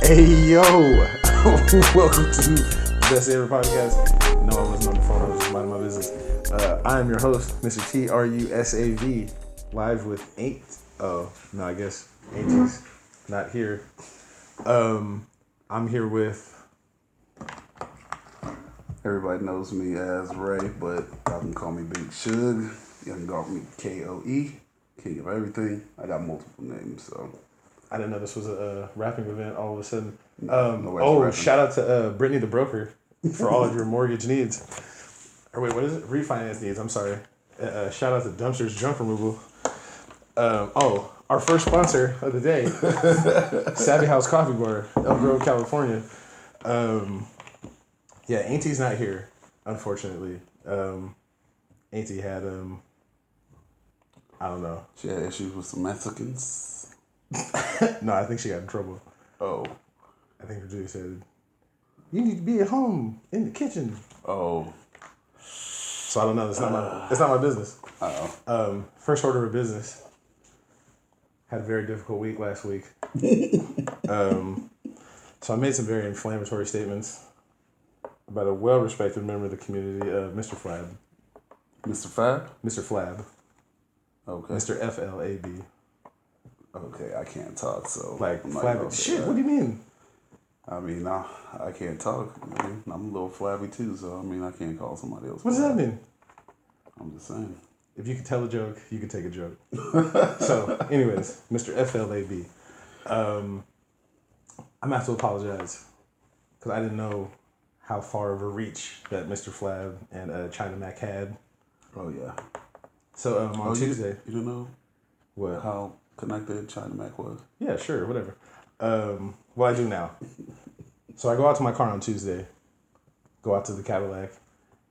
Hey yo, welcome to the Best Ever Podcast. No, I wasn't on the phone, I was just minding my business. I am your host, Mr. Trusav, live with I guess Auntie's not here. I'm here with... Everybody knows me as Ray, but y'all can call me Big Suge. Y'all can call me KOE, King of Everything. I got multiple names, so... I didn't know this was a rapping event all of a sudden. Rapping. Shout out to Brittany the broker for all of your mortgage needs. Or wait, what is it? Refinance needs, I'm sorry. Shout out to Dumpsters Junk Removal. Our first sponsor of the day, Savvy House Coffee Bar, Elk Grove, California. Auntie's not here, unfortunately. Auntie had, I don't know. She had issues with some Mexicans. No, I think she got in trouble. Oh. I think Virginia said, "You need to be at home in the kitchen." Oh. So I don't know. It's not my business. Uh-oh. First order of business. Had a very difficult week last week. So I made some very inflammatory statements about a well-respected member of the community, Mr. Flab. Mr. Fab? Mr. Flab. Okay. Mr. FLAB. Okay, I can't talk, so... Like, flabby. Shit, what do you mean? I mean, I can't talk. I mean, I'm a little flabby too, so I mean, I can't call somebody else. What does that mean? I'm just saying. If you can tell a joke, you can take a joke. So, anyways, Mr. FLAB. I'm going to have to apologize because I didn't know how far of a reach that Mr. Flab and China Mac had. Oh, yeah. So, on Tuesday... You don't know what? How connected China Mac was? Yeah, sure, whatever. Well, I do now. So I go out to my car on Tuesday, go out to the Cadillac,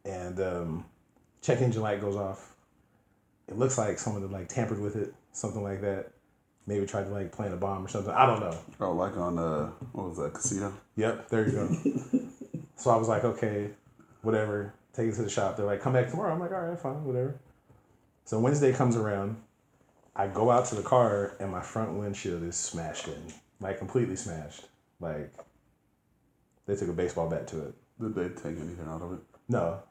and check engine light goes off. It looks like someone had like tampered with it, something like that. Maybe tried to like plant a bomb or something. I don't know. Oh, like on what was that, casino? Yep, there you go. So I was like, okay, whatever. Take it to the shop. They're like, come back tomorrow. I'm like, all right, fine, whatever. So Wednesday comes around. I go out to the car and my front windshield is smashed in. Like completely smashed. Like they took a baseball bat to it. Did they take anything out of it? No.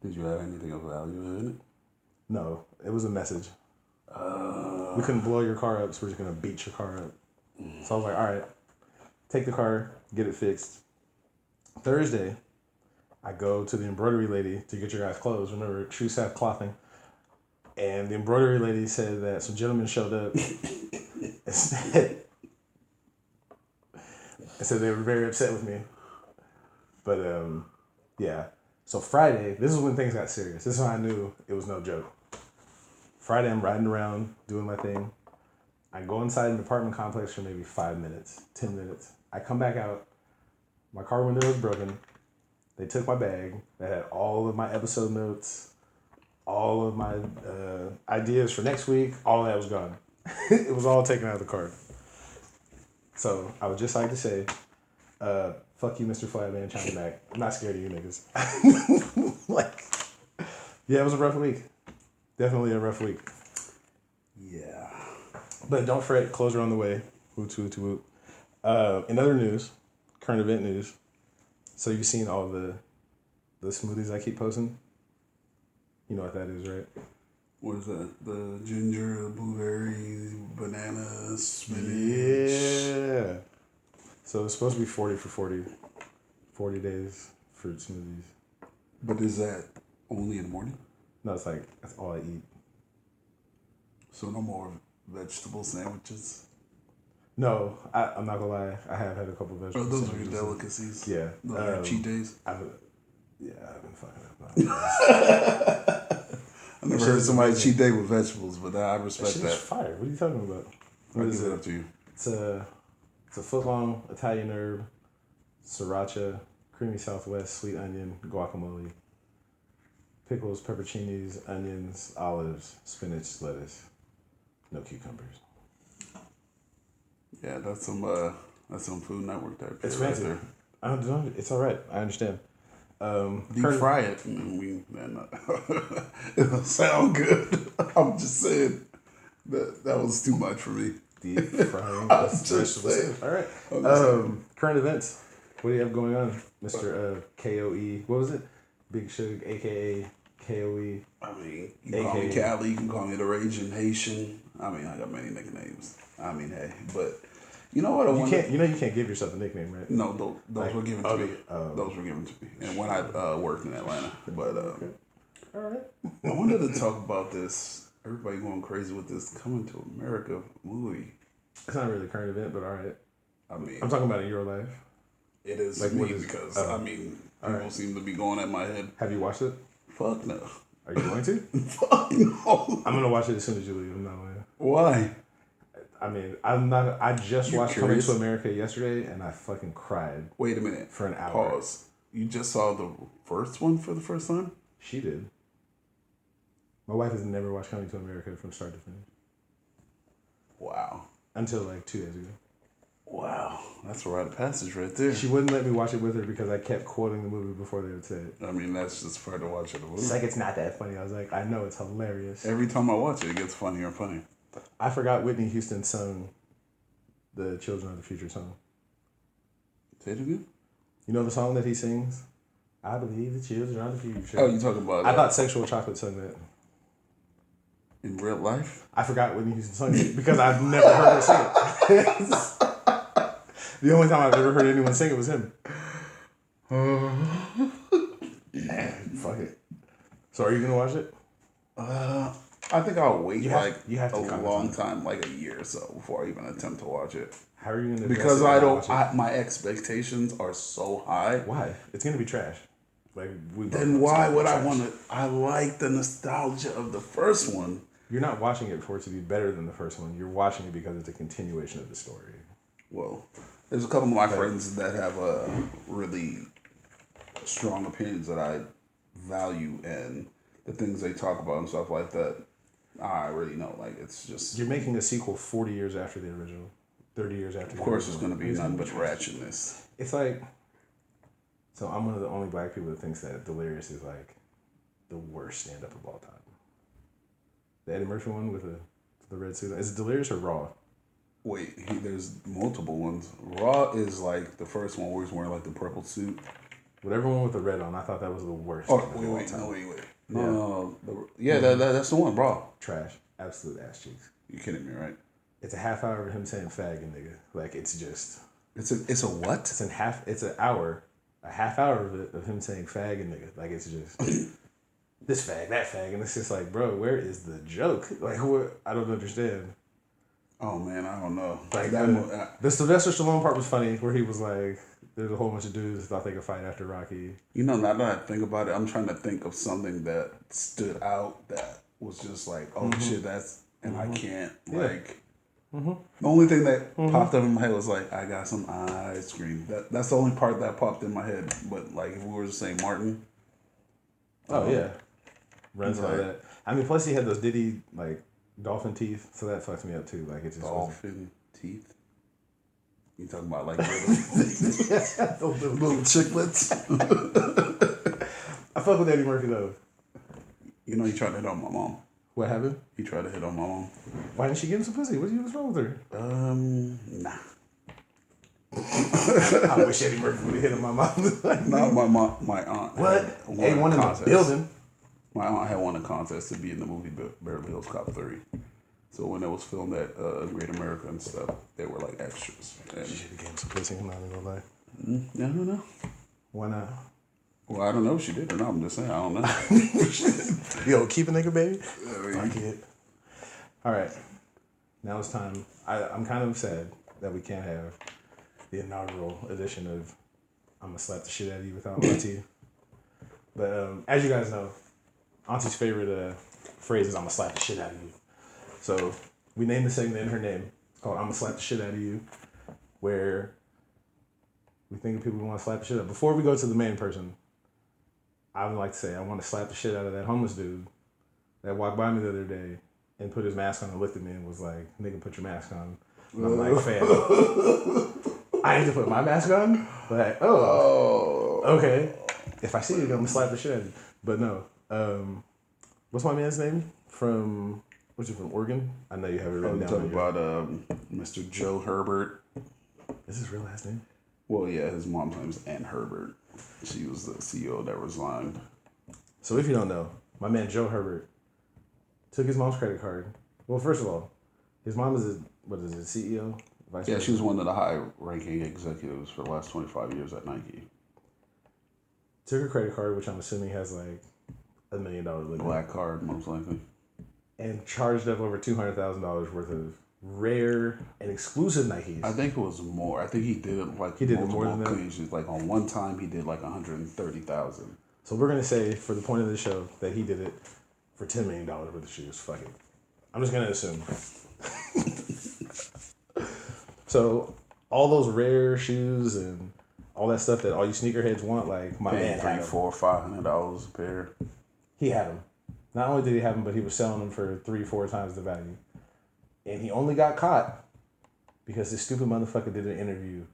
Did you have anything of value in it? No. It was a message. We couldn't blow your car up, so we're just gonna beat your car up. So I was like, all right, take the car, get it fixed. Thursday, I go to the embroidery lady to get your guys' clothes. Remember, Tru Sav clothing. And the embroidery lady said that some gentleman showed up and said they were very upset with me. But, yeah. So Friday, this is when things got serious. This is when I knew it was no joke. Friday, I'm riding around, doing my thing. I go inside an apartment complex for maybe 5 minutes, 10 minutes. I come back out. My car window was broken. They took my bag that had all of my episode notes, all of my ideas for next week, all of that was gone. It was all taken out of the car. So I would just like to say, fuck you, Mr. Flatman China Mac. I'm not scared of you niggas. Yeah, it was a rough week. Definitely a rough week. Yeah. But don't fret, clothes are on the way. Woot, woot, woot. In other news, current event news, so you've seen all the smoothies I keep posting? You know what that is, right? What is that? The ginger, the blueberry, banana, spinach. Yeah. So it's supposed to be 40 for 40. 40 days fruit smoothies. But is that only in the morning? No, it's like, that's all I eat. So no more vegetable sandwiches? No, I'm not gonna lie. I have had a couple of vegetable those sandwiches. are your delicacies? Yeah. Those are your cheat days? I've been fucking up. I never heard somebody cheat day with vegetables, but I respect that. That. Fire. What are you talking about? I'll give it up to you. It's a foot-long Italian herb, sriracha, creamy Southwest, sweet onion, guacamole, pickles, pepperoncinis, onions, olives, spinach, lettuce, no cucumbers. Yeah, that's some Food Network there. It's fancy. Right there. It's all right. I understand. Deep fry it. It'll sound good. I'm just saying that was too much for me. Deep frying vegetables. All right. Current events. What do you have going on, Mr. KOE? What was it? Big Suge, aka KOE. I mean, you can call me Cali, you can call me the Raging Haitian. I mean, I got many nicknames. I mean, hey, but you know what? You can't give yourself a nickname, right? No, those were given to me. Those were given to me, and when I worked in Atlanta. But all right. I wanted to talk about this. Everybody going crazy with this Coming to America movie. It's not really a current event, but all right. I mean, I'm talking about in your life. It is like me because I mean, people seem to be going at my head. Have you watched it? Fuck no. Are you going to? Fuck no. I'm gonna watch it as soon as you leave. I'm not lying. Why? I mean, I'm not. I just watched Coming to America yesterday, and I fucking cried. Wait a minute. For an hour. Pause. You just saw the first one for the first time? She did. My wife has never watched Coming to America from start to finish. Wow. Until like 2 days ago. Wow. That's a rite of passage right there. She wouldn't let me watch it with her because I kept quoting the movie before they would say it. I mean, that's just part of watching the movie. It's like, it's not that funny. I was like, I know, it's hilarious. Every time I watch it, it gets funnier and funnier. I forgot Whitney Houston sung the Children of the Future song. Say it again? You know the song that he sings? I believe the children of the future. Oh, you talking about... I thought Sexual Chocolate sung that. In real life? I forgot Whitney Houston sung it because I've never heard her sing it. The only time I've ever heard anyone sing it was him. Fuck it. So are you going to watch it? I think I'll wait you have a long time, like a year or so, before I even attempt to watch it. How are you going to? Because my expectations are so high. Why? It's going to be trash. Like then why would I want to? I like the nostalgia of the first one. You're not watching it for it to be better than the first one. You're watching it because it's a continuation of the story. Well, there's a couple of my friends that have really strong opinions that I value, and the things they talk about and stuff like that. I already know. Like, it's just... You're making a sequel 40 years after the original. 30 years after the original. Of course, it's going to be nothing but ratchetness. It's like... So I'm one of the only black people that thinks that Delirious is like the worst stand-up of all time. The Eddie Murphy one with the red suit. Is it Delirious or Raw? Wait, there's multiple ones. Raw is like the first one where he's wearing like the purple suit. Whatever one with the red on, I thought that was the worst. Oh, wait. No, that's the one, Raw. Trash. Absolute ass cheeks. You kidding me, right? It's a half hour of him saying fag and nigga. Like, it's just... It's a what? It's an hour. A half hour of it of him saying fag and nigga. Like, it's just this fag, that fag, and it's just like, bro, where is the joke? Like, what? I don't understand. Oh man, I don't know. Like the Sylvester Stallone part was funny, where he was like, "There's a whole bunch of dudes that thought they could fight after Rocky." You know, now that I think about it, I'm trying to think of something that stood out that was just like, oh shit, that's, and I can't like. The only thing that popped up in my head was like, I got some ice cream. That's the only part that popped in my head. But like, if we were to say Martin, yeah, runs like that. I mean, plus he had those Diddy like dolphin teeth, so that fucks me up too. Like, it just dolphin teeth. You talking about like little chiclets? I fuck with Eddie Murphy though. You know, he tried to hit on my mom. What happened? He tried to hit on my mom. Why didn't she give him some pussy? What's wrong with her? Nah. I wish Eddie Murphy would have hit on my mom. Not my mom. My aunt. What? Hey, one in the building. My aunt had won a contest to be in the movie Beverly Hills Cop 3. So when it was filmed at Great America and stuff, they were like extras. And she should have gave him some pussy. I'm not even gonna lie. I don't know. Why not? Well, I don't know if she did or not. I'm just saying, I don't know. Yo, keep a nigga, baby. Fuck it. All right. Now it's time. I'm kind of sad that we can't have the inaugural edition of I'm gonna slap the shit out of you without Auntie. But as you guys know, Auntie's favorite phrase is I'm gonna slap the shit out of you. So we named the segment in her name. It's called I'm gonna slap the shit out of you, where we think of people who want to slap the shit out. Before we go to the main person, I would like to say I want to slap the shit out of that homeless dude that walked by me the other day and put his mask on and looked at me and was like, nigga, put your mask on. And I'm like, fam, I need to put my mask on? Like, okay. If I see you, I'm going to slap the shit out of you. But no. What's my man's name? From Which is from Oregon? I know you have it written down. Talking about Mr. Joe Herbert. Is his real last name? Well, yeah, his mom's name is Ann Herbert. She was the CEO that resigned. So if you don't know, my man Joe Herbert took his mom's credit card. Well, first of all, his mom is CEO? Vice Yeah, president? she was one of the high-ranking executives for the last 25 years at Nike. Took her credit card, which I'm assuming has like $1 million limit. Black card, most likely. And charged up over $200,000 worth of rare and exclusive Nikes. I think it was more. I think he did it like More than that. occasions. Like on one time, he did like 130,000. So we're gonna say for the point of the show that he did it for $10 million worth of shoes. Fuck it. I'm just gonna assume. So all those rare shoes and all that stuff that all you sneakerheads want, like my man had them. $300, $400, $500 a pair. He had them. Not only did he have them, but he was selling them for 3-4 times the value. And he only got caught because this stupid motherfucker did an interview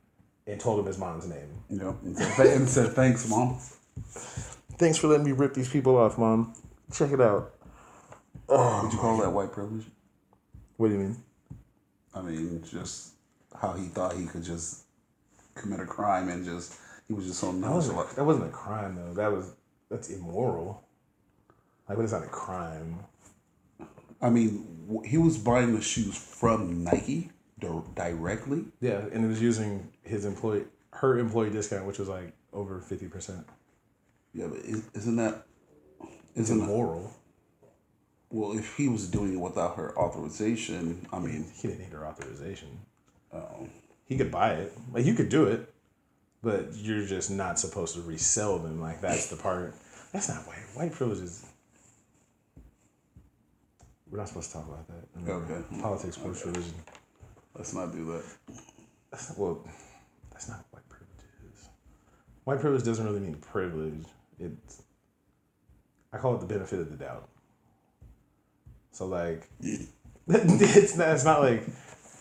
and told him his mom's name. Yep. And said, thanks, Mom. Thanks for letting me rip these people off, Mom. Check it out. Would you call that white privilege? What do you mean? I mean, just how he thought he could just commit a crime and just, he was just so nonchalant. That wasn't a crime, though. That's immoral. Like, but it's not a crime. I mean, he was buying the shoes from Nike directly. Yeah, and it was using her employee discount, which was like over 50%. Yeah, but isn't that immoral? Well, if he was doing it without her authorization, I mean, he didn't need her authorization. Oh, he could buy it. Like, you could do it, but you're just not supposed to resell them. Like, that's the part. That's not white. White privilege is. We're not supposed to talk about that. Okay. Politics, sports, religion. Let's not do that. That's not what white privilege is. White privilege doesn't really mean privilege. I call it the benefit of the doubt. So, like, it's not like,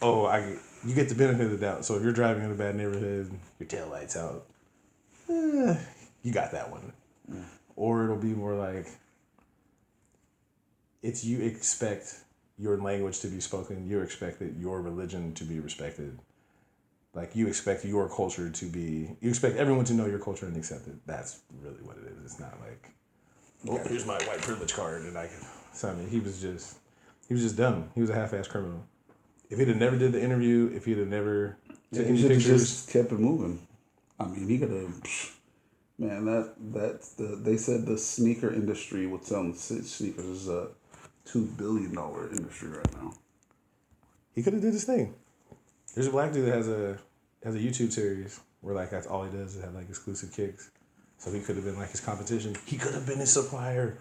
you get the benefit of the doubt. So if you're driving in a bad neighborhood, your tail lights out, you got that one. Mm. Or it'll be more like, it's you expect your language to be spoken. You expect that your religion to be respected. Like, you expect your culture to be, you expect everyone to know your culture and accept it. That's really what it is. It's not like, here's my white privilege card and I can. So, I mean, he was just dumb. He was a half-ass criminal. If he'd have never did the interview, if he'd have never taken any pictures, just kept it moving. I mean, he could have. Man, they said the sneaker industry with selling sneakers is a $2 billion industry right now. He could have did his thing. There's a black dude that has a YouTube series where, like, that's all he does is have, like, exclusive kicks. So he could have been like his competition. He could have been his supplier.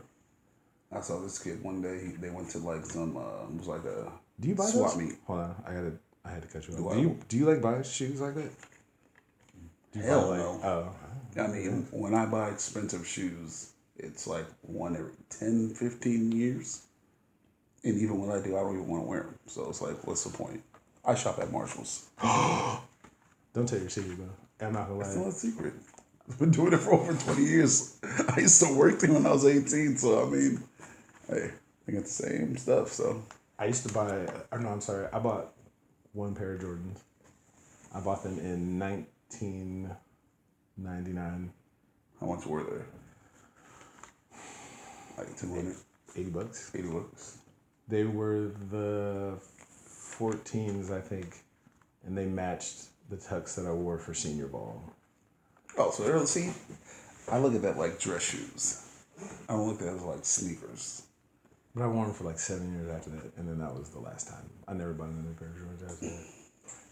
I saw this kid one day. They went to like some it was like a do you buy swap those? meet. Hold on, I had to cut you off. Do you like buy shoes like that? Hell no. Oh, I mean, when I buy expensive shoes, it's like one every 10, 15 years. And even when I do, I don't even want to wear them. So it's like, what's the point? I shop at Marshall's. Don't tell your secret, bro. I'm not gonna lie. It's not a secret. I've been doing it for over 20 years. I used to work there when I was 18, so I mean, hey, I got the same stuff, so. I used to buy, I bought one pair of Jordans. I bought them in 1999. How much were they? Like 200? $80. $80. They were the 14s, I think, and they matched the tux that I wore for senior ball. Oh, so they're, see, I look at that like dress shoes. I don't look at it as like sneakers. But I wore them for like 7 years after that, and then that was the last time. I never bought another pair of Jordans after that.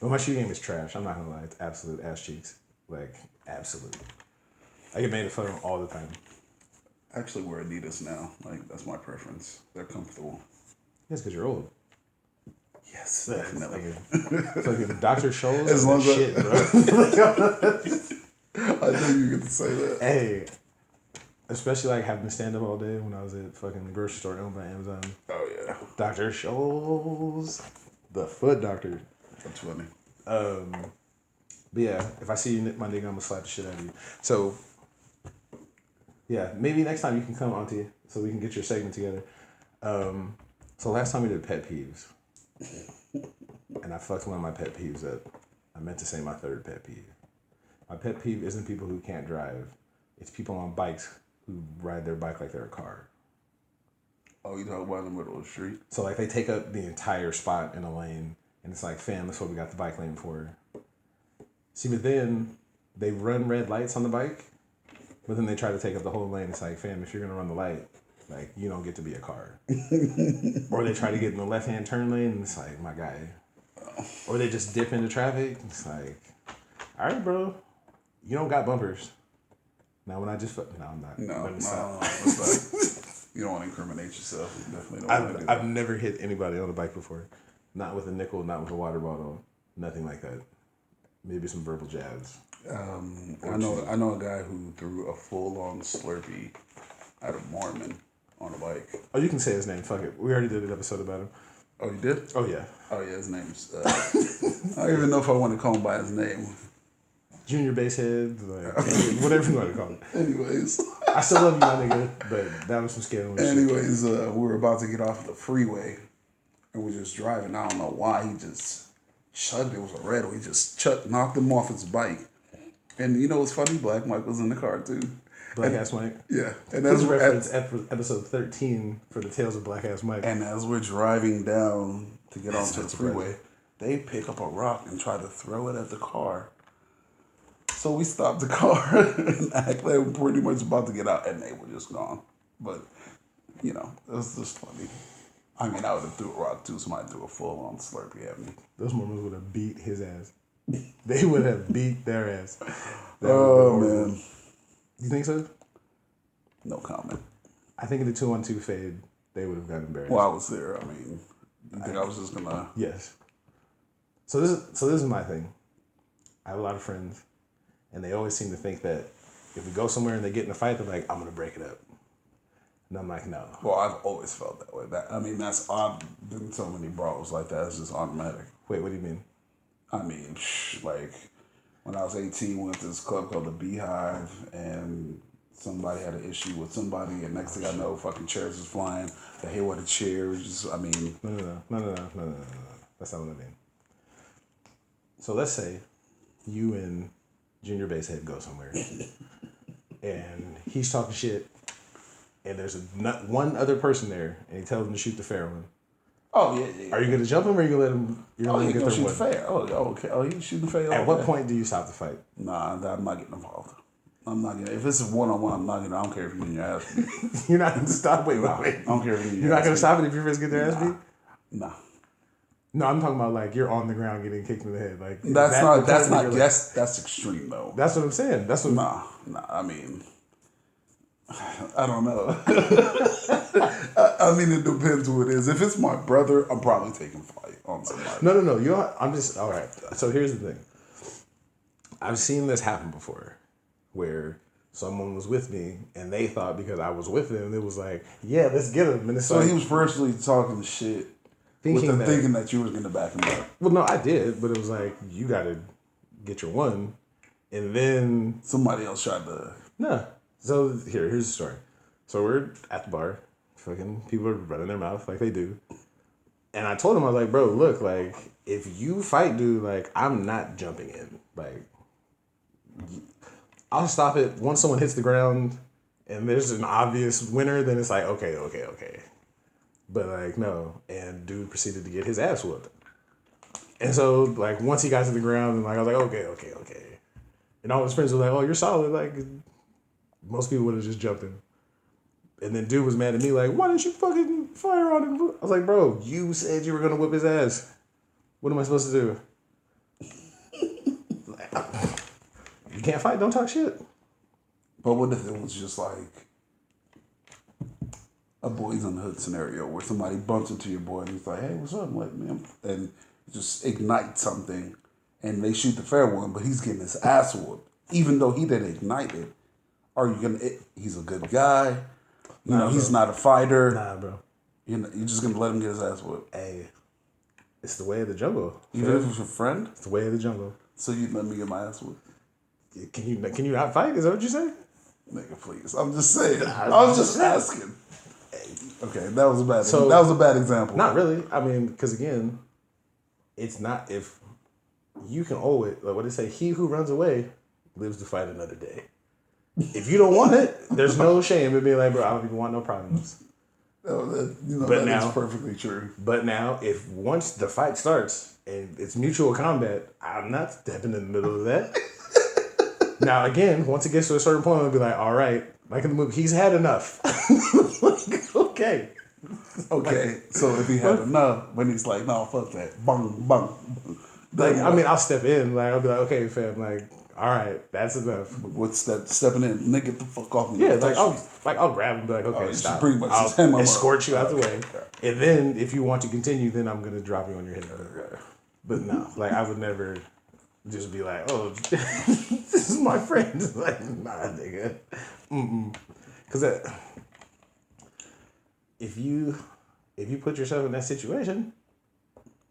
But my shoe game is trash. I'm not gonna lie. It's absolute ass cheeks. Like, absolute. I get made fun of all the time. I actually wear Adidas now. Like, that's my preference. They're comfortable. Yes, because you're old. Yes, definitely. It's like if Dr. Scholl's as long as shit, bro. I knew you were going to say that. Hey, especially like having to stand up all day when I was at fucking grocery store owned by Amazon. Oh, yeah. Dr. Scholl's. The foot doctor. That's funny. But yeah, if I see you, my nigga, I'm going to slap the shit out of you. So, yeah, maybe next time you can come, Auntie, so we can get your segment together. So last time we did pet peeves, and I fucked one of my pet peeves up. I meant to say my third pet peeve. My pet peeve isn't people who can't drive. It's people on bikes who ride their bike like they're a car. Oh, you talking about in the middle of the street? So like they take up the entire spot in a lane, and it's like, fam, that's what we got the bike lane for. See, but then they run red lights on the bike, but then they try to take up the whole lane. It's like, fam, if you're gonna run the light, like you don't get to be a car. Or they try to get in the left-hand turn lane, and it's like, my guy. Or they just dip into traffic. It's like, all right, bro, you don't got bumpers. Now when I just no, I'm not. No, you don't want to incriminate yourself. You definitely don't want to do that. I've never hit anybody on a bike before. Not with a nickel, not with a water bottle, nothing like that. Maybe some verbal jabs. I know a guy who threw a full-on Slurpee at a Mormon on a bike. Oh, you can say his name. Fuck it. We already did an episode about him. Oh, you did? Oh, yeah. Oh, yeah, his name's... I don't even know if I want to call him by his name. Junior basehead, like, whatever you want to call it. Anyways. I still love you, my nigga, but that was some scandalous shit. Anyways, we were about to get off the freeway, and we're just driving. I don't know why. He just chugged. It was a red one. He just knocked him off his bike. And you know what's funny? Black Mike was in the car, too. Black Ass Mike? Yeah. And that's reference episode 13 for the Tales of Black Ass Mike. And as we're driving down to get onto the freeway, they pick up a rock and try to throw it at the car. So we stopped the car and act like we're pretty much about to get out, and they were just gone. But, you know, it was just funny. I mean, I would have threw a rock, too. Somebody threw a full-on Slurpee at me. Those Mormons would have beat his ass. They would have beat their ass. Oh, man. You think so? No comment. I think in the 2-on-2 fade, they would have gotten embarrassed. Well, I was there. I mean, you think I was just gonna... Yes. So this is my thing. I have a lot of friends, and they always seem to think that if we go somewhere and they get in a fight, they're like, I'm gonna break it up. And I'm like, no. Well, I've always felt that way. I've been so many brawls like that. It's just automatic. Wait, what do you mean? I mean, like, when I was 18, we went to this club called the Beehive, and somebody had an issue with somebody, and next thing I know, fucking chairs was flying. The hit with a chair was just, I mean... No. That's not what I mean. So let's say you and Junior Basehead go somewhere, and he's talking shit, and there's one other person there, and he tells him to shoot the fair one. Oh, yeah. Are you going to jump him, or are you going to let him... He's going to shoot the fair. Oh, okay. Oh, he's shooting the fair. At what point do you stop the fight? Nah, I'm not getting involved. I'm not getting... If it's a one-on-one, I'm not getting... I don't care if you're in your ass beat. You're not going to stop... Wait. I don't care if you're in your You're not going to stop it if your friends get their ass beat? Nah. No, I'm talking about like you're on the ground getting kicked in the head. Like that's extreme though. That's what I'm saying. That's what. Nah. I mean, I don't know. I mean, it depends who it is. If it's my brother, I'm probably taking fight on somebody. No. I'm just all right. So here's the thing. I've seen this happen before, where someone was with me and they thought because I was with them, it was like, yeah, let's get him. And it's so he was personally talking shit. Thinking that you was going to back him up. Well, no, I did, but it was like, you got to get your one. And then... somebody else tried to... No. So here's the story. So we're at the bar. Fucking people are running their mouth like they do. And I told him, I was like, bro, look, like, if you fight, dude, like, I'm not jumping in. Like, I'll stop it once someone hits the ground and there's an obvious winner, then it's like, okay. But, like, no. And dude proceeded to get his ass whooped. And so, like, once he got to the ground, and, like, I was like, okay. And all his friends were like, oh, you're solid. Like, most people would have just jumped him. And then dude was mad at me, like, why didn't you fucking fire on him? I was like, bro, you said you were going to whip his ass. What am I supposed to do? Like, you can't fight, don't talk shit. But what if it was just, like... a boys on the hood scenario where somebody bumps into your boy and he's like, hey, what's up? I'm like, man, and just ignite something and they shoot the fair one, but he's getting his ass whooped. Even though he didn't ignite it, are you going to, he's a good guy. You know, he's not a fighter. Nah, bro. You're just going to let him get his ass whooped. Hey, it's the way of the jungle. Even if it's your friend? It's the way of the jungle. So you'd let me get my ass whooped? Can you not fight? Is that what you say? Nigga, please. I'm just saying. I was just asking. Okay, that was a bad. So, that was a bad example. Not really. I mean, because again, it's not if you can always like what they say. He who runs away lives to fight another day. If you don't want it, there's no shame in being like, bro, I don't even want no problems. No, that But now, is perfectly true. But now, if once the fight starts and it's mutual combat, I'm not stepping in the middle of that. Now, again, once it gets to a certain point, I'll be like, all right, like in the movie, he's had enough. Like, okay. Okay, so if he had enough, when he's like, no, fuck that. Bang, bang. Like, I mean, I'll step in. Like, I'll be like, okay, fam, like, all right, that's enough. What's stepping in? Nigga, get the fuck off me. Yeah, I'll grab him and be like, okay, stop. Pretty much I'll escort you out the way. And then, if you want to continue, then I'm going to drop you on your head. But no, like, I would never just be like, oh, this is my friend. Like, nah, nigga. Because if you put yourself in that situation,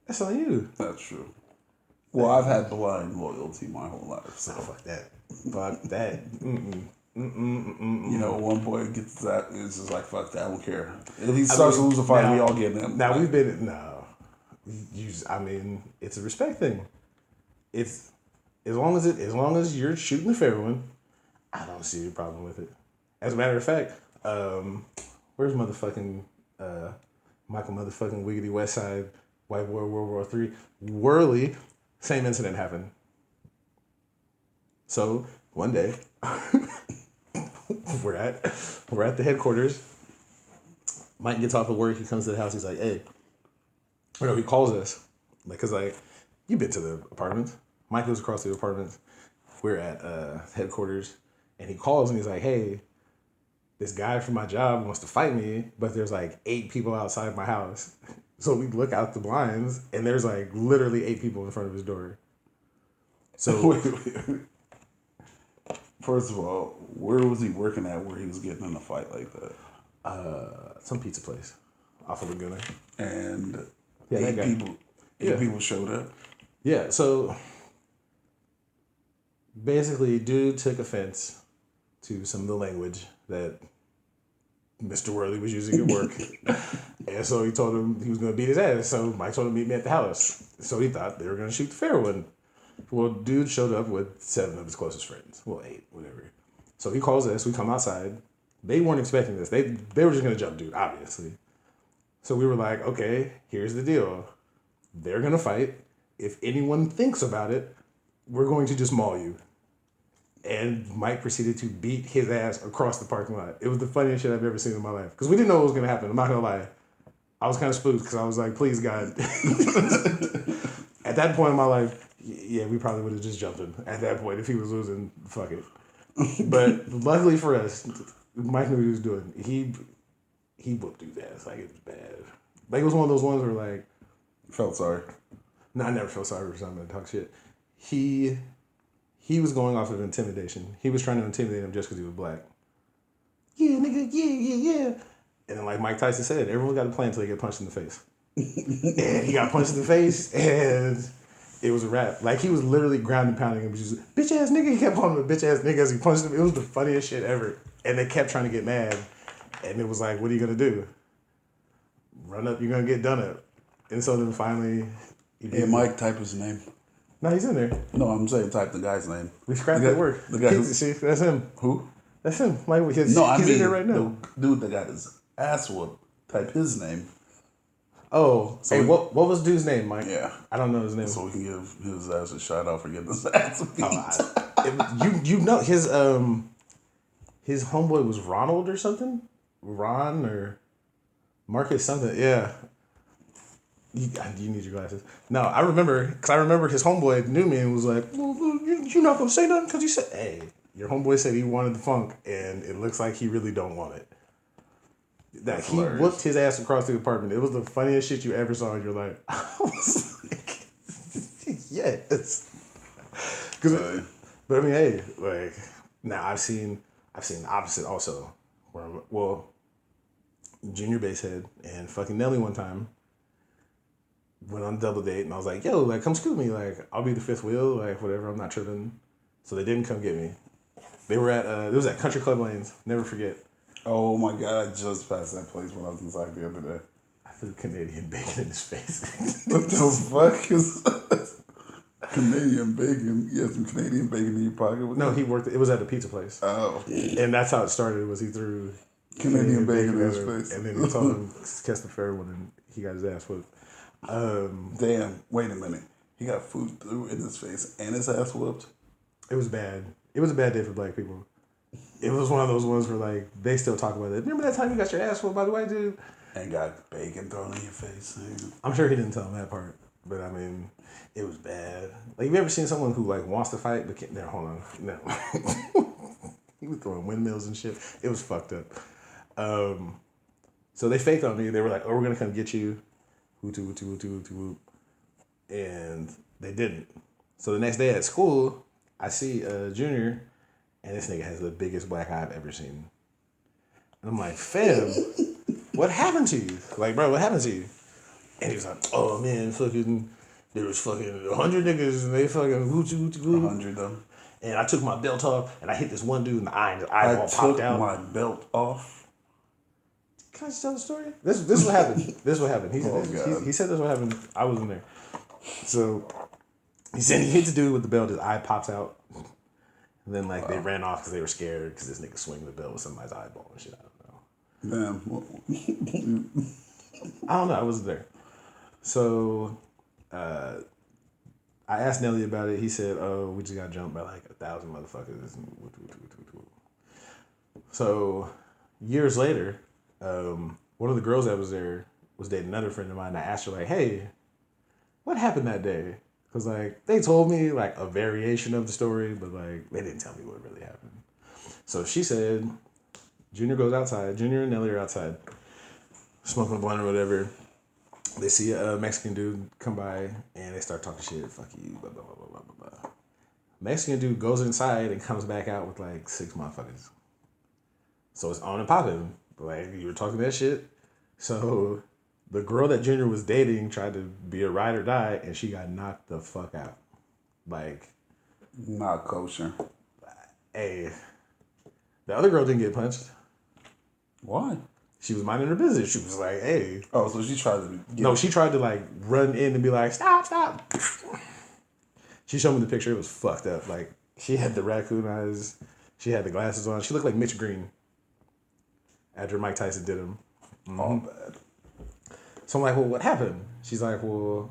that's on you. That's true. Well, I've had blind loyalty my whole life. So fuck that. Fuck that. You know, one boy gets that, it's just like, fuck that, I don't care. If he starts to lose a fight, we all get him. Now, we've been, it's a respect thing. It's, as long as you're shooting the fair one, I don't see a problem with it. As a matter of fact, where's motherfucking, Michael motherfucking Wiggity Westside, White Boy World War III, Whirly, same incident happened. So one day, we're at the headquarters. Mike gets off of work. He comes to the house. He's like, "Hey," or no, he calls us, like, cause like you've been to the apartments. Mike lives across the apartments. We're at headquarters, and he calls and he's like, "Hey, this guy from my job wants to fight me, but there's like 8 people outside my house." So we look out the blinds, and there's like literally 8 people in front of his door. So wait. First of all, where was he working at where he was getting in a fight like that? Some pizza place off of Laguna. And yeah, 8 people showed up. Yeah, so basically, dude took offense to some of the language that Mr. Worley was using at work. And so he told him he was going to beat his ass. So Mike told him to meet me at the house. So he thought they were going to shoot the fair one. Well, dude showed up with 7 of his closest friends. Well, 8, whatever. So he calls us. We come outside. They weren't expecting this. They were just going to jump dude, obviously. So we were like, okay, here's the deal. They're going to fight. If anyone thinks about it, we're going to just maul you. And Mike proceeded to beat his ass across the parking lot. It was the funniest shit I've ever seen in my life. Because we didn't know what was going to happen. I'm not going to lie. I was kind of spooked because I was like, please, God. At that point in my life, yeah, we probably would have just jumped him. At that point, if he was losing, fuck it. But luckily for us, Mike knew what he was doing. He whooped dude's ass. Like, it was bad. Like, it was one of those ones where, like... Felt sorry. No, I never felt sorry for somebody to talk shit. He was going off of intimidation. He was trying to intimidate him just because he was black. Yeah, nigga, yeah. And then, like Mike Tyson said, everyone got to play until they get punched in the face. And he got punched in the face, and it was a wrap. Like, he was literally ground and pounding him. Just, bitch ass nigga. He kept calling him a bitch ass nigga as he punched him. It was the funniest shit ever. And they kept trying to get mad. And it was like, what are you going to do? Run up, you're going to get done up. And so then finally... Yeah, Mike, type his name. No, he's in there. No, I'm saying type the guy's name. We scrapped that work. The guy see, that's him. Who? That's him. Like, he's in there right now. The dude that got his ass whooped, type his name. Oh, so hey, what was dude's name, Mike? Yeah. I don't know his name. So we can give his ass a shout out for getting his ass beat. You know, his homeboy was Ronald or something? Ron or Marcus something. Yeah. You need your glasses. No, I remember his homeboy knew me and was like, well, you're not going to say nothing because you said, hey, your homeboy said he wanted the funk and it looks like he really don't want it. That he whooped his ass across the apartment. It was the funniest shit you ever saw in your life. I was like, yes. But I mean, hey, like, now I've seen the opposite also. Where, Junior Basehead and fucking Nelly one time went on a double date, and I was like, yo, like, come scoop me. Like, I'll be the fifth wheel, like, whatever, I'm not tripping. So they didn't come get me. They were at, it was at Country Club Lanes, never forget. Oh my god! I just passed that place when I was inside the other day. I threw Canadian bacon in his face. What the fuck is Canadian bacon? You had some Canadian bacon in your pocket? No, he worked. It was at a pizza place. Oh. And that's how it started. Was he threw Canadian bacon in his face, and then he told him catch the fair one, and he got his ass whooped. Damn! Wait a minute. He got food through in his face and his ass whooped. It was bad. It was a bad day for black people. It was one of those ones where like they still talk about it. Remember that time you got your ass whooped by the white dude? And got bacon thrown in your face. I'm sure he didn't tell him that part, but I mean, it was bad. Like, you ever seen someone who like wants to fight but can't? Hold on, no. He was throwing windmills and shit. It was fucked up. So they faked on me. They were like, "Oh, we're gonna come get you," whoop, and they didn't. So the next day at school, I see Junior, and this nigga has the biggest black eye I've ever seen. And I'm like, "Fam, what happened to you? Like, bro, what happened to you?" And he was like, "Oh man, fucking, there was fucking 100 niggas and they fucking whoop. 100 them. And I took my belt off and I hit this one dude in the eye and his eyeball popped out. I took my belt off. Can I just tell the story? This is what happened. This is what happened. He said this is what happened. I wasn't there. So he said he hit the dude with the belt. His eye pops out. And then like they ran off because they were scared because this nigga swinging the belt with somebody's eyeball and shit. I don't know. Damn. I don't know. I wasn't there. So I asked Nelly about it. He said, "Oh, we just got jumped by like 1,000 motherfuckers." So years later, one of the girls that was there was dating another friend of mine. And I asked her like, "Hey, what happened that day?" Because like they told me like a variation of the story, but like they didn't tell me what really happened. So she said, Junior goes outside. Junior and Nelly are outside, smoking a blunt or whatever. They see a Mexican dude come by and they start talking shit. "Fuck you, blah, blah, blah, blah, blah, blah." Mexican dude goes inside and comes back out with like 6 motherfuckers. So it's on and popping. Like, you were talking that shit. So the girl that Junior was dating tried to be a ride or die and she got knocked the fuck out. Like, not kosher. Hey, the other girl didn't get punched. Why? She was minding her business. She was like, "Hey." Oh, so she tried to No, she tried to like run in and be like, "Stop." She showed me the picture. It was fucked up. Like, she had the raccoon eyes. She had the glasses on. She looked like Mitch Green after Mike Tyson did him. Mm-hmm. All bad. So I'm like, "Well, what happened?" She's like, "Well,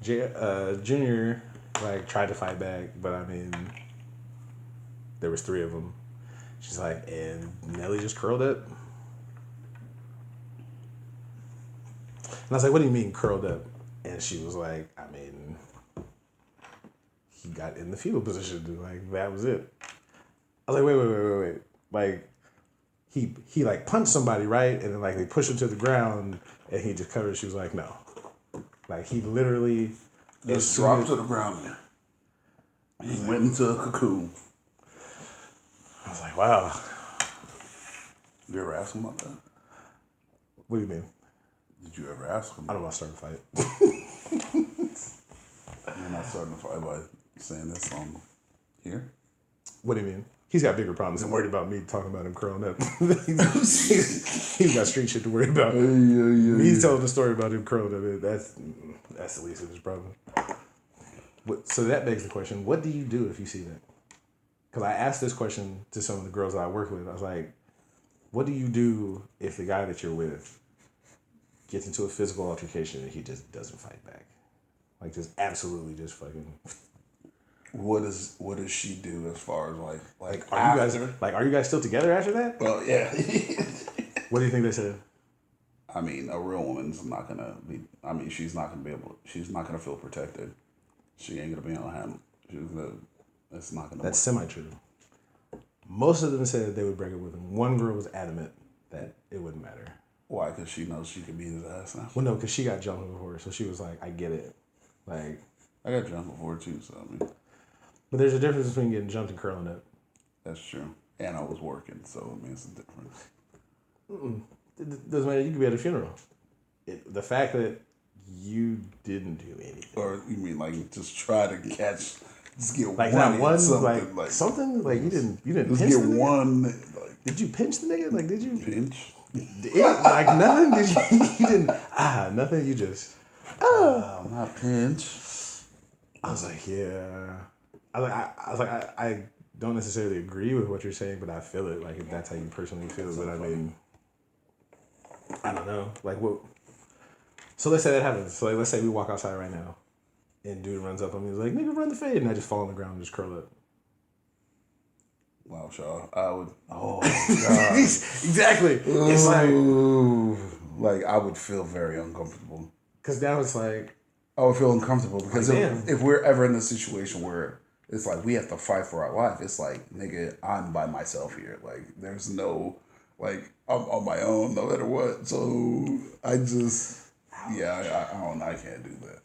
Junior like tried to fight back, but I mean, there was 3 of them." She's like, "And Nelly just curled up." And I was like, "What do you mean curled up?" And she was like, "I mean, he got in the fetal position. Like, that was it." I was like, wait. Like, he like punched somebody, right? And then like they pushed him to the ground and he just covered. She was like, "No." Like, he literally just dropped to the ground. He went into a cocoon. I was like, wow. You ever ask him about that? What do you mean? Did you ever ask him? I don't want to start a fight. You're not starting a fight by saying this on here? What do you mean? He's got bigger problems than worried about me talking about him curling up. He's got street shit to worry about. He's telling the story about him curling up. That's the least of his problem. So that begs the question, what do you do if you see that? Because I asked this question to some of the girls that I work with. I was like, what do you do if the guy that you're with gets into a physical altercation and he just doesn't fight back? Like, just absolutely just fucking... What does she do as far as like are you guys still together after that? Well, yeah. What do you think they said? I mean, a real woman's not gonna be. I mean, she's not gonna feel protected. She ain't gonna be able to handle. It's not gonna. That's semi-true. Most of them said they would break up with him. One girl was adamant that it wouldn't matter. Why? Because she knows she could beat his ass now. Well, no, because she got jumped before, so she was like, "I get it." Like, I got jumped before too, so I mean. But there's a difference between getting jumped and curling up. That's true. And I was working, so it means a difference. It doesn't matter. You could be at a funeral. The fact that you didn't do anything. Or you mean like just try to catch, just get like one, not one, something like something like you didn't just pinch get one, like Did you pinch the nigga? Like, did you Pinch? like nothing? Did you didn't nothing? You just Not pinch. I was like, yeah. I don't necessarily agree with what you're saying, but I feel it. Like, if that's how you personally feel. But I mean, I don't know. Like, what? So let's say that happens. So like, let's say we walk outside right now, and dude runs up on me. He's like, "Nigga, run the fade," and I just fall on the ground and just curl up. Wow, Shaw. I would. Oh God. Exactly. It's like I would feel very uncomfortable. because now it's like I would feel uncomfortable because Like, if we're ever in a situation where it's like we have to fight for our life, it's like, nigga, I'm by myself here. Like, there's no, like, I'm on my own no matter what. So I just, yeah, I don't know. I can't do that.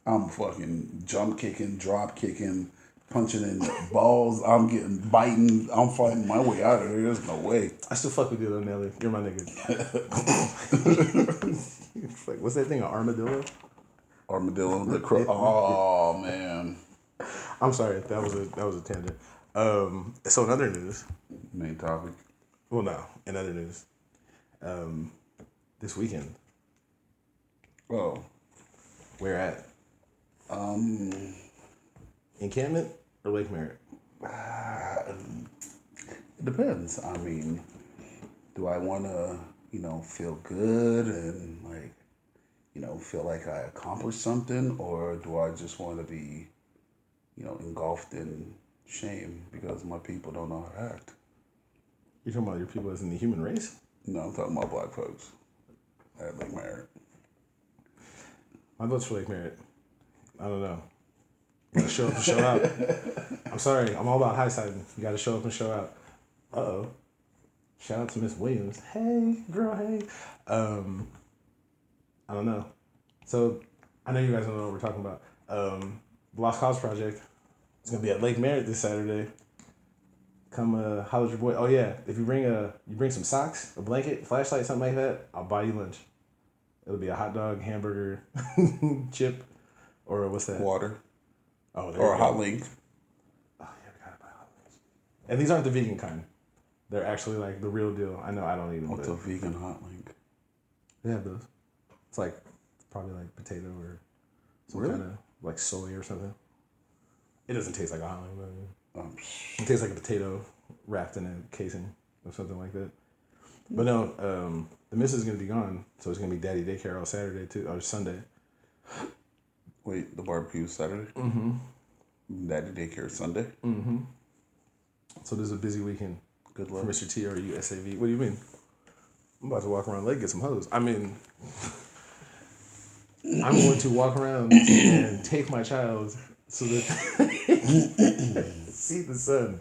I'm fucking jump kicking, drop kicking, punching in balls. I'm getting biting. I'm fighting my way out of there. There's no way. I still fuck with you though, Nelly. You're my nigga. It's like, what's that thing? An armadillo? Armadillo, the crow. Oh man. I'm sorry, that was a tangent. So in other news, Main topic. well, no, in other news, this weekend, Oh. where at? Encampment or Lake Merritt? It depends. I mean, do I want to, feel good and like, feel like I accomplished something, or do I just want to be, engulfed in shame because my people don't know how to act? You're talking about your people as in the human race? No, I'm talking about black folks at Lake Merritt. My vote's for Lake Merritt. I don't know. You gotta show up and show out. I'm sorry, I'm all about high siding. You gotta show up and show out. Uh-oh. Shout out to Miss Williams. Hey, girl, hey. I don't know. So, I know you guys don't know what we're talking about. The Lost Cause Project. It's gonna be at Lake Merritt this Saturday. Come holler at your boy. Oh yeah, if you bring some socks, a blanket, flashlight, something like that, I'll buy you lunch. It'll be a hot dog, hamburger, chip, or what's that? Water. Oh, Or a hot link. Oh yeah, we gotta buy hot links. And these aren't the vegan kind. They're actually like the real deal. I know I don't eat them. What's a vegan hot link? They have those. It's like probably like potato or some Really? kind of like soy or something. It doesn't taste like a hot link, but Um, it tastes like a potato wrapped in a casing or something like that. But no, the missus is gonna be gone, so it's gonna be daddy daycare all Saturday too, or Sunday. Wait, the barbecue Saturday? Mm-hmm. Daddy daycare Sunday? Mm-hmm. So this is a busy weekend. Good For luck. Mr. T or USAV. What do you mean? I'm about to walk around Lake, get some hoes. I mean, I'm going to walk around and take my child so that see the sun.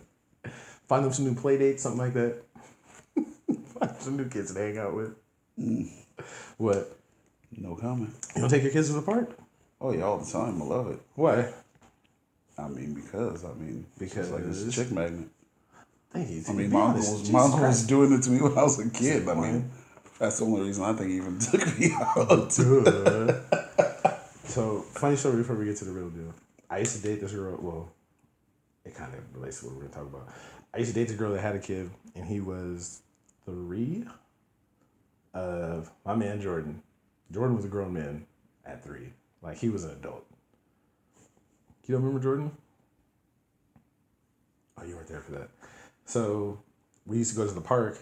Find them some new play dates, something like that. Find some new kids to hang out with. What? No comment. You don't take your kids to the park? Oh yeah, all the time. I love it. Why? Because it's like this Because- chick magnet. Thank you. I mean, Be my honest. uncle Jesus was Christ. doing it to me when I was a kid. I Why? mean, that's the only reason I think he even took me out. Duh. So, funny story before we get to the real deal. I used to date this girl. Well, it kind of relates to what we're going to talk about. I used to date this girl that had a kid, and he was 3. My man, Jordan. Jordan was a grown man at 3. Like, he was an adult. You don't remember Jordan? Oh, you weren't there for that. So, we used to go to the park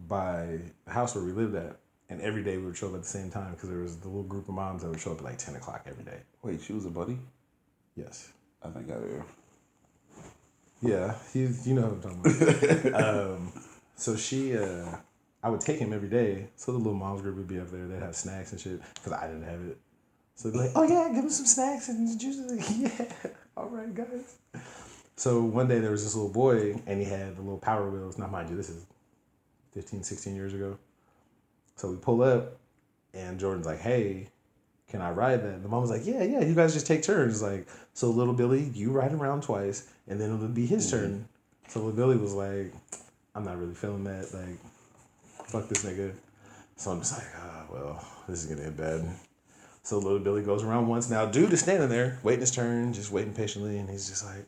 by the house where we lived at, and every day we would show up at the same time because there was the little group of moms that would show up at like 10 o'clock every day. Wait, she was a buddy? Yes. I think I do. Yeah, you know what I'm talking about. So I would take him every day. So the little moms group would be up there. They'd have snacks and shit because I didn't have it. So they'd be like, oh yeah, give him some snacks and juices. Yeah, all right, guys. So one day there was this little boy and he had the little Power Wheels. Now, mind you, this is 15, 16 years ago. So we pull up and Jordan's like, hey, can I ride that? And the mom was like, yeah, you guys just take turns. Like, so little Billy, you ride around twice and then it'll be his turn. So little Billy was like, I'm not really feeling that. Like, fuck this nigga. So I'm just like, well, this is gonna end bad. So little Billy goes around once. Now, dude is standing there, waiting his turn, just waiting patiently. And he's just like,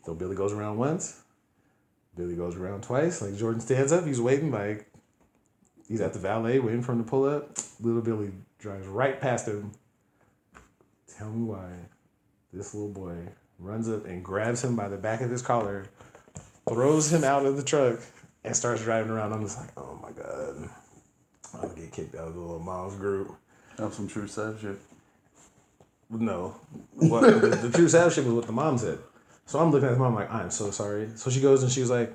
so Billy goes around once. Billy goes around twice. Like, Jordan stands up. He's waiting. Like, he's at the valet waiting for him to pull up. Little Billy drives right past him. Tell me why this little boy runs up and grabs him by the back of his collar, throws him out of the truck, and starts driving around. I'm just like, oh my God. I'm going to get kicked out of the little mom's group. Have some Tru Sav shit. No. What, the Tru Sav shit was what the mom said. So I'm looking at the mom like, I'm so sorry. So she goes and she was like,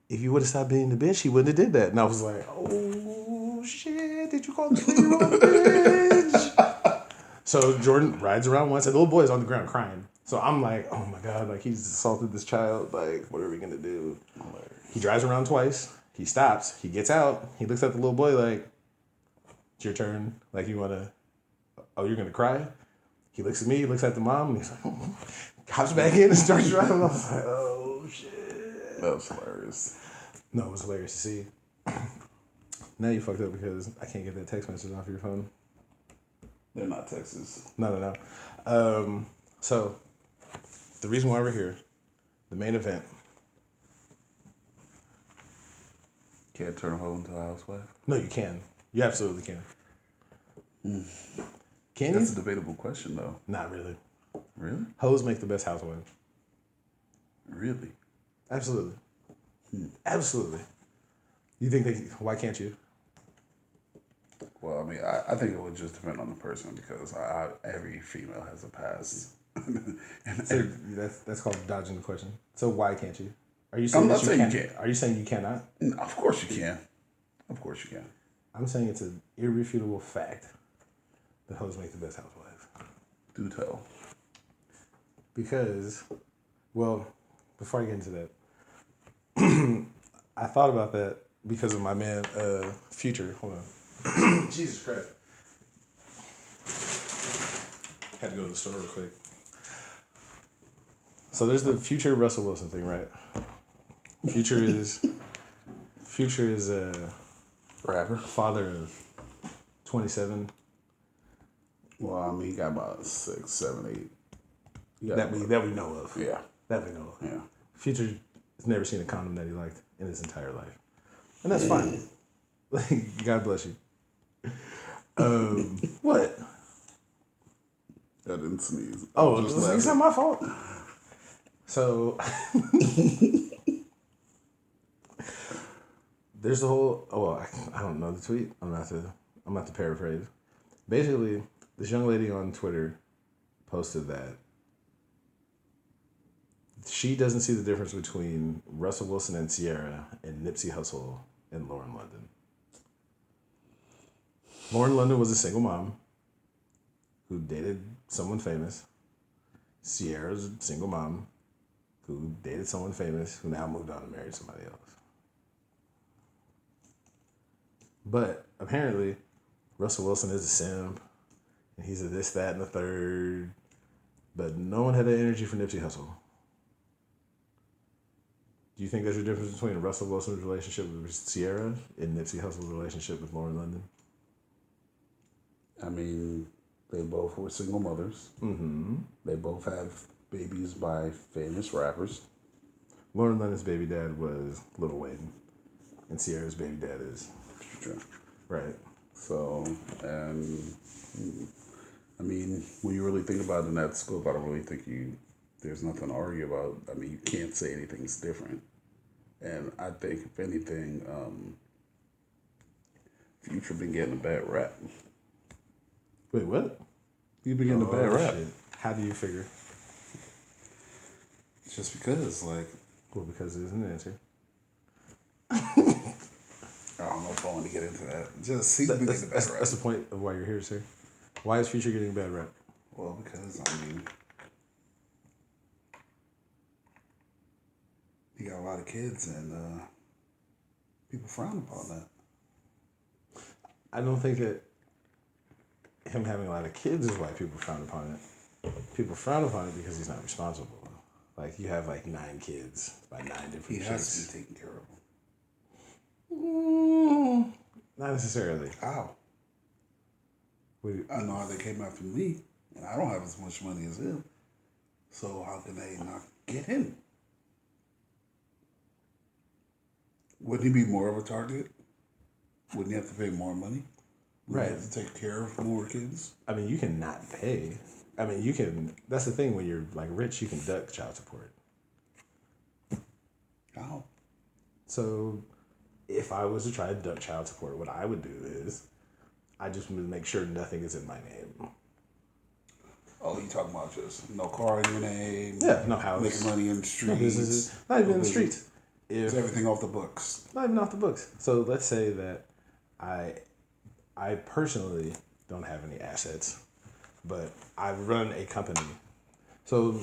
if you would have stopped being the bitch, he wouldn't have did that. And I was like, oh shit, did you call the 3-year-old a bitch? So Jordan rides around once and the little boy's on the ground crying. So I'm like, oh my God, like he's assaulted this child. Like, what are we gonna do? He drives around twice. He stops. He gets out. He looks at the little boy like, it's your turn. Like, you wanna, oh, you're gonna cry? He looks at me, he looks at the mom, and he's like, hops back in and starts driving. I was like, oh shit. That was hilarious. No, it was hilarious to see. Now you fucked up because I can't get that text message off your phone. They're not Texas. No. So, the reason why we're here, the main event. Can't turn a hoe into a housewife? No, you can. You absolutely can. Can That's you? a debatable question, though. Not really. Really? Hoes make the best housewives. Really? Absolutely. Absolutely. You think why can't you? Well, I mean, I think it would just depend on the person because every female has a past. So that's called dodging the question. So why can't you? Are you I'm saying not that saying you you can't? can't. Are you saying you cannot? Of course you can. Of course you can. I'm saying it's an irrefutable fact that hoes make the best housewives. Do tell. Because, well, before I get into that, I thought about that because of my man, Future. Hold on. Jesus Christ. Had to go to the store real quick. So there's the Future Russell Wilson thing, right? Future is a Rapper? father of 27. Well, I mean, he got about 6, 7, 8. That we know of. Yeah. That we know of. Yeah. Future has never seen a condom that he liked in his entire life. And that's fine. Like, God bless you. What? I didn't sneeze. Oh, it's not my fault. So there's the whole. Oh, well, I don't know the tweet. I'm not to paraphrase. Basically, this young lady on Twitter posted that she doesn't see the difference between Russell Wilson and Sierra and Nipsey Hussle and Lauren London. Lauren London was a single mom who dated someone famous. Sierra's a single mom who dated someone famous who now moved on and married somebody else. But apparently, Russell Wilson is a simp, and he's a this, that, and the third. But no one had that energy for Nipsey Hussle. Do you think there's a difference between Russell Wilson's relationship with Sierra and Nipsey Hussle's relationship with Lauren London? I mean, they both were single mothers. Mm-hmm. They both have babies by famous rappers. Lauren London's baby dad was Lil Wayne, and Sierra's baby dad is Future. right. So, and I mean, when you really think about it in that scope, I don't really think there's nothing to argue about. I mean, you can't say anything's different. And I think, if anything, Future been getting a bad rap. Wait, what? You've been getting a bad rap. Shit. How do you figure? Just because, like, Well, because there's an answer. I don't know if I want to get into that. Just he's been getting a bad rap. That's the point of why you're here, sir. Why is Future getting a bad rap? Well, because, I mean, he got a lot of kids and people frown upon that. I don't think that him having a lot of kids is why people frown upon it. People frown upon it because he's not responsible. Like, you have like 9 kids by 9 different He chicks. has to be taken care of. Not necessarily. How? I know how they came after me, and I don't have as much money as him. So how can they not get him? Wouldn't he be more of a target? Wouldn't he have to pay more money? Wouldn't he Right. have to take care of more kids? I mean, you can not pay. I mean, you can. That's the thing. When you're like rich, you can duck child support. How? So, if I was to try to duck child support, what I would do is, I just would make sure nothing is in my name. Oh, you talking about just no car in your name? Yeah, no house, making money in the streets, no businesses, not even no in the business. streets. If It's everything off the books. not even off the books. So let's say that I personally don't have any assets, but I run a company. So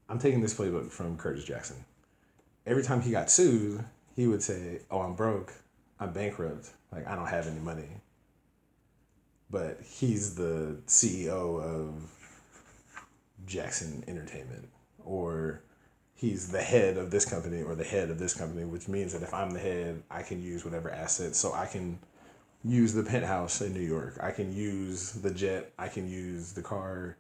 I'm taking this playbook from Curtis Jackson. Every time he got sued, he would say, "Oh, I'm broke. I'm bankrupt. Like I don't have any money." But he's the CEO of Jackson Entertainment, or he's the head of this company or the head of this company, which means that if I'm the head, I can use whatever assets. So I can use the penthouse in New York. I can use the jet. I can use the car.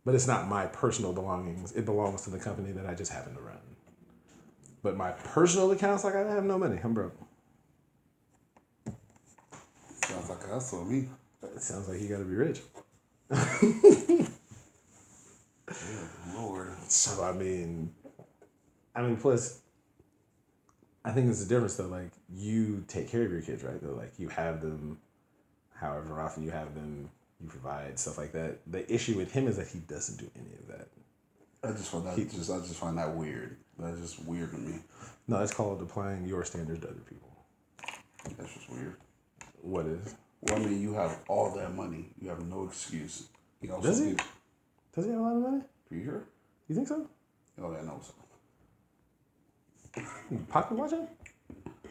But it's not my personal belongings. It belongs to the company that I just happen to run. But my personal accounts, like I have no money. I'm broke. Sounds like a hustle to me. It sounds like you got to be rich. Yeah, Lord. So I mean, plus, I think there's a difference though. Like you take care of your kids, right? Though, like you have them, however often you have them, you provide stuff like that. The issue with him is that he doesn't do any of that. I just find that weird. That's just weird to me. No, it's called applying your standards to other people. That's just weird. What is? Well, I mean, you have all that money. You have no excuse. You know, Does he? Does he have a lot of money? Are you sure? You think so? Oh, yeah, no. Pocket watching?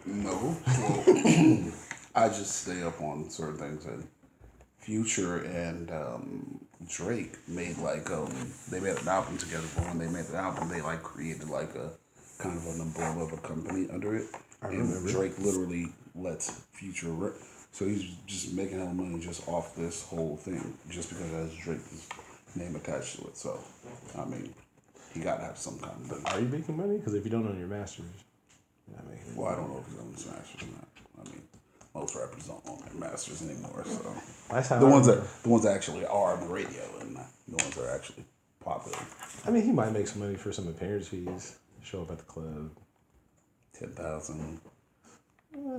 No. Well, I just stay up on certain things. And Future and Drake made they made an album together. But when they made the album, they created a kind of an umbrella of a company under it. And Drake literally lets Future so he's just making hella money just off this whole thing, just because it has Drake's name attached to it. So, I mean, he got to have some kind of money. Are you making money? Because if you don't own your masters, you're not making Well, I don't know if he's on his masters or not. I mean, most rappers don't own their masters anymore. So that's how the ones that actually are on the radio and the ones that are actually popular. I mean, he might make some money for some appearance fees. Show up at the club. 10,000.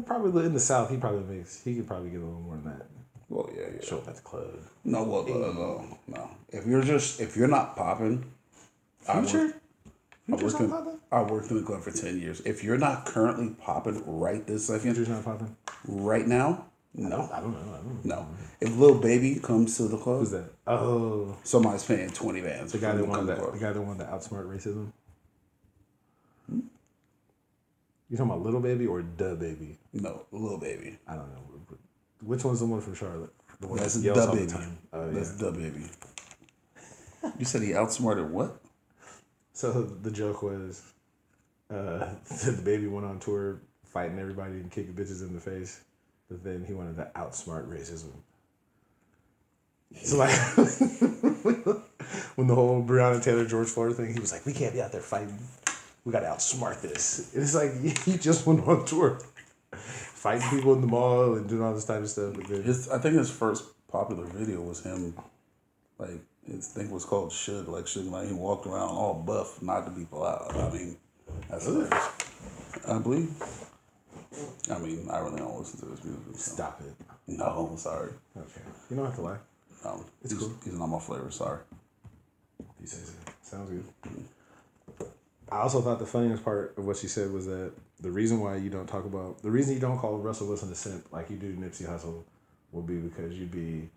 Probably in the South, he could probably get a little more than that. Well, yeah. Show up at the club. No, no. If you're not popping, Future? I worked in the club for 10 years. If you're not currently popping right this second, Future's not popping? Right now, no. I don't know. No. If Lil Baby comes to the club, Who's that? Oh, somebody's paying 20 bands. the guy that wanted to outsmart racism. You talking about Little Baby or Da Baby? No, Lil Baby. I don't know. Which one's the one from Charlotte? The one That's that yells Da all the Baby. time. Oh, yeah. That's Da Baby. You said he outsmarted what? So the joke was, the Baby went on tour fighting everybody and kicking bitches in the face, but then he wanted to outsmart racism. So when the whole Breonna Taylor George Floyd thing, he was like, "We can't be out there fighting. We got to outsmart this." And it's like he just went on tour, fighting people in the mall and doing all this type of stuff. But then, I think his first popular video was him, his thing was called Suge. He walked around all buff, knocking people out. I mean, that's hilarious. I believe. I mean, I really don't listen to his music. So. Stop it. No, I'm sorry. Okay. You don't have to lie. It's cool. He's not my flavor. Sorry. He says it. Sounds good. I also thought the funniest part of what she said was that the reason you don't call Russell Wilson a simp like you do Nipsey Hussle will be because you'd be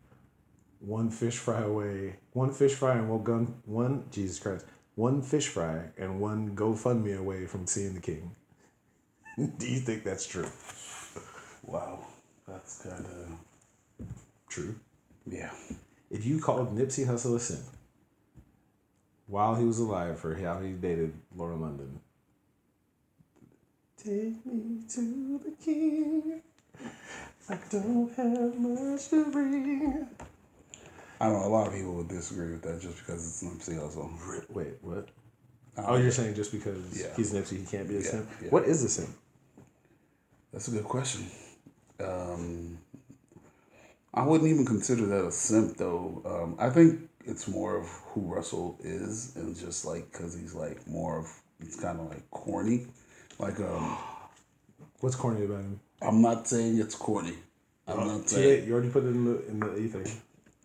one fish fry and one fish fry and one GoFundMe away from seeing the king. Do you think that's true? Wow. That's kind of true. Yeah. If you called Nipsey Hussle a simp while he was alive for how he dated Laura London, take me to the king. I don't have much to bring. I know a lot of people would disagree with that just because it's Nipsey Hussle. Wait, what? You're saying just because he's Nipsey, he can't be a simp? Yeah. What is a simp? That's a good question. I wouldn't even consider that a simp though. I think it's more of who Russell is, and just like because he's like more of he's kind of like corny. Like What's corny about him? I'm not saying it's corny. I'm not saying You already put it in the ether.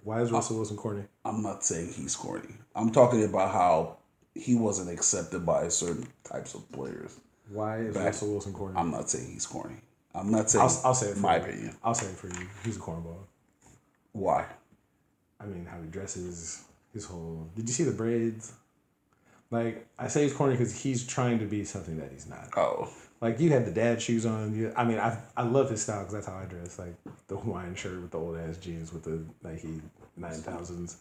Why is Russell Wilson corny? I'm not saying he's corny. I'm talking about how he wasn't accepted by certain types of players. Why is Russell Wilson corny? I'm not saying he's corny. I'm not saying. I'll say it for my you. opinion. I'll say it for you. He's a cornball. Why? I mean, how he dresses, his whole. Did you see the braids? Like, I say he's corny because he's trying to be something that he's not. Oh. Like, you had the dad shoes on. I mean, I love his style because that's how I dress. Like, the Hawaiian shirt with the old ass jeans with the Nike 9000s.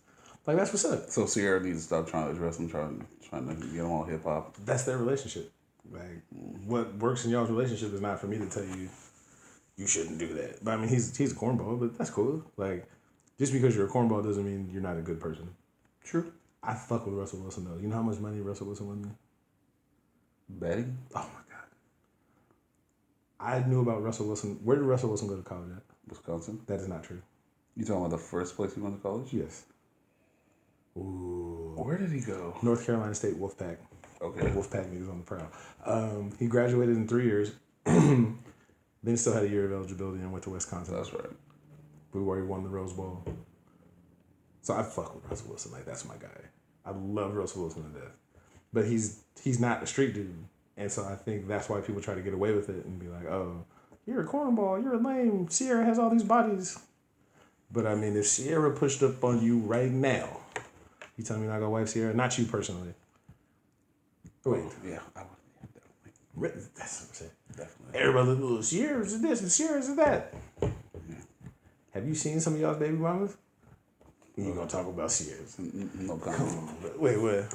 Like, that's what's up. So Sierra needs to stop trying to dress him, trying to get him all hip hop. That's their relationship. Like, what works in y'all's relationship is not for me to tell you you shouldn't do that. But I mean, he's a cornball, but that's cool. Like, just because you're a cornball doesn't mean you're not a good person. True. I fuck with Russell Wilson though. You know how much money Russell Wilson won me? Betting? Oh my god. I knew about Russell Wilson. Where did Russell Wilson go to college at? Wisconsin. That is not true. You talking about the first place he went to college? Yes. Ooh. Where did he go? North Carolina State Wolfpack. Okay. Wolfpack niggas on the prowl. He graduated in 3 years. Then still had a year of eligibility and went to Wisconsin. That's right. Where he won the Rose Bowl. So I fuck with Russell Wilson. Like, that's my guy. I love Russell Wilson to death. But he's not a street dude. And so I think that's why people try to get away with it and be like, oh, you're a cornball, you're a lame. Sierra has all these bodies. But I mean, if Sierra pushed up on you right now, you telling me you're not gonna wife Sierra? Not you personally. Wait. Yeah, I would. Definitely. That's what I'm saying. Definitely. Everybody look, Sierra's is this and Sierra's is that. Yeah. Have you seen some of y'all's baby mamas? You gonna talk about Sierra's? No comment. Wait, what?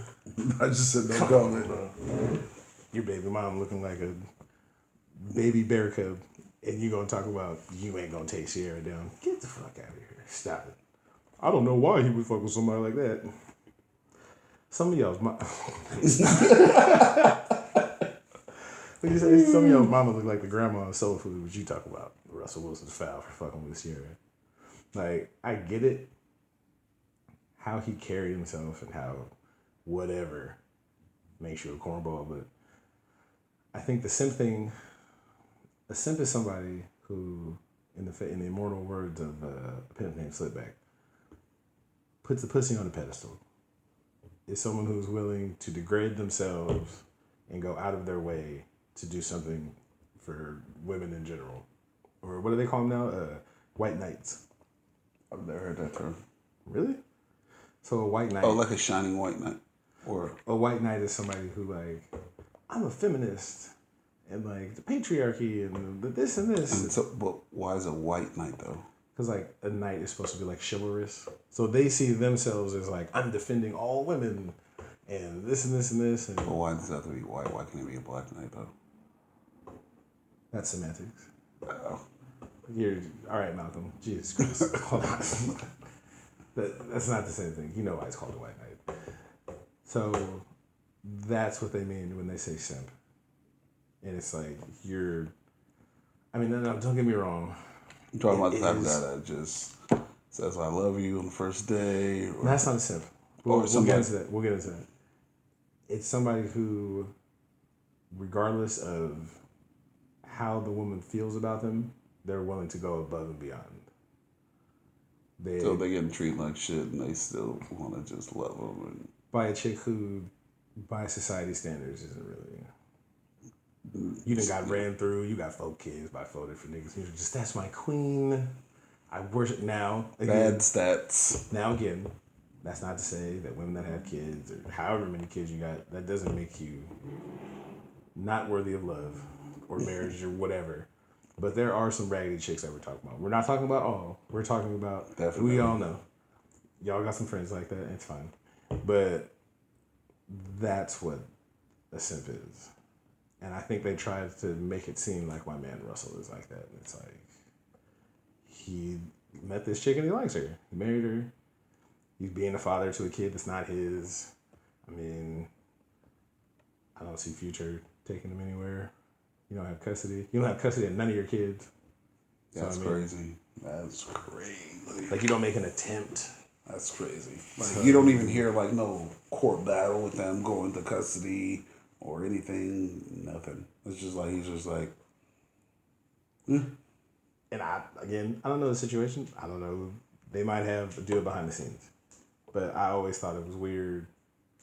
I just said no comment. Your baby mom looking like a baby bear cub, and you gonna talk about you ain't gonna take Sierra down. Get the fuck out of here. Stop it. I don't know why he would fuck with somebody like that. Some of y'all's mom. You say some of y'all's mama look like the grandma of soul food, which you talk about. Russell Wilson's foul for fucking with Sierra. Like, I get it. How he carried himself and how whatever makes you a cornball, but I think the simp thing, a simp is somebody who, in the immortal words of a pimp named Slipback, puts the pussy on a pedestal. Is someone who's willing to degrade themselves and go out of their way to do something for women in general. Or what do they call them now? White knights. I've never heard that term. Really? So a white knight. Oh, like a shining white knight. Or a white knight is somebody who, like, I'm a feminist and like the patriarchy and the this and this. And so, but why is a white knight though? Because like a knight is supposed to be like chivalrous, so they see themselves as like, I'm defending all women and this and this and this. And but why does that have to be white? Why can't it be a black knight though? That's semantics. You're all right, Malcolm. Jesus Christ, hold on. That's not the same thing. You know why it's called a white knight. So that's what they mean when they say simp. And it's like, I mean, no, don't get me wrong. I'm talking about the type of guy that just says I love you on the first day. Or, that's not a simp. We'll get into that. We'll get into that. It's somebody who, regardless of how the woman feels about them, they're willing to go above and beyond. So they getting treated like shit and they still want to just love them. And, by a chick who, by society standards, isn't really. You done got ran through. You got 4 kids by 4 different niggas. You're just, that's my queen. I worship now. Again, bad stats. Now again, that's not to say that women that have kids or however many kids you got, that doesn't make you not worthy of love or marriage or whatever. But there are some raggedy chicks that we're talking about. We're not talking about all. We're talking about who we all know. Y'all got some friends like that. It's fine. But that's what a simp is. And I think they tried to make it seem like my man Russell is like that. And it's like, he met this chick and he likes her. He married her. He's being a father to a kid that's not his. I mean, I don't see Future taking him anywhere. You don't have custody. You don't have custody of none of your kids. That's crazy. That's crazy. Like, you don't make an attempt. That's crazy. Like, you don't even hear, like, no court battle with them going to custody or anything. Nothing. It's just like, he's just like, And I don't know the situation. I don't know. They might have a deal behind the scenes. But I always thought it was weird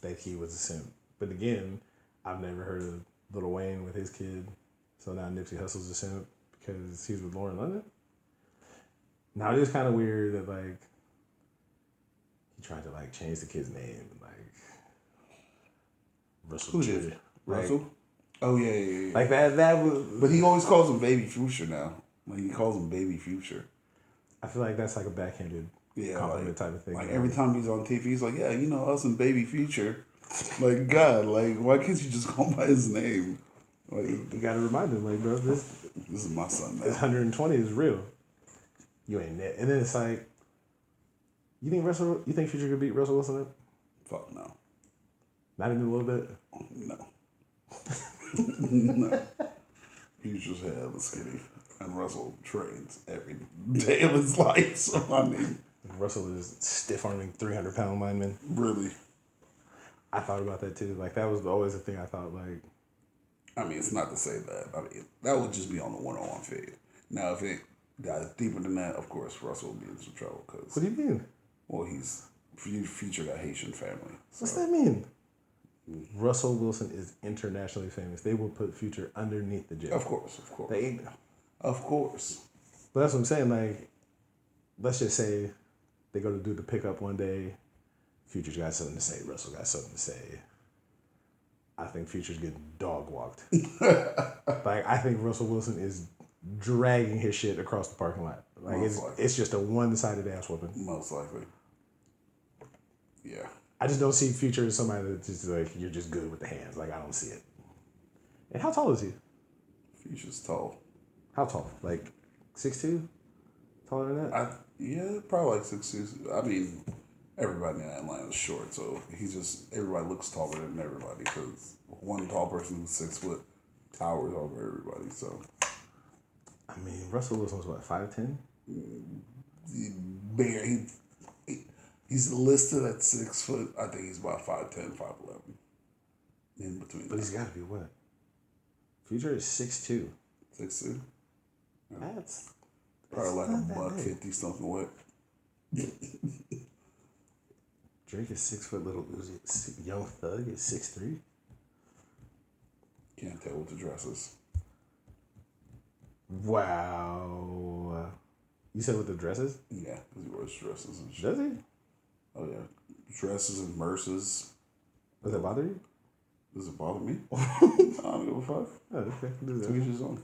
that he was a simp. But again, I've never heard of Lil Wayne with his kid. So now Nipsey Hussle's a simp because he's with Lauren London. Now it is kind of weird that, like, he tried to, like, change the kid's name. Like, Russell Jr. Russell? Oh, yeah. Like, that was... But he always calls him Baby Future now. Like, he calls him Baby Future. I feel like that's, like, a backhanded compliment type of thing. Like, every time he's on TV, he's like, yeah, you know, us and Baby Future. Like, God, like, why can't you just call him by his name? Like, you gotta remind him, like, bro, this is my son now. This 120 is real. You ain't net. And then it's like, you think Future could beat Russell Wilson up? Fuck no. Not even a little bit? No. No. Future's hella skinny. And Russell trains every day of his life. So, I mean. Russell is stiff-arming 300-pound linemen. Really? I thought about that too. Like, that was always the thing I thought, like. I mean, it's not to say that. I mean, that would just be on the one-on-one fade. Now, if it got deeper than that, of course, Russell would be in some trouble. Cause, what do you mean? Well, Future got Haitian family. So. What's that mean? Russell Wilson is internationally famous. They will put Future underneath the jail. Of course. Of course. But that's what I'm saying. Like, let's just say they go to do the pickup one day. Future's got something to say. Russell got something to say. I think Future's getting dog walked. Like, I think Russell Wilson is dragging his shit across the parking lot. Like, it's just a one-sided ass whooping. Most likely. Yeah. I just don't see Future as somebody that's just like, you're just good with the hands. Like, I don't see it. And how tall is he? Future's tall. How tall? Like 6'2"? Taller than that? Yeah, probably like 6'2". I mean, everybody in Atlanta is short, so everybody looks taller than everybody because one tall person who's 6 foot towers over everybody. So, I mean, Russell Wilson's what, 5'10"? He's listed at 6 foot. I think he's about 5'10", 5'11". In between. But he's got to be what? Future is 6'2". 6'2"? Yeah. That's probably like a $150 something what. Drake is 6 foot little Uzi. Young Thug is 6'3". Can't tell with the dresses. Wow. You said with the dresses? Yeah, because he wears dresses and shit. Does he? Oh, yeah. Dresses and merces. Does that bother you? Does it bother me? I don't give a fuck. Oh, okay. Do that. To each his own.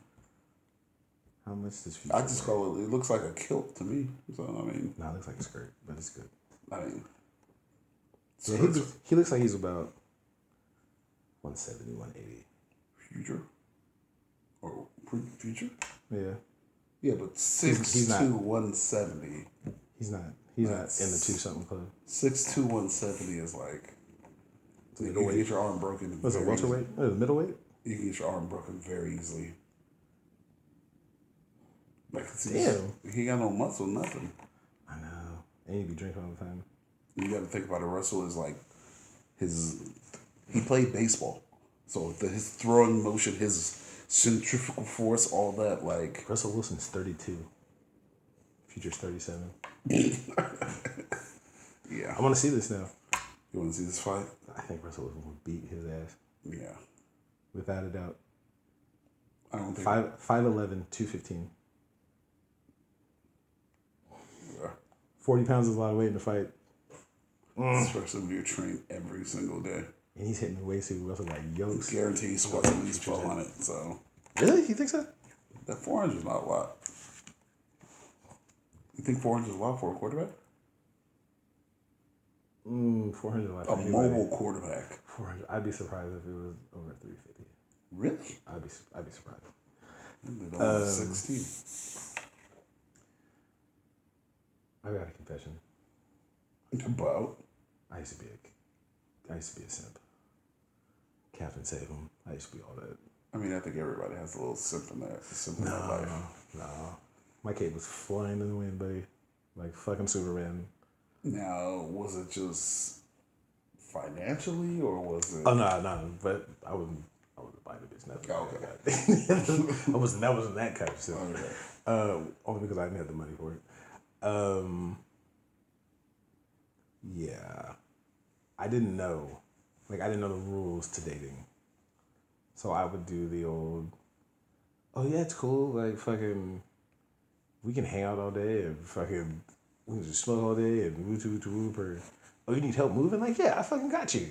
How much does Future I just call it looks like a kilt to me. So, I mean. No, it looks like a skirt, but it's good. I mean. Yeah, he looks like he's about 170, 180. Future? Or Future? Yeah. Yeah, but 6'2", 170. He's not in the 2-something club. 6'2", 170 is like. You can get your arm broken. Was it welterweight? Oh, middleweight? You can get your arm broken very easily. Like, damn. He got no muscle, nothing. I know. And you be drinking all the time. You got to think about it. Russell is like he played baseball, so his throwing motion, his centrifugal force, all that. Like Russell Wilson's 32. Future's 37. Yeah. I want to see this now. You want to see this fight? I think Russell Wilson will beat his ass. Yeah. Without a doubt. I don't think 5'11", 215. Yeah. 40 pounds is a lot of weight in a fight. Especially when you're trained every single day. And he's hitting the weight suit. Russell like, yo. Guarantee he squats at least 400. So. Really? You think so? That 400 is not a lot. You think 400 is a lot for a quarterback? 400 like a mobile quarterback. 400. I'd be surprised if it was over 350. Really? I'd be surprised. 16. I got a confession. About? I used to be a simp. Captain Save him. I used to be all that. I mean, I think everybody has a little simp in their life. No. My cape was flying in the wind, buddy. Like fucking Superman. Now, was it just financially, or was it? Oh no, but I wasn't buying the bitch nothing. Oh, okay. That wasn't that kind of stuff. Okay. Only because I didn't have the money for it. Yeah. I didn't know the rules to dating. So I would do the old, oh yeah, it's cool, like fucking we can hang out all day and fucking we can just smoke all day and whoop or oh you need help moving? Like, yeah, I fucking got you.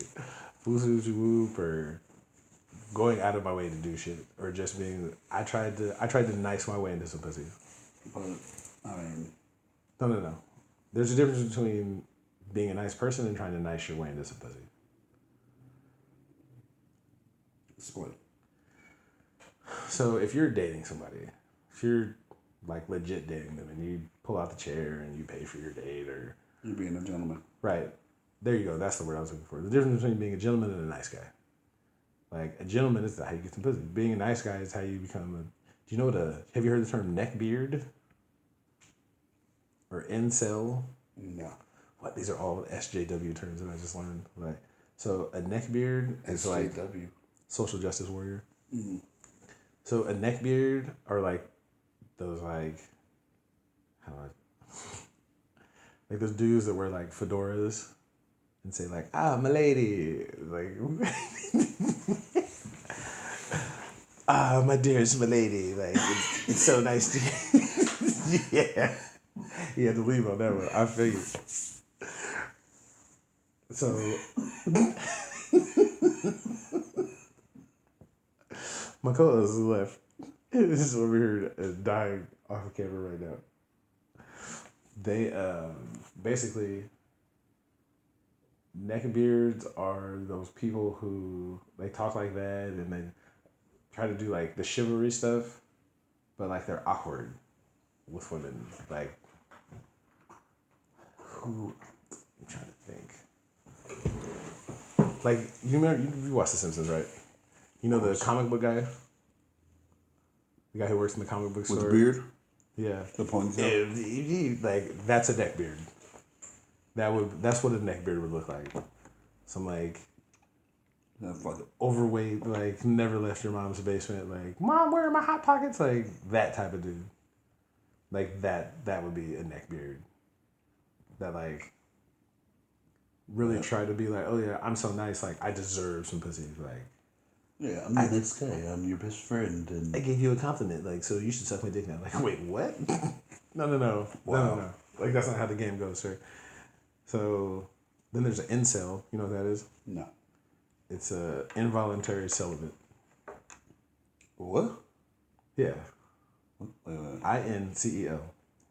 Whoop or going out of my way to do shit. Or just being I tried to nice my way into some pussy. But I mean, No. There's a difference between being a nice person and trying to nice your way into some pussy. split. So if you're dating somebody, if you're like legit dating them and you pull out the chair and you pay for your date or You're being a gentleman. right, there you go. That's the word I was looking for. The difference between being a gentleman and a nice guy. Like a gentleman is how you get some pussy. Being a nice guy is how you become a. Do you know have you heard the term neckbeard? Or incel? No. What? These are all SJW terms that I just learned. Like, so a neckbeard is like SJW. social justice warrior. Mm-hmm. So a neckbeard are like those like how do I like those dudes that wear like fedoras and say like my lady like my dearest my lady like it's so nice to yeah you had to leave on that one. I figured. So my co-host is left. This is over here dying off of camera right now. They basically neckbeards are those people who they talk like that and they try to do like the chivalry stuff, but like they're awkward with women. Like who? I'm trying to think. Like you remember you watched The Simpsons, right? You know the comic book guy? The guy who works in the comic book store? With the beard? Yeah. The ponytail? Like, that's a neck beard. That's what a neck beard would look like. Some, like, That's like overweight, like, never left your mom's basement, like, Mom, where are my Hot Pockets? Like, that type of dude. Like, that would be a neck beard. That, like, really try to be like, oh, yeah, I'm so nice, like, I deserve some pussy, like. yeah, I'm your next guy. I'm your best friend. And I gave you a compliment, like, so you should suck my dick now. Like, wait, what? No. Wow. No. Like, that's not how the game goes, sir. So, then there's an incel. You know what that is? No. It's a involuntary celibate. What? Yeah. Wait. INCEL.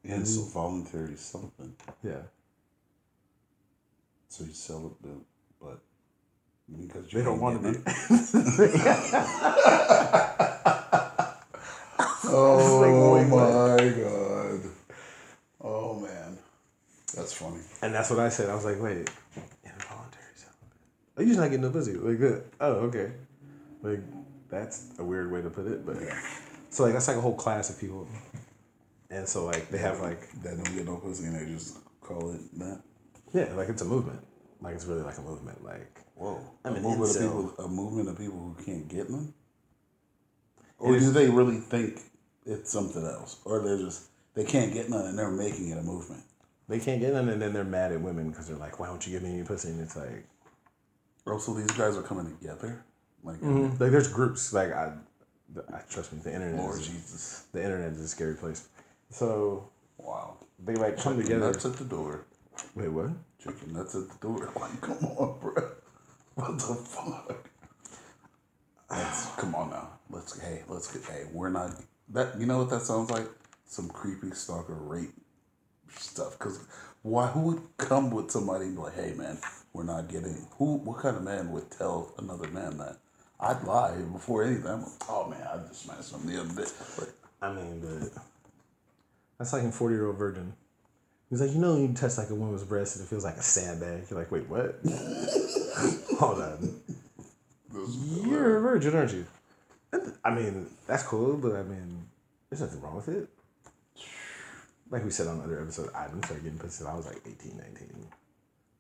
And so voluntary something. Yeah. So you sell it, but because They don't want to be. Oh my god. Oh man. That's funny. And that's what I said. I was like, wait, involuntary celibate. Oh, you're just not getting no pussy. Like that. Oh, okay. Like, that's a weird way to put it, but Yeah. so like that's like a whole class of people. And so like they have like That don't get no pussy and they just call it that. yeah, like it's a movement. Like it's really like a movement. Like Whoa. I'm a an movement of incel. people, a movement of people who can't get none? Or do they really think it's something else? Or they can't get none and they're making it a movement. They can't get none and then they're mad at women because they're like, why don't you give me any pussy? And it's like Oh, so these guys are coming together? Like, like there's groups. Like I trust me, the internet Lord is Jesus. the internet is a scary place. So Wow. they like come Chicken together. nuts at the door. Wait, what? Chicken nuts at the door. Like, come on, bro. What the fuck? Come on now. We're not, that, you know what that sounds like? Some creepy stalker rape stuff. Because who would come with somebody and be like, hey man, we're not getting, what kind of man would tell another man that? I'd lie before anything. I'm like, oh man, I just smashed him the other day. But, I mean, but that's like a 40-year-old virgin. He's like, you know, you touch like a woman's breast and it feels like a sandbag. You're like, wait, what? Hold on. You're a virgin, aren't you? I mean, that's cool, but I mean, there's nothing wrong with it. Like we said on other episodes, I didn't start getting pussy till I was like 18, 19.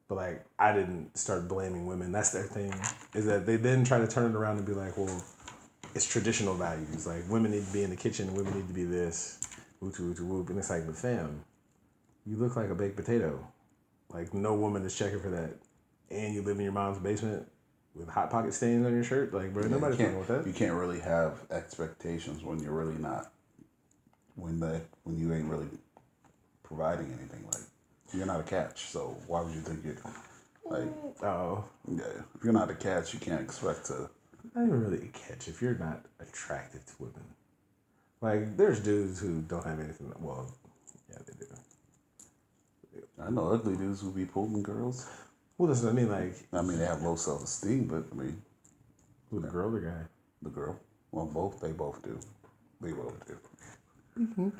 But like, I didn't start blaming women. That's their thing, is that they then try to turn it around and be like, well, it's traditional values. Like, women need to be in the kitchen, women need to be this, whoop, whoop, whoop. And it's like, but fam, you look like a baked potato. Like, no woman is checking for that. And you live in your mom's basement with Hot Pocket stains on your shirt. Like, bro, nobody's fucking with that. You can't really have expectations when you're really not, when you ain't really providing anything. Like, you're not a catch, so why would you think you're, like, yeah, if you're not a catch, you can't expect to. Not even really a catch if you're not attracted to women. Like, there's dudes who don't have anything, well, yeah, they do. I know ugly dudes who be pulling girls. Well, that's what I mean, like... I mean, they have low self-esteem, but, I mean... Who, the girl or the guy? The girl. Well, both. They both do. They both do. Mm-hmm.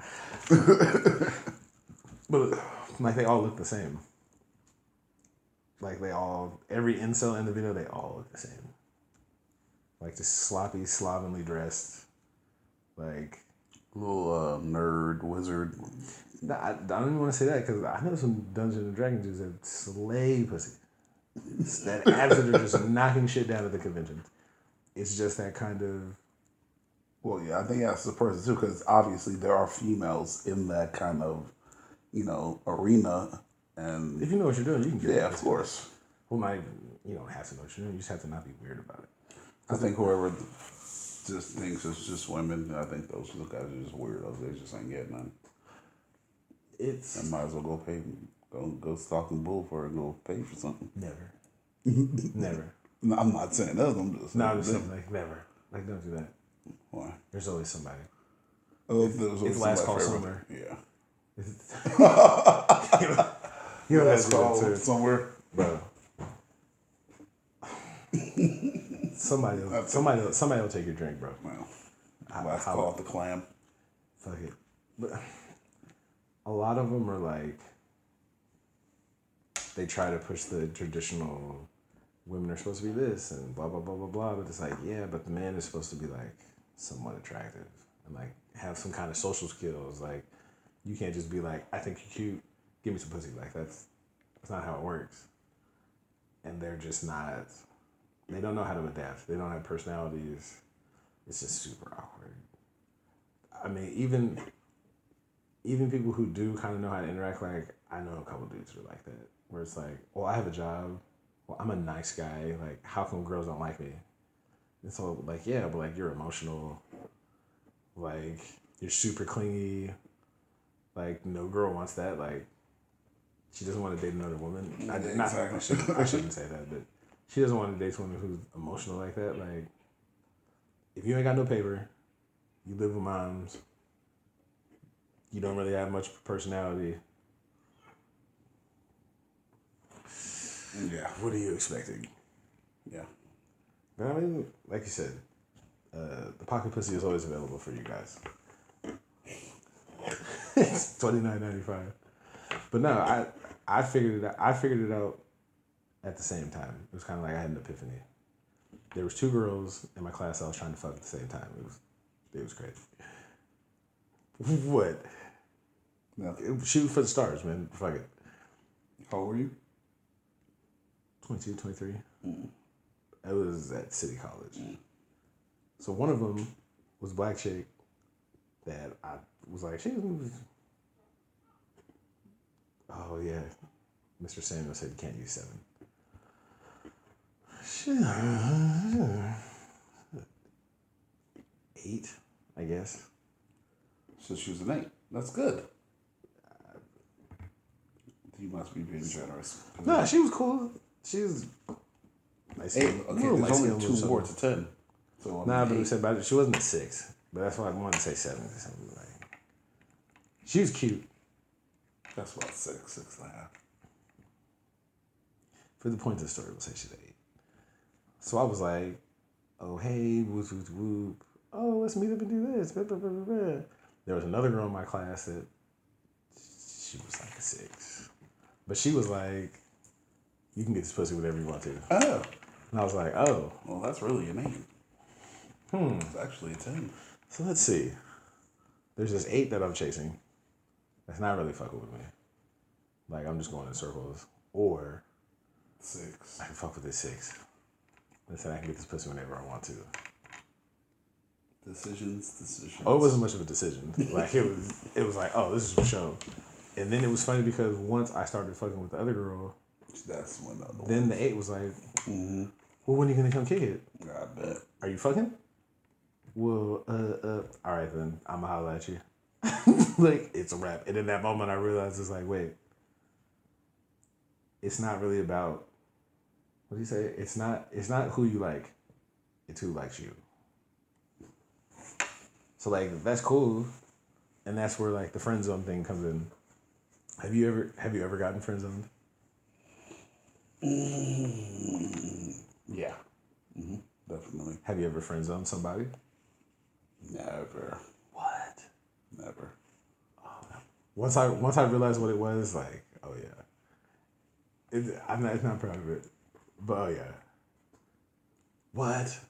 But, like, they all look the same. Like, they all... Every incel in the video, they all look the same. Like, just sloppy, slovenly dressed. Like... Little nerd, wizard. I don't even want to say that, because I know some Dungeons and Dragons dudes that slay pussy. That abs that are just knocking shit down at the convention. It's just that kind of... Well, yeah, I think that's the person too, because obviously there are females in that kind of, arena. And if you know what you're doing, you can get it. Yeah, of course. Well, you don't have to know what you're doing. You just have to not be weird about it. I think whoever just thinks it's just women, I think those guys are just weirdos. They just ain't getting none. I might as well go pay, go stalking bull for it, go pay for something. Never. Never. No, I'm not saying that. I'm just saying. I'm just saying, like, never. Like, don't do that. Why? There's always somebody. Oh, there's always it's last call somewhere. Yeah. You know last call somewhere, bro. Somebody will take your drink, bro. Well, last call off the clam. Fuck it. But a lot of them are like, they try to push the traditional, women are supposed to be this and blah, blah, blah, blah, blah. But it's like, yeah, but the man is supposed to be like somewhat attractive and like have some kind of social skills. Like, you can't just be like, I think you're cute, give me some pussy. Like, that's not how it works. And they're just not, they don't know how to adapt. They don't have personalities. It's just super awkward. I mean, even people who do kind of know how to interact, like, I know a couple dudes who are like that, where it's like, well, I have a job. Well, I'm a nice guy. Like, how come girls don't like me? And so, like, yeah, but, like, you're emotional. Like, you're super clingy. Like, no girl wants that. Like, she doesn't want to date another woman. Exactly. I shouldn't say that, but she doesn't want to date someone who's emotional like that. Like, if you ain't got no paper, you live with moms, you don't really have much personality. Yeah. What are you expecting? Yeah. But I mean, like you said, the pocket pussy is always available for you guys. It's $29.95. But no, I figured it out. I figured it out at the same time. It was kind of like I had an epiphany. There was 2 girls in my class I was trying to fuck at the same time. It was crazy. What? Nothing. Shoot for the stars, man. Fuck it. How old were you? 22, 23. Mm. I was at City College. Mm. So one of them was a black chick that I was like, oh yeah. Mr. Samuel said you can't use 7. 8, I guess. So she was an 8. That's good. You must be being generous. No, she was cool. She was nice. 8. Okay, there's only 2 more to 10. So but we said about it. She wasn't a 6, but that's why I wanted to say 7 or something. Like, she was cute. That's about 6.5. For the point of the story, we'll say she's 8. So I was like, oh, hey, whoop, whoop, whoop. Oh, let's meet up and do this. Blah, blah, blah, blah, blah. There was another girl in my class that she was like a 6. But she was like, you can get this pussy whatever you want to. Oh. And I was like, oh. Well, that's really your name. It's actually a 10. So let's see. There's this 8 that I'm chasing. That's not really fucking with me. Like, I'm just going in circles. Or 6. I can fuck with this 6. Listen, I can get this pussy whenever I want to. Decisions. Oh, it wasn't much of a decision. Like, it was like, oh, this is for show. And then it was funny because once I started fucking with the other girl, that's when then the 8 was like, well, when are you gonna come kick it? I bet. Are you fucking? Well, all right then, I'ma holler at you. Like, it's a wrap. And in that moment, I realized it's like, wait, it's not really about, what do you say? It's not who you like, it's who likes you. So like, that's cool, and that's where like the friend zone thing comes in. Have you ever gotten friend zoned? Yeah. Definitely. Have you ever friend zoned somebody? Never. What? Never. Once I realized what it was, like, oh yeah. It's not proud of it, but oh yeah. What?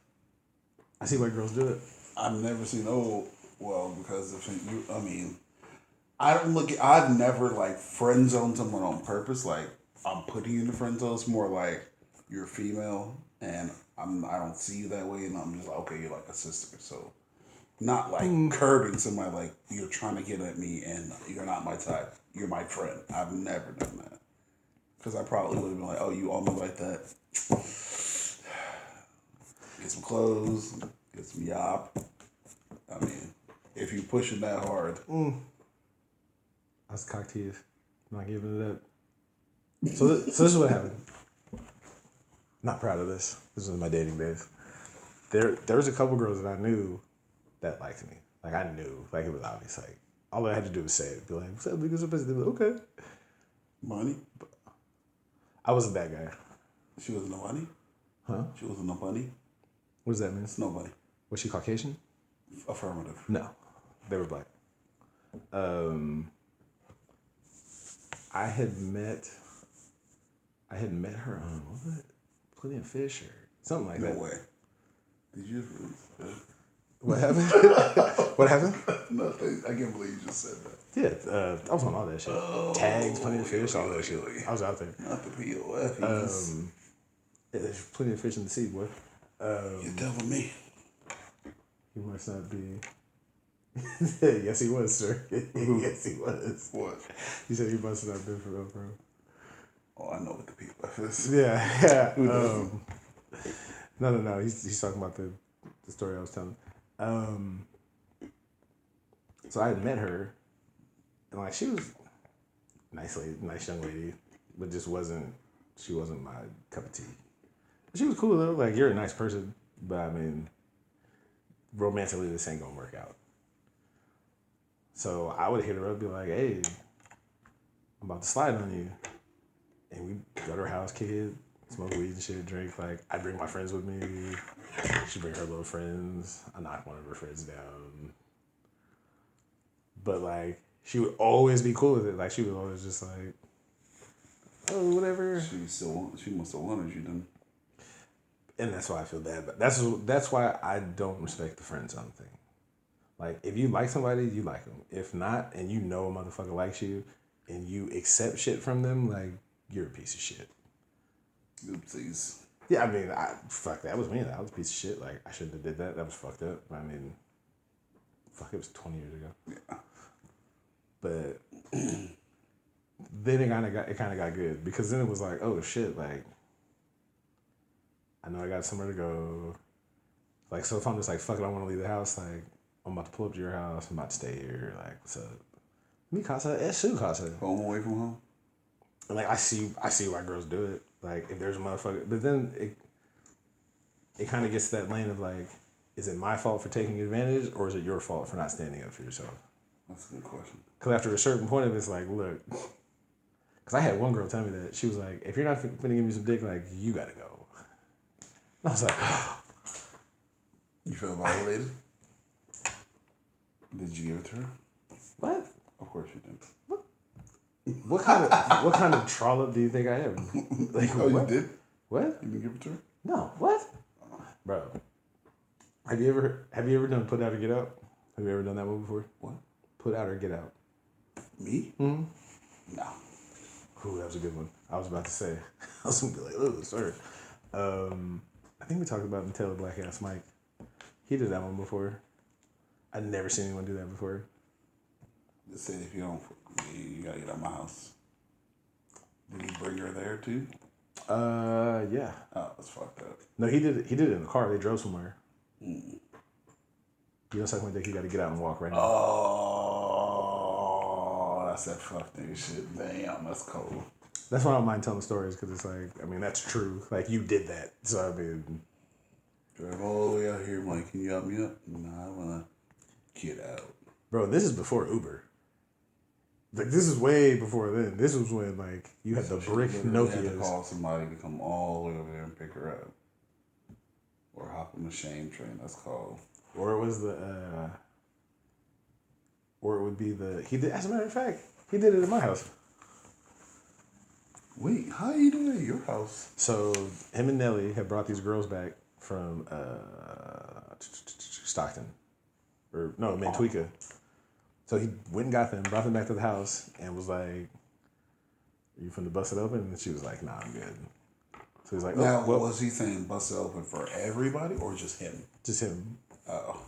I see why girls do it. I've never seen because I've never like friend zoned someone on purpose. Like, I'm putting you in the friend zone. It's more like you're a female and I don't see you that way, and I'm just like, okay, you're like a sister. So not like curbing somebody like you're trying to get at me and you're not my type. You're my friend. I've never done that. Because I probably would have been like, oh, you on me like that? Get some clothes, get some yop. I mean, if you push it that hard. I was cock-teased. Not giving it up. So this is what happened. Not proud of this. This was my dating days. There was a couple girls that I knew that liked me. Like, I knew. Like, it was obvious. Like, all I had to do was say it. Be like, what's up, niggas? They'd be like, okay. Money? I wasn't that guy. She wasn't no money? Huh? She wasn't no money? What does that mean? It's nobody. Was she Caucasian? Affirmative. No. They were black. I had met her on, what was it? Plenty of Fish or something like that. No way. Did you really? What happened? What happened? Nothing. I can't believe you just said that. Yeah, I was on all that shit. Tags, Plenty of Fish, all that shit. I was out there. Not the POF. There's plenty of fish in the sea, boy. You're telling me. He must not be. Yes, he was, sir. Yes, he was. What? He said he must not have been from Elk Grove. Oh, I know what the POF is. Yeah. No. He's talking about the story I was telling. So I had met her, and like, she was nice young lady, but she wasn't my cup of tea. She was cool though. Like, you're a nice person, but I mean, romantically, this ain't gonna work out. So I would hit her up, be like, hey, I'm about to slide on you. And we go to her house, kick it, smoke weed and shit, drink. Like, I bring my friends with me. She bring her little friends. I knock one of her friends down. But like, she would always be cool with it. Like, she was always just like, oh, whatever. She must have wanted you then. And that's why I feel bad. But that's why I don't respect the friend zone thing. Like, if you like somebody, you like them. If not, and you know a motherfucker likes you, and you accept shit from them, like, you're a piece of shit. Oopsies. Yeah, I mean, fuck, that was me. That was a piece of shit. Like, I shouldn't have did that. That was fucked up. I mean, fuck, it was 20 years ago. Yeah. But then it kind of got good, because then it was like, oh shit, like, I know I got somewhere to go. Like, so if I'm just like, fuck it, I want to leave the house, like, I'm about to pull up to your house, I'm about to stay here, like, what's up? Mi casa es su casa. Home away from home? And like, I see why girls do it. Like, if there's a motherfucker, but then it kind of gets to that lane of like, is it my fault for taking advantage, or is it your fault for not standing up for yourself? That's a good question. Because after a certain point of it, it's like, look, because I had one girl tell me that. She was like, if you're not finna give me some dick, like, you gotta go. And I was like, you feel violated? Did you give it to her? what? Of course you did. What kind of trollop do you think I am? Like, oh, what? you did? What? You didn't give it to her? No, what? Bro, I Have you ever done Put Out or Get Out? Have you ever done that one before? What? Put Out or Get Out? Me? Mm-hmm. No. Ooh, that was a good one. I was about to say. I was gonna be like, oh, sorry. I think we talked about it in Taylor Black Ass Mike. He did that one before. I'd never seen anyone do that before. They said if you don't, you gotta get out of my house. Did he bring her there too? Yeah. Oh, that's fucked up. No, he did it in the car. They drove somewhere. You know something like that, you got to get out and walk right now. Oh, that's that fuck nigga shit. Damn, that's cold. That's why I don't mind telling stories, because it's like, I mean, that's true. Like, you did that. So, I mean... Drive all the way out here, Mike. Can you help me up? Nah, I want to get out. Bro, this is before Uber. Like, this is way before then. This was when, like, you had the brick Nokias. You had to call somebody to come all the way over there and pick her up. Or hop on the shame train, that's called. Or it was or it would be he did, as a matter of fact, he did it at my house. Wait, how you doing it at your house? So, him and Nelly had brought these girls back from Stockton. Or, no, Manteca. So he went and got them, brought them back to the house, and was like, "Are you finna bust it open?" And she was like, "Nah, I'm good." So he's like, now, well, was he saying bust it open for everybody or just him? just him. Oh.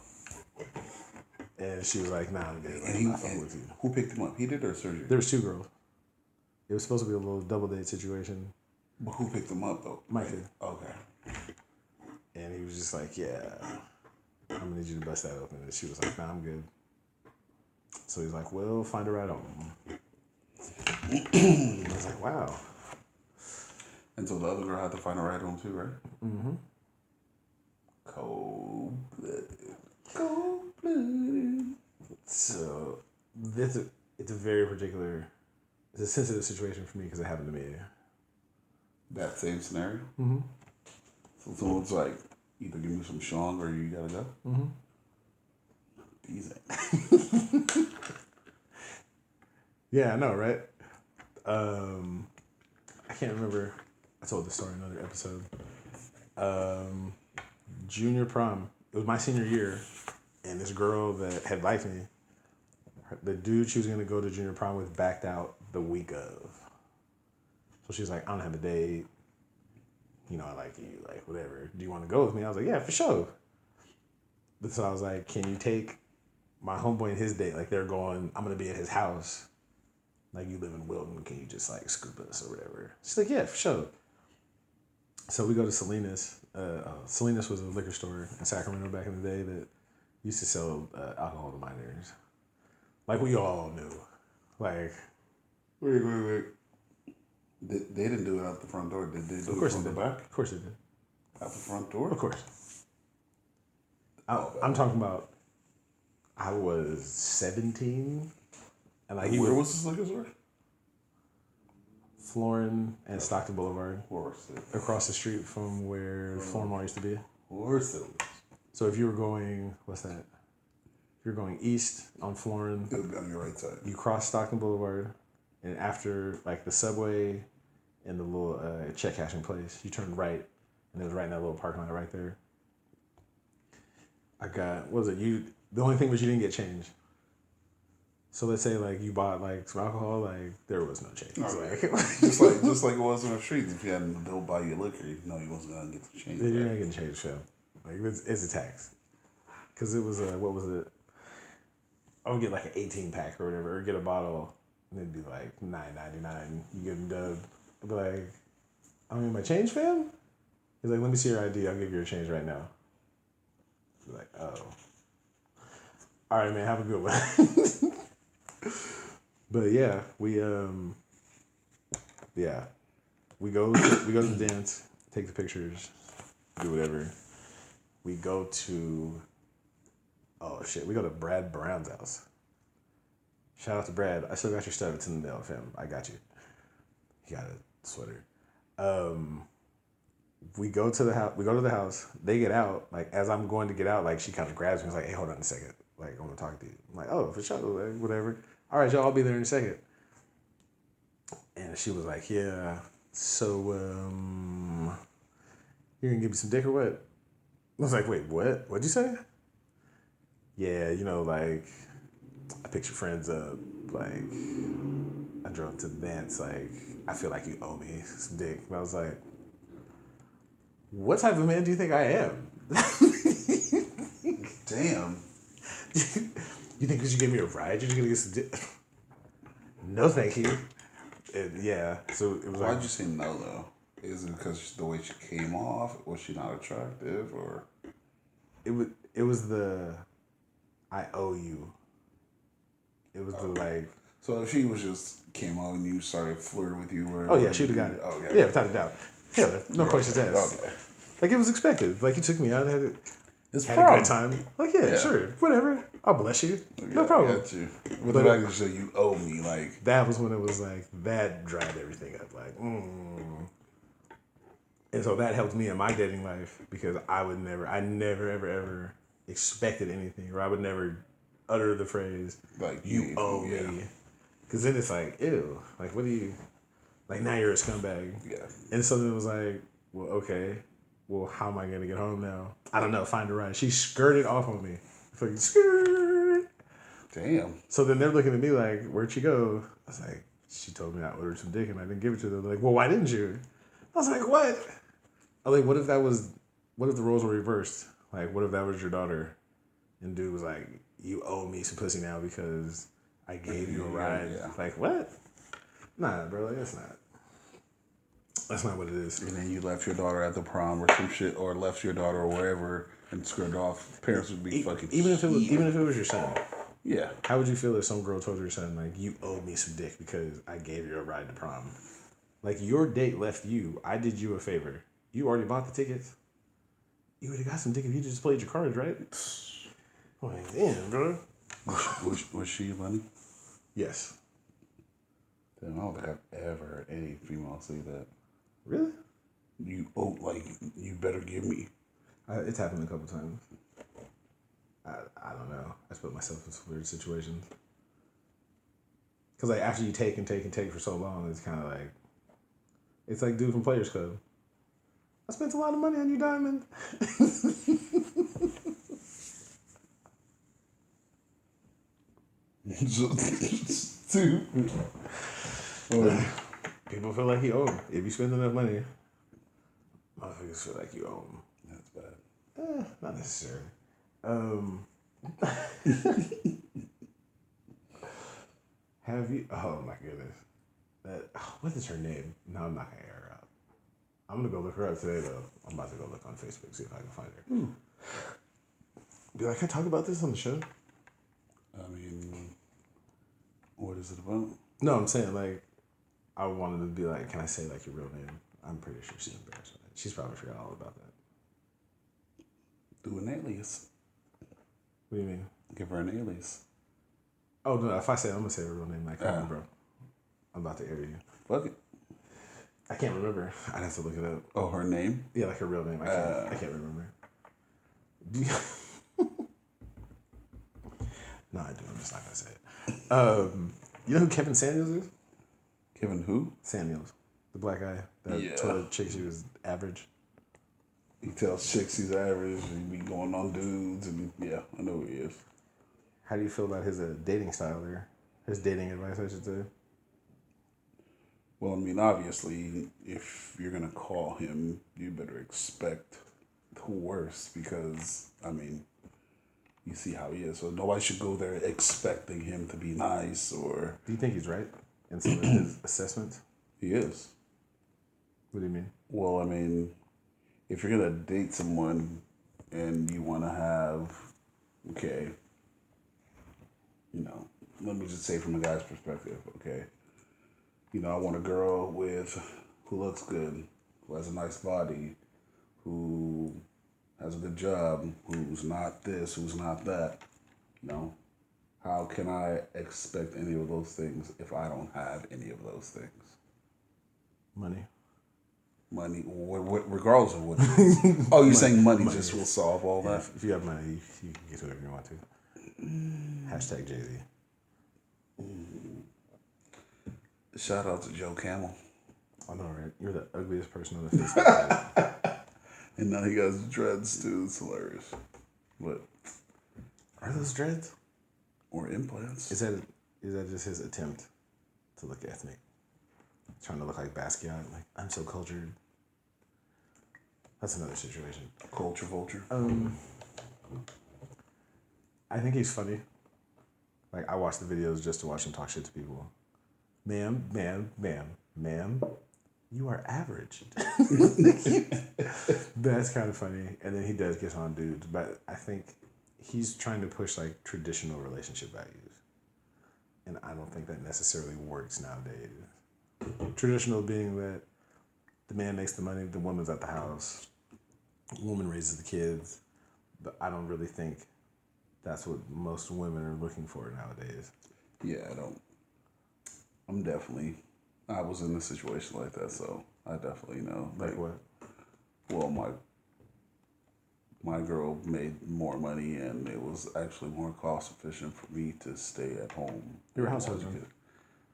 And she was like, "Nah, I'm good. Like, And I'm not fucking with you." who picked him up? He did or surgery? There was 2 girls. It was supposed to be a little double date situation. But who picked him up though? Mike did. Okay. And he was just like, "Yeah, I'm gonna need you to bust that open." And she was like, "Nah, I'm good." So he's like, "Well, find a ride home." I was like, "Wow." And so the other girl had to find a ride home too, right? Mm-hmm. Cold-blooded. Cold-blooded. So it's a very particular, it's a sensitive situation for me because it happened to me. That same scenario? Mm-hmm. So someone's like, either give me some Sean or you gotta go? Mm-hmm. Easy. Yeah, I know, right? I can't remember. I told this story in another episode. Junior prom. It was my senior year, and this girl that had liked me, the dude she was gonna go to junior prom with backed out the week of. So she's like, "I don't have a date. You know, I like you. Like, whatever. Do you want to go with me?" I was like, "Yeah, for sure." But so I was like, "Can you take my homeboy and his date? Like, they're going. I'm gonna be at his house. Like, you live in Wilton. Can you just like scoop us or whatever?" She's like, "Yeah, for sure." So we go to Salinas. Salinas was a liquor store in Sacramento back in the day that used to sell alcohol to minors. Like, we all knew. Like, Wait. They didn't do it out the front door. Did they do it from the back? Of course they did. Out the front door? Of course. I'm talking about, I was 17. And like, Where was this liquor store? Florin and Stockton Boulevard. Of course. Across the street from where Florin Mall used to be. Of course it was. So if you were going, what's that? If you're going east on Florin, It would be on your right side. you cross Stockton Boulevard, and after like the subway and the little check cashing place, you turn right, and it was right in that little parking lot right there. I got, what was it? The only thing was you didn't get change. So let's say like you bought like some alcohol, like there was no change. Okay. Like, just like it was on the streets. If you hadn't don't buy your liquor, you know you wasn't gonna get the change. you're not getting change, fam. Like it's a tax. Cause it was what was it? I would get like an 18 pack or whatever, or get a bottle, and it'd be like $9.99. You get them dubbed. I'd be like, "I don't need my change, fam." He's like, "Let me see your ID. I'll give you your change right now." I'd be like, "Oh, all right, man. Have a good one." But yeah, we go to the dance, take the pictures, do whatever. We go to we go to Brad Brown's house. Shout out to Brad. I still got your stuff. It's in the mail, fam. I got you. You got a sweater. We go to the house. We go to the house. They get out. Like, as I'm going to get out, like, she kind of grabs me. She's like, "Hey, hold on a second. Like, I want to talk to you." I'm like, "Oh, for sure. Like, whatever. All right, y'all. I'll be there in a second." And she was like, "Yeah. So, you're gonna give me some dick or what?" I was like, wait, what? What'd you say? Yeah, like, I picked your friends up. Like, I drove to the dance. Like, I feel like you owe me some dick. And I was like, what type of man do you think I am? Damn. You think because you gave me a ride, you're just gonna get some dick? No, thank you. And yeah, so it was. Why'd you say no though? Is it because the way she came off? Was she not attractive, or? It was the I owe you. It was the like. So if she was just came out and you started flirting with you, or Oh yeah, she'd have got it. Oh yeah, without a doubt. Yeah, no questions asked. Okay. Like it was expected. Like you took me out and had a good time. Like yeah, sure, whatever. I'll bless you. No problem. I got you. But the fact that you owe me, like that was when it was like that dried everything up. Like, and so that helped me in my dating life because I never ever expected anything, or I would never utter the phrase like you owe me. Because then it's like, ew, like what do you, like now you're a scumbag. Yeah. And so then it was like, well, okay, well, how am I gonna get home now? I don't know, find a ride. She skirted off on me. Fucking skirt. Damn. So then they're looking at me like, where'd she go? I was like, she told me I ordered some dick and I didn't give it to them. They're like, well, why didn't you? I was like, what? I was like, what if the roles were reversed? Like, what if that was your daughter? And dude was like, you owe me some pussy now because I gave you a ride. Yeah. Like, what? Nah, bro, like, that's not what it is. And then you left your daughter at the prom or some shit, or left your daughter or wherever and skirted off. Parents would be fucking even if it was your son. Yeah. How would you feel if some girl told your son, like, you owe me some dick because I gave you a ride to prom? Like, your date left you. I did you a favor. You already bought the tickets. You would have got some dick if you just played your cards, right? Like, damn, bro. Was she money? Yes. Damn, I don't think I've ever heard any female say that. Really? You owe, like, you better give me. It's happened a couple times. I don't know. I just put myself in some weird situations. Because, like, after you take and take and take for so long, it's kind of like, it's like dude from Players Club. I spent a lot of money on you, Diamond. Stupid. People feel like you owe them. If you spend enough money, motherfuckers feel like you owe them. That's bad. Not necessarily. Have you? Oh my goodness. What is her name? No, I'm not gonna air her out. I'm gonna go look her up today though. I'm about to go look on Facebook, see if I can find her. Be like, can I talk about this on the show? I mean, what is it about? No, I'm saying like, I wanted to be like, can I say like your real name? I'm pretty sure she's embarrassed by that. She's probably forgot all about that. Do an alias. What do you mean? Give her an alias. Oh no! If I say I'm gonna say her real name, like, come on, bro. I'm about to air you. Fuck it. I can't remember. I'd have to look it up. Oh, her name? Yeah, like her real name. I can't remember. No, I do. I'm just not gonna say it. You know who Kevin Samuels is? Kevin who? Samuels, the black guy that told the chick she was average. He tells chicks he's average and he be going on dudes and yeah, I know who he is. How do you feel about his dating style there? His dating advice, I should say. Well, I mean, obviously, if you're gonna call him, you better expect the worst because, I mean, you see how he is. So nobody should go there expecting him to be nice or... Do you think he's right in some of his assessments? He is. What do you mean? Well, I mean, if you're gonna date someone and you want to have, okay, you know, let me just say from a guy's perspective, okay, you know, I want a girl who looks good, who has a nice body, who has a good job, who's not this, who's not that, you know. How can I expect any of those things if I don't have any of those things? Money, regardless of what it is. Oh, you're saying money just will solve all that? If you have money, you can get whatever you want to. Hashtag Jay-Z. Shout out to Joe Camel. I know, right? You're the ugliest person on the face of the planet. And now he got dreads too. It's hilarious. But Are those dreads? or implants. Is that just his attempt to look ethnic? Trying to look like Basquiat. Like, I'm so cultured. That's another situation. Culture vulture. I think he's funny. Like, I watch the videos just to watch him talk shit to people. Ma'am, you are average. That's kind of funny. And then he does get on dudes. But I think he's trying to push, like, traditional relationship values. And I don't think that necessarily works nowadays. Traditional being that the man makes the money, the woman's at the house, the woman raises the kids. But I don't really think that's what most women are looking for nowadays. Yeah, I don't. I was in a situation like that, so I definitely know. Like what? Well, my girl made more money, and it was actually more cost efficient for me to stay at home. You're a house husband.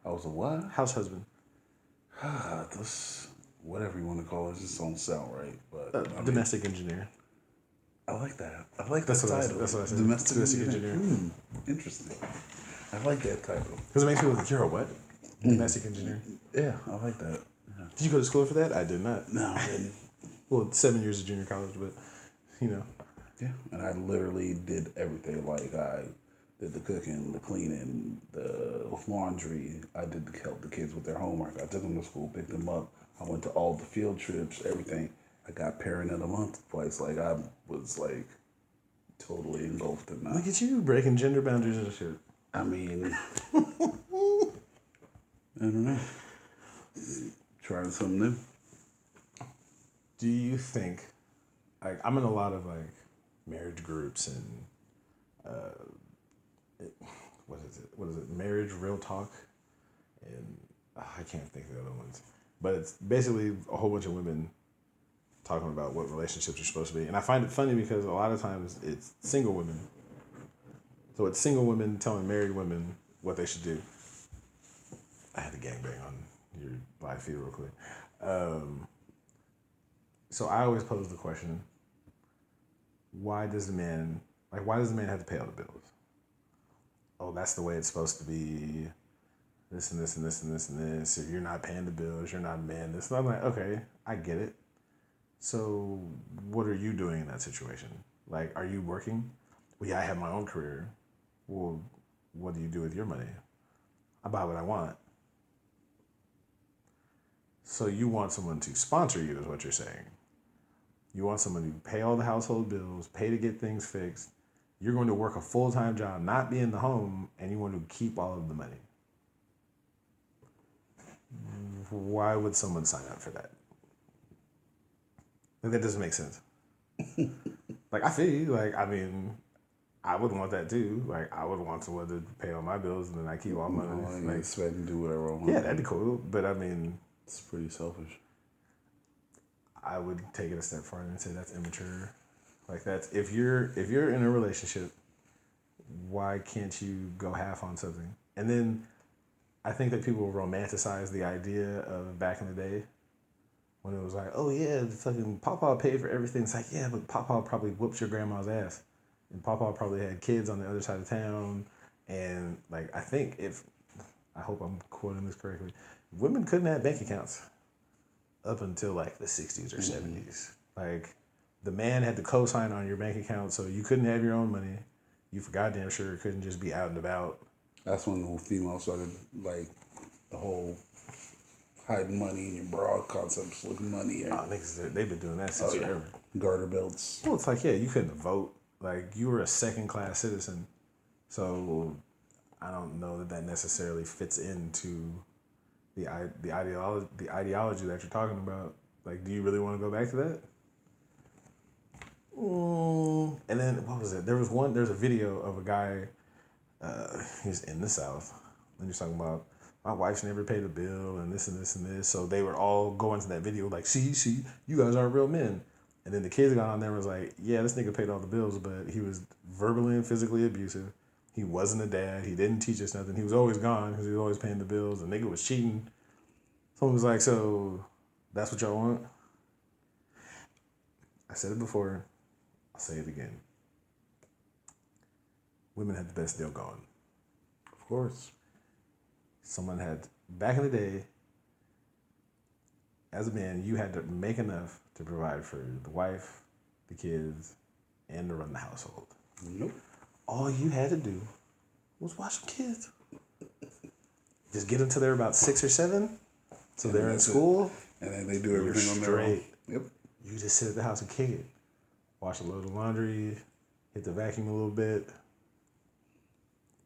I was a what? House husband. This, whatever you want to call it, just don't sound right. But Domestic engineer. I like that. I like That's that what title. that's what I said. Domestic engineer. Interesting. I like that title. Because it makes me look, you're a what? Domestic engineer. Yeah, I like that. Yeah. Did you go to school for that? I did not. No, I didn't. Well, 7 years of junior college, but, you know. Yeah, and I literally did everything. Like, I did the cooking, the cleaning, the laundry. I did help the kids with their homework. I took them to school, picked them up. I went to all the field trips, everything. I got parent of the month twice. Like, I was, like, totally engulfed in that. Look at you breaking gender boundaries and shit. I mean, I don't know. Trying something new. Do you think, like, I'm in a lot of, like, marriage groups and, what is it? Marriage Real Talk. And I can't think of the other ones. But it's basically a whole bunch of women talking about what relationships are supposed to be. And I find it funny because a lot of times it's single women. So it's single women telling married women what they should do. I had to gangbang on your live feed real quick. So I always pose the question, why does the man have to pay all the bills? Oh, that's the way it's supposed to be. This and this and this and this and this. If you're not paying the bills, you're not a man. This. And I'm like, okay, I get it. So what are you doing in that situation? Like, are you working? Well, yeah, I have my own career. Well, what do you do with your money? I buy what I want. So you want someone to sponsor you is what you're saying. You want someone to pay all the household bills, pay to get things fixed. You're going to work a full-time job, not be in the home, and you want to keep all of the money. Why would someone sign up for that? Like, that doesn't make sense. Like, I feel you. Like, I mean, I would want that too. Like, I would want someone to pay all my bills and then I keep all my money. I expect to do whatever I want. Yeah, that'd be cool. But I mean, it's pretty selfish. I would take it a step farther and say that's immature. Like, that's if you're in a relationship, why can't you go half on something? And then I think that people romanticize the idea of back in the day when it was like, oh yeah, the fucking Papa paid for everything. It's like, yeah, but Papa probably whooped your grandma's ass. And Papa probably had kids on the other side of town. And like, I hope I'm quoting this correctly, women couldn't have bank accounts up until like the 60s or 70s. Like, the man had to co-sign on your bank account, so you couldn't have your own money. You for goddamn sure couldn't just be out and about. That's when the females started, like, the whole hiding money in your bra concept, slipping money. Oh, niggas, they've been doing that since forever. Garter belts. Well, it's like, yeah, you couldn't vote. Like, you were a second-class citizen. So I don't know that necessarily fits into the ideology that you're talking about. Like, do you really want to go back to that? And then, what was it? There's a video of a guy, he's in the South, and he's talking about, my wife's never paid a bill, and this and this and this. So they would all go into that video like, see, you guys aren't real men. And then the kids got on there and was like, yeah, this nigga paid all the bills, but he was verbally and physically abusive. He wasn't a dad. He didn't teach us nothing. He was always gone because he was always paying the bills. The nigga was cheating. Someone was like, so that's what y'all want? I I said it before. I'll say it again. Women had the best deal going. Of course. Someone had, back in the day, as a man, you had to make enough to provide for the wife, the kids, and to run the household. Nope. All you had to do was watch them kids. Just get them till they're about 6 or 7, so they're in school. And then they do everything on their own. Yep. You just sit at the house and kick it. Wash a load of laundry, hit the vacuum a little bit,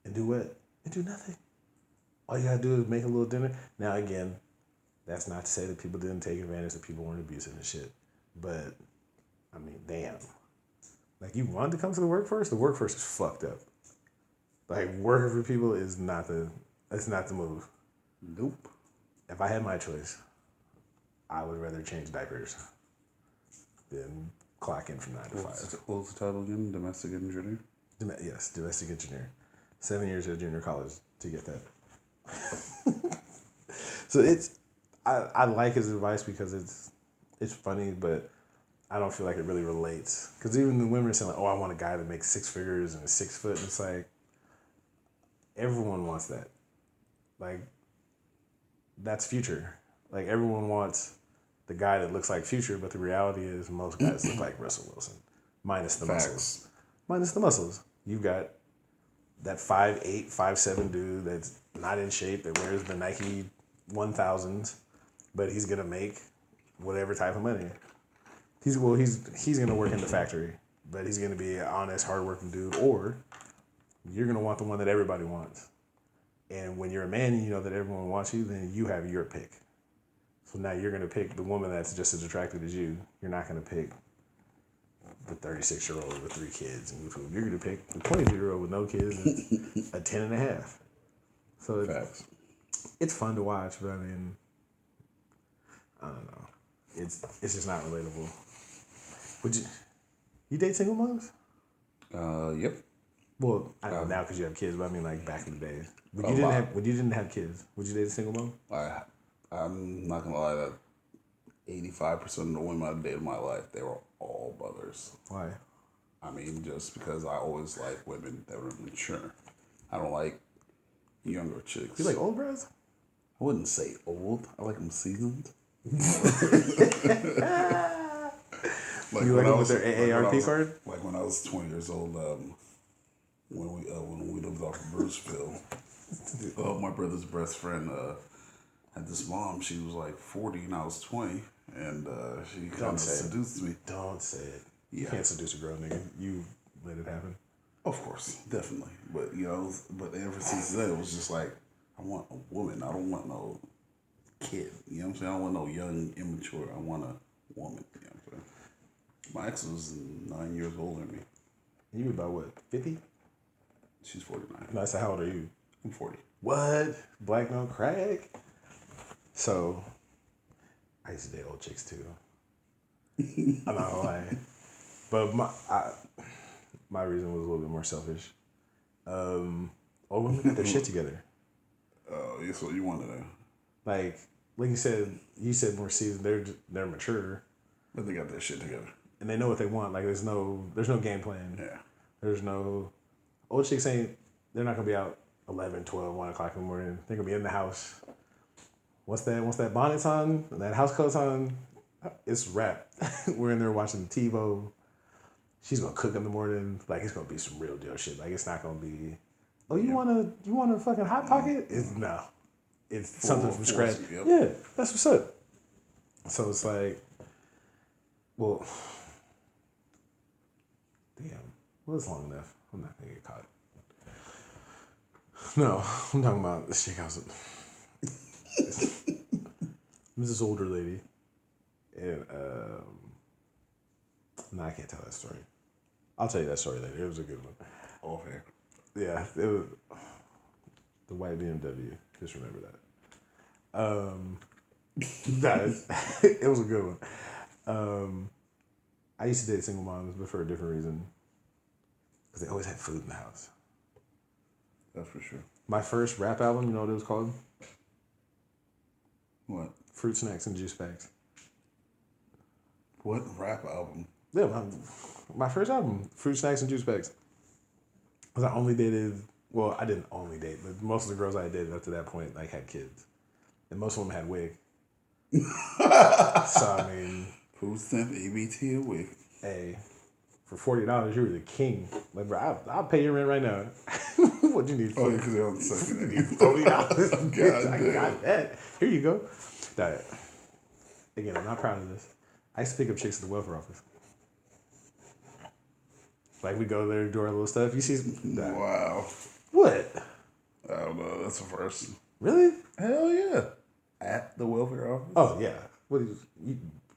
and do what? And do nothing. All you gotta do is make a little dinner. Now again, that's not to say that people didn't take advantage, that people weren't abusive and shit. But, I mean, damn. Like, you wanted to come to the workforce is fucked up. Like, working for people is not the move. Nope. If I had my choice, I would rather change diapers than clock in from 9 to 5. What was the title again? Domestic engineer? Yes, domestic engineer. 7 years at junior college to get that. So I like his advice because it's funny, but I don't feel like it really relates. Because even the women are saying, like, oh, I want a guy that makes 6 figures and is 6 foot. And it's like, everyone wants that. Like, that's Future. Like, everyone wants the guy that looks like Future, but the reality is most guys look like Russell Wilson. Minus the muscles. Minus the muscles. You've got that 5'8", 5'7" dude that's not in shape, that wears the Nike 1000s, but he's gonna make whatever type of money. He's gonna work in the factory, but he's gonna be an honest, hardworking dude. Or you're gonna want the one that everybody wants. And when you're a man and you know that everyone wants you, then you have your pick. So now you're gonna pick the woman that's just as attractive as you. You're not gonna pick the 36-year-old with 3 kids and food. You're gonna pick the 22-year-old with no kids and a 10 and a half. So it's fun to watch, but I mean, I don't know. It's just not relatable. Would you date single moms? Yep. Well, I know now because you have kids, but I mean, like, back in the day. When you didn't have kids, would you date a single mom? I'm not gonna lie, that 85% of the women I dated in my life, they were all mothers. Why? I mean, just because I always like women that were mature. I don't like younger chicks. You like old bros? I wouldn't say old. I like them seasoned. Like, you like them with their AARP card? Like when I was 20 years old, when we lived off of Bruceville, my brother's best friend had this mom. She was like 40 and I was 20, and she kind of seduced me. Don't say it. Yeah. You can't seduce a girl, nigga. You let it happen. Of course, definitely. But but ever since then, it was just like, I want a woman. I don't want no kid. You know what I'm saying? I don't want no young, immature. I want a woman. You know what I'm saying? My ex was 9 years older than me. You about what, 50? She's 49. No, I said, how old are you? I'm 40. What? Black no crack? So, I used to date old chicks too. I'm not gonna lie. But my reason was a little bit more selfish. Old women get their shit together. Oh, that's what you wanted to. Like you said more seasoned. They're mature. But they got their shit together. And they know what they want. Like, there's no game plan. Yeah. There's no... Old chicks they're not going to be out 11, 12, 1 o'clock in the morning. They're going to be in the house. Once that bonnet's on, and that house coat's on, it's wrap. We're in there watching TiVo. She's going to cook in the morning. Like, it's going to be some real deal shit. Like, it's not going to be, oh, you want a fucking Hot Pocket? It's something from scratch. Yep. Yeah, that's what's up. So it's like, well... Damn. Well, it's long enough. I'm not going to get caught. No, I'm talking about this chick house. This older lady. And, no, I can't tell that story. I'll tell you that story later. It was a good one. Okay. Yeah, it was the white BMW. Just remember that. It was a good one. I used to date single moms, but for a different reason. Because they always had food in the house. That's for sure. My first rap album, you know what it was called? What? Fruit Snacks and Juice Packs. What rap album? Yeah, my first album, Fruit Snacks and Juice Bags. Because I only dated, well, I didn't only date, but most of the girls I dated up to that point, like, had kids. And most of them had wig. So, I mean... Food stamp, ABT, a wig. Hey, for $40, you were the king. Like, bro, I'll pay your rent right now. What you need? Oh, yeah, because they're on the second anyway. $40. I got that. Here you go. That. Again, I'm not proud of this. I used to pick up chicks at the welfare office. Like, we go there, do our little stuff. You see... Wow. What? I don't know. That's a first. Really? Hell yeah. At the welfare office? Oh, yeah. What is,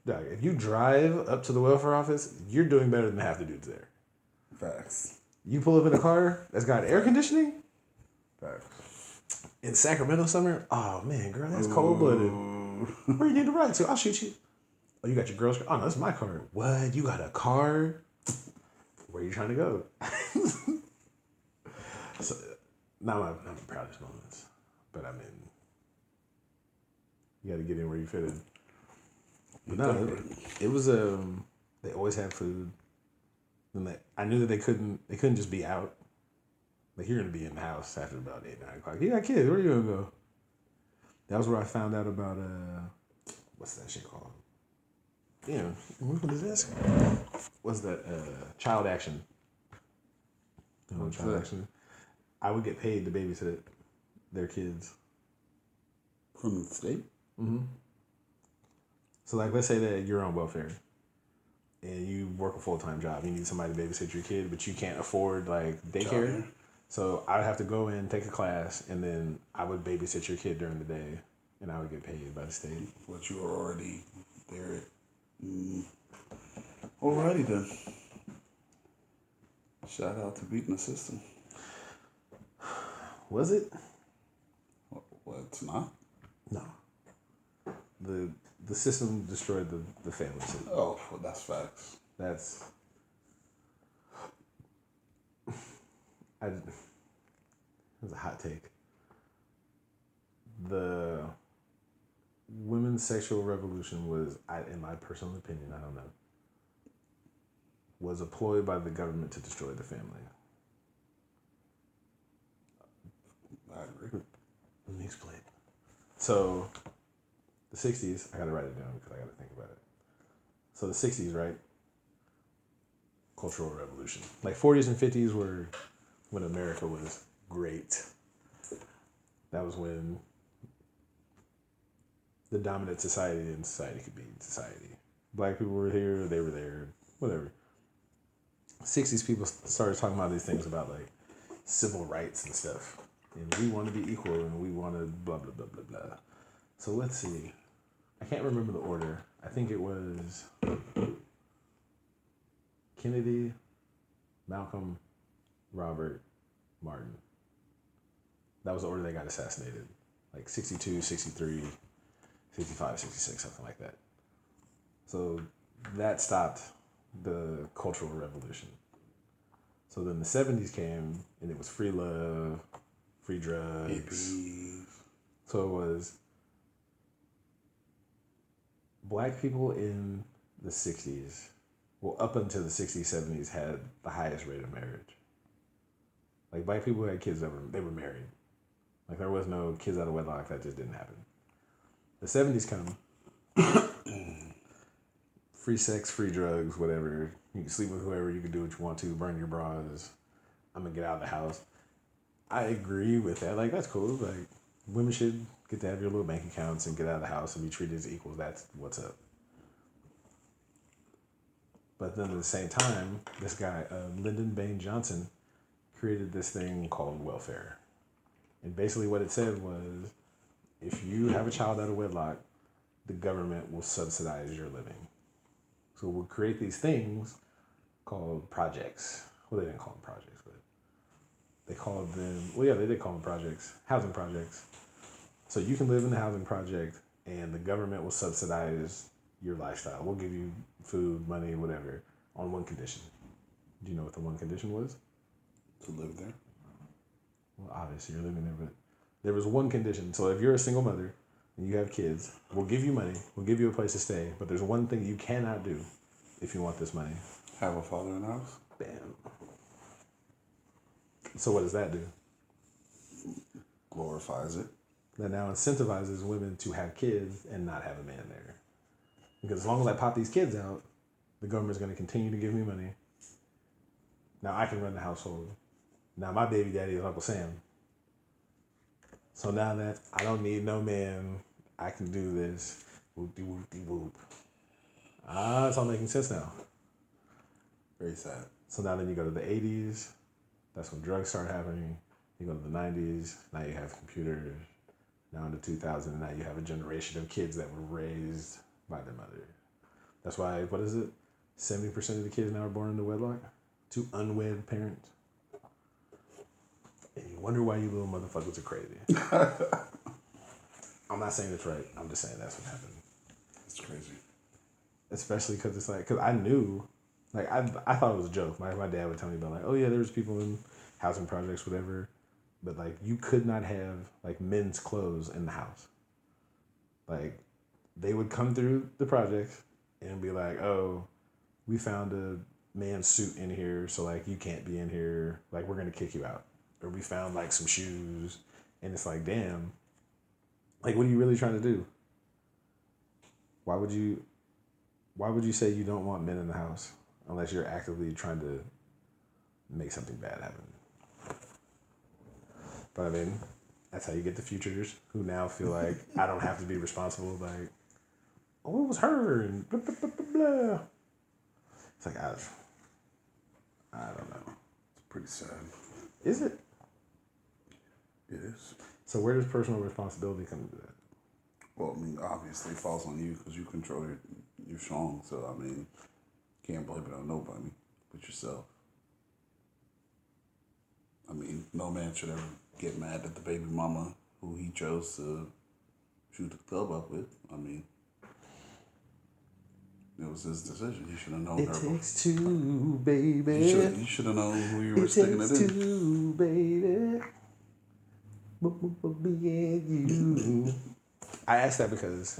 dog, if you drive up to the welfare office, you're doing better than half the dudes there. Facts. You pull up in a car that's got air conditioning? Facts. In Sacramento summer? Oh, man, girl, that's cold-blooded. Where you need to ride to? I'll shoot you. Oh, you got your girl's car? Oh, no, that's my car. What? You got a car? Where are you trying to go? So, not my proudest moments. But, I mean, you got to get in where you fit in. But no, it was, they always had food. And I knew that they couldn't just be out. Like, you're going to be in the house after about 8, 9 o'clock. You got kids. Where are you going to go? That was where I found out about, what's that shit called? Yeah, what is this? What's that? Child action. You know, child action. I would get paid to babysit their kids. From the state? Mm-hmm. So, like, let's say that you're on welfare and you work a full-time job. You need somebody to babysit your kid, but you can't afford, like, daycare. So I would have to go in, take a class, and then I would babysit your kid during the day, and I would get paid by the state. But you were already there. Alrighty then. Shout out to beating the system. Was it? Well, it's not. No. The system destroyed the family system. Oh, well, that's facts. That's... It was a hot take. The women's sexual revolution was, in my personal opinion, I don't know, was a ploy by the government to destroy the family. I agree. Let me explain. So, the 60s, I gotta write it down because I gotta think about it. So the 60s, right? Cultural revolution. Like 40s and 50s were when America was great. That was when the dominant society in society could be society. Black people were here, they were there, whatever. 60s people started talking about these things about like civil rights and stuff. And we want to be equal and we want to blah, blah, blah, blah, blah. So let's see. I can't remember the order. I think it was Kennedy, Malcolm, Robert, Martin. That was the order they got assassinated. Like 62, 63, 65, 66, something like that. So that stopped the Cultural Revolution. So then the 70s came and it was free love, free drugs. Hippies. So it was black people in the 60s, well, up until the 60s, 70s, had the highest rate of marriage. Like, black people who had kids, they were married. Like, there was no kids out of wedlock. That just didn't happen. The 70s come. Free sex, free drugs, whatever. You can sleep with whoever. You can do what you want to. Burn your bras. I'm going to get out of the house. I agree with that. Like, that's cool. Like, women should get to have your little bank accounts and get out of the house and be treated as equals. That's what's up. But then at the same time, this guy, Lyndon Baines Johnson, created this thing called welfare. And basically what it said was, if you have a child out of wedlock, the government will subsidize your living. So we'll create these things called projects. Well, they didn't call them projects, but they called them, well, yeah, they did call them projects, housing projects. So you can live in the housing project and the government will subsidize your lifestyle. We'll give you food, money, whatever, on one condition. Do you know what the one condition was? To live there. Well, obviously you're living there, but there was one condition. So if you're a single mother and you have kids, we'll give you money, we'll give you a place to stay, but there's one thing you cannot do. if you want this money. Have a father in the house. Bam. So what does that do? Glorifies it. That now incentivizes women to have kids and not have a man there. Because as long as I pop these kids out, the government's going to continue to give me money. Now I can run the household. Now my baby daddy is Uncle Sam. So now that I don't need no man, I can do this. Whoop-de-whoop-de-whoop. It's all making sense now. Very sad. So now then you go to the 80s. That's when drugs start happening. You go to the 90s. Now you have computers. Now in the 2000s, now you have a generation of kids that were raised by their mother. That's why, 70% of the kids now are born into wedlock? To unwed parents. And you wonder why you little motherfuckers are crazy. I'm not saying it's right. I'm just saying that's what happened. It's crazy. Especially because it's like, because I knew, like, I thought it was a joke. My dad would tell me about, like, oh yeah, there's people in housing projects, whatever. But, like, you could not have, like, men's clothes in the house. Like, they would come through the projects and be like, oh, we found a man's suit in here, so, like, you can't be in here. Like, we're going to kick you out. Or we found, like, some shoes. And it's like, damn. Like, what are you really trying to do? Why would you say you don't want men in the house unless you're actively trying to make something bad happen? But I mean, that's how you get the futures who now feel like I don't have to be responsible. Like, oh, it was her and blah, blah, blah, blah, blah. It's like, I don't know. It's pretty sad. Is it? It is. So where does personal responsibility come into that? Well, I mean, obviously it falls on you because you control it. You're strong. So, I mean, can't blame it on nobody but yourself. I mean, no man should ever get mad at the baby mama who he chose to shoot the club up with. I mean, it was his decision. He should have known her. It takes two, baby. You should have known who you were sticking it in. It takes two, baby. You. I asked that because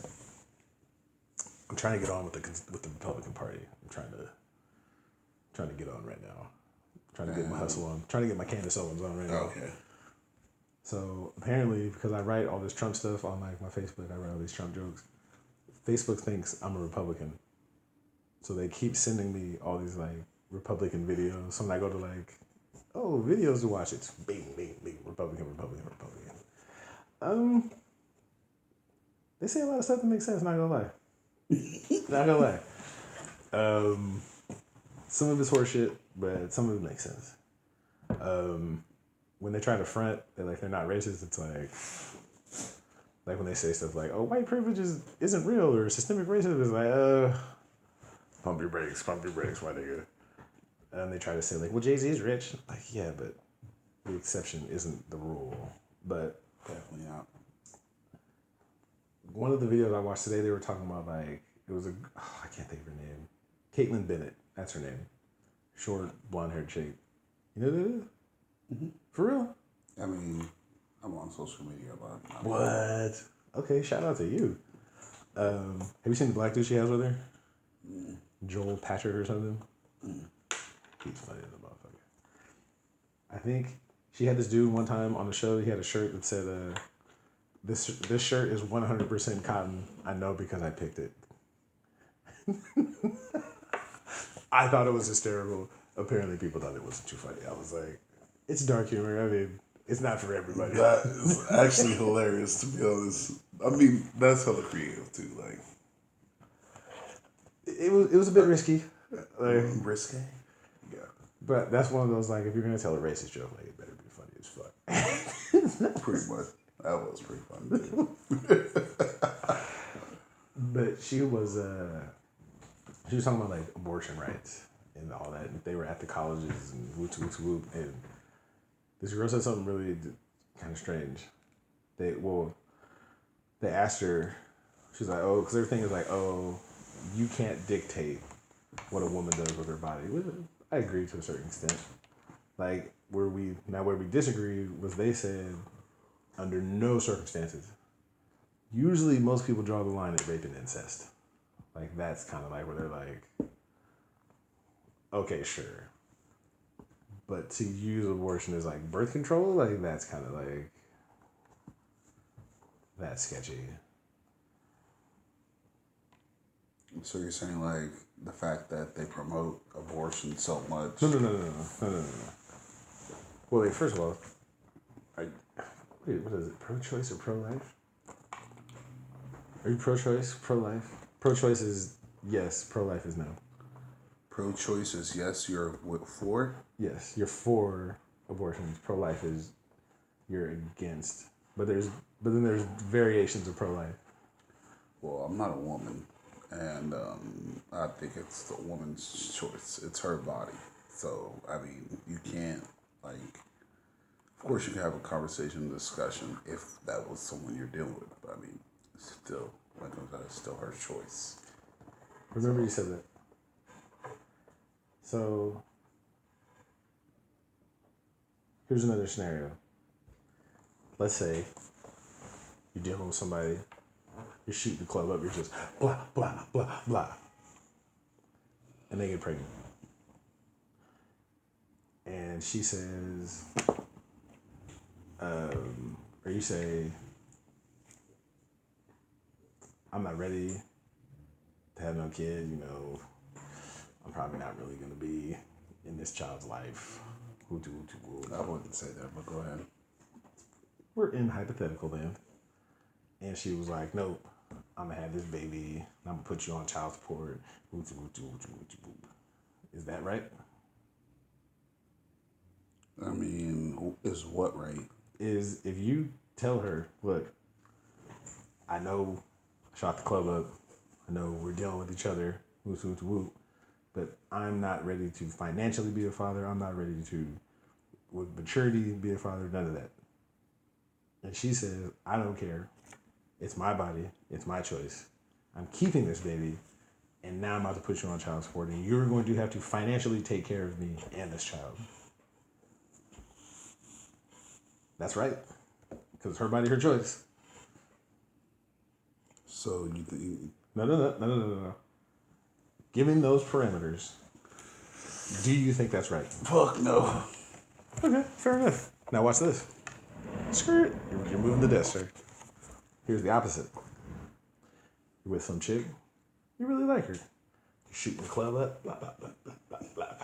I'm trying to get on with the Republican Party. I'm trying to get on right now. Trying to get my hustle on. Trying to get my Candace Owens on right now. Okay. So apparently, because I write all this Trump stuff on like my Facebook, I write all these Trump jokes. Facebook thinks I'm a Republican, so they keep sending me all these like Republican videos. So when I go to like, oh, videos to watch, it's bing, bing, bing, Republican. They say a lot of stuff that makes sense. Not gonna lie. Not gonna lie. Some of it's horseshit, but some of it makes sense. When they try to front, they're not racist. It's like when they say stuff like, "Oh, white privilege isn't real," or systemic racism is like, pump your brakes, my nigga. And they try to say like, "Well, Jay-Z is rich." Like, yeah, but the exception isn't the rule. But Definitely not. One of the videos I watched today, they were talking about like it was I can't think of her name, Caitlyn Bennett. That's her name. Short, blonde-haired chick. You know who that is? Mm-hmm. For real? I mean, I'm on social media about it. What? Okay, shout out to you. Have you seen the black dude she has with her? Mm. Joel Patrick or something? Mm. He's funny as a motherfucker. I think she had this dude one time on the show. He had a shirt that said, this shirt is 100% cotton. I know because I picked it. I thought it was hysterical. Apparently people thought it wasn't too funny. I was like, it's dark humor. I mean, it's not for everybody. That is actually hilarious, to be honest. I mean, that's hella creative too. Like, it was a bit risky. Like, risky? Yeah. But that's one of those, like, if you're going to tell a racist joke, like, it better be funny as fuck. Pretty much. That was pretty funny, too. But she was talking about, like, abortion rights and all that. And they were at the colleges and whoop, whoop, whoop. And this girl said something really kind of strange. They asked her, she's like, oh, because everything is like, oh, you can't dictate what a woman does with her body. I agree to a certain extent. Like, where we disagreed was they said, under no circumstances. Usually most people draw the line at rape and incest. Like, that's kind of like where they're like, okay, sure. But to use abortion as like birth control, like that's kind of like that's sketchy. So you're saying like the fact that they promote abortion so much? No. Well, wait, first of all, what is it? Pro-choice or pro-life? Are you pro-choice, pro-life? Pro-choice is yes. Pro-life is no. Pro-choice is yes. You're for? Yes, you're for abortions. Pro-life is you're against. But then there's variations of pro-life. Well, I'm not a woman, and I think it's the woman's choice. It's her body. So I mean, you can't like. Of course, you can have a conversation, discussion if that was someone you're dealing with. But I mean, still, like it's still her choice. Remember you said that. So here's another scenario. Let's say you're dealing with somebody, you're shooting the club up, you're just blah, blah, blah, blah. And they get pregnant. And she says, or you say, I'm not ready to have no kid, I'm probably not really going to be in this child's life. I wouldn't say that, but go ahead. We're in hypothetical land. And she was like, nope, I'm going to have this baby. And I'm going to put you on child support. Is that right? I mean, is what right? Is if you tell her, look, I know I shot the club up. I know we're dealing with each other. But I'm not ready to financially be a father. I'm not ready to, with maturity, be a father. None of that. And she says, I don't care. It's my body. It's my choice. I'm keeping this baby. And now I'm about to put you on child support. And you're going to have to financially take care of me and this child. That's right. Because it's her body, her choice. So you think... No. Given those parameters, do you think that's right? Fuck no. Okay, fair enough. Now watch this. Screw it. You're moving the desk, sir. Here's the opposite. You're with some chick. You really like her. You're shooting the club up. Blah, blah, blah, blah, blah, blah.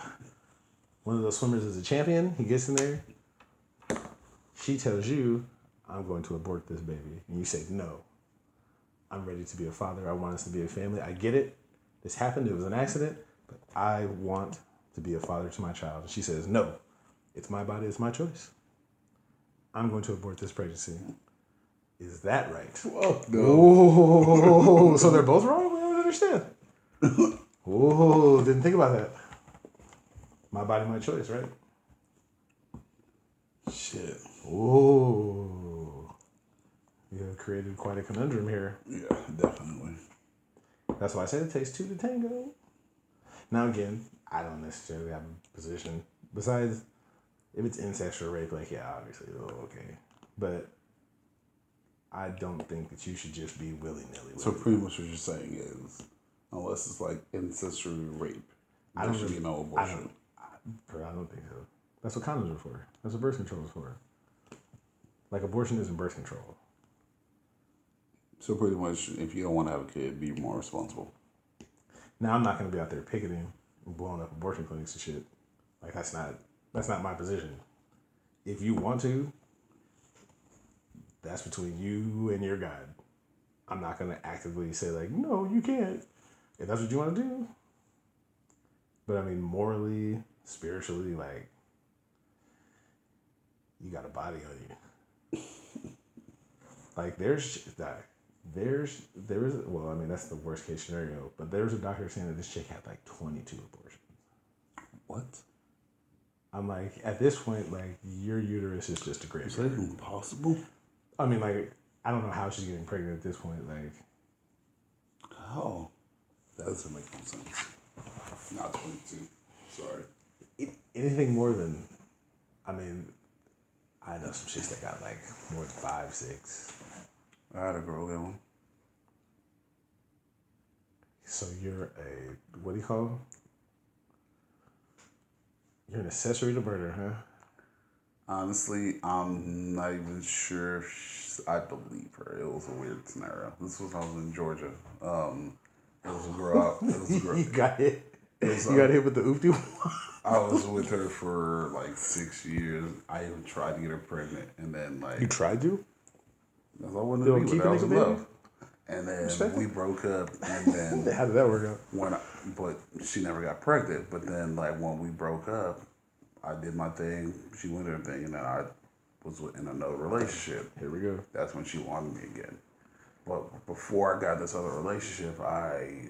One of those swimmers is a champion. He gets in there. She tells you, I'm going to abort this baby. And you say, no. I'm ready to be a father. I want us to be a family. I get it. This happened. It was an accident. But I want to be a father to my child. And she says, no. It's my body. It's my choice. I'm going to abort this pregnancy. Is that right? Fuck no. Oh, so they're both wrong? I don't understand. Oh, didn't think about that. My body, my choice, right? Shit. Oh. You have created quite a conundrum here. Yeah, definitely. That's why I said it takes two to tango. Now again, I don't necessarily have a position. Besides, if it's incest or rape, like, yeah, obviously, okay. But I don't think that you should just be willy-nilly. So pretty much what you're saying is, unless it's like incestuary rape, there should be no abortion. I don't think so. That's what condoms are for. That's what birth control is for. Like, abortion isn't birth control. So pretty much, if you don't want to have a kid, be more responsible. Now, I'm not going to be out there picketing and blowing up abortion clinics and shit. Like, that's not my position. If you want to, that's between you and your God. I'm not going to actively say, like, no, you can't. If that's what you want to do. But, I mean, morally, spiritually, like, you got a body on you. Like, there is, well, I mean, that's the worst case scenario. But there's a doctor saying that this chick had, like, 22 abortions. What? I'm like, at this point, like, your uterus is just a graveyard. Is that even possible? I mean, like, I don't know how she's getting pregnant at this point. Like, how? That doesn't make no sense. Not 22. Sorry. Anything more than, I mean, I know some chicks that got, like, more than 5, 6. I had a girl get one. So you're a, what do you call them? You're an accessory to murder, huh? Honestly, I'm not even sure if I believe her. It was a weird scenario. This was when I was in Georgia. It was a girl out. It was a girl. You got hit. It was, You got hit with the oopty. I was with her for like 6 years. I even tried to get her pregnant, and then like You tried to? I wanted to be with her. I was in love. And then Respect we it. broke up, and then How did that work out? but she never got pregnant. But then like when we broke up, I did my thing. She went her thing, and then I was in another relationship. Here we go. That's when she wanted me again. But before I got this other relationship, I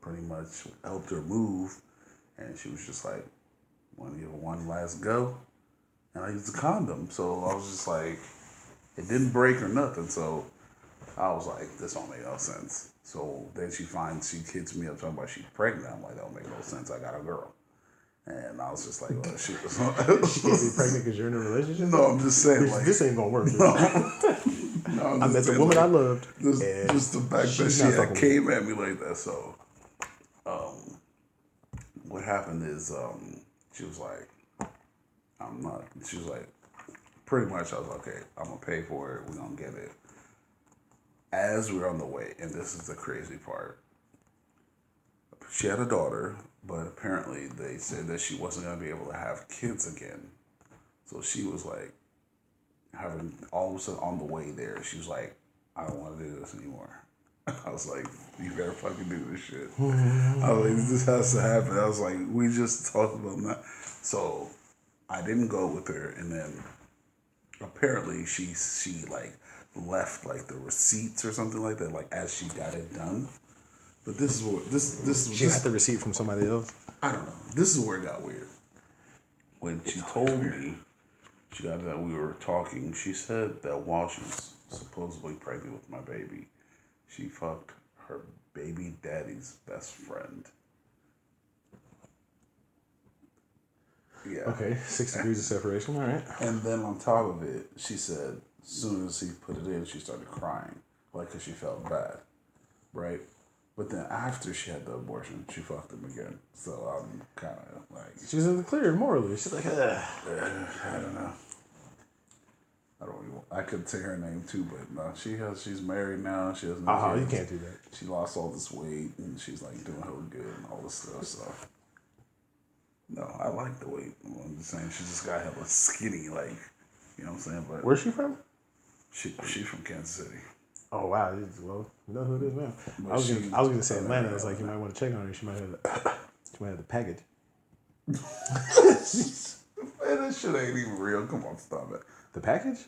pretty much helped her move, and she was just like, "Want to give it one last go?" And I used a condom, so I was just like, it didn't break or nothing. So I was like, this don't make no sense. So then she hits me up talking about she's pregnant. I'm like, that don't make no sense. I got a girl. And I was just like, well, shit. She can't be pregnant because you're in a relationship? No, I'm just saying, like, this ain't gonna work. no, I met the woman I loved. Just the fact that she came at me like that. So, what happened is, she was like, she was like, pretty much, I was like, okay, I'm gonna pay for it. We're gonna get it. As we're on the way, and this is the crazy part, she had a daughter, but apparently they said that she wasn't gonna be able to have kids again. So she was like, having all of a sudden on the way there, she was like, I don't want to do this anymore. I was like, you better fucking do this shit. I was like, this has to happen. I was like, we just talked about that. So I didn't go with her, and then apparently she like left like the receipts or something like that, like as she got it done. But this is what She got the receipt from somebody else? I don't know. This is where it got weird. When she told me, she got that we were talking, she said that while she was supposedly pregnant with my baby, she fucked her baby daddy's best friend. Yeah. Okay, 6 degrees of separation, all right. And then on top of it, she said, as soon as he put it in, she started crying, like, because she felt bad, right? But then after she had the abortion, she fucked him again. So I'm kind of like... She's in the clear morally. She's like, ugh. I don't know. I could say her name too, but no, she's married now. She has no kids. You can't do that. She lost all this weight, and she's like doing her good and all this stuff, so... No, I like the weight. I'm just saying, she just got hella skinny, like, you know what I'm saying? But where's she from? She's from Kansas City. Oh, wow. Well, you know who it is now. I was gonna say Atlanta. I was like, you might want to check on her. She might have the package. Man, that shit ain't even real. Come on, stop it. The package?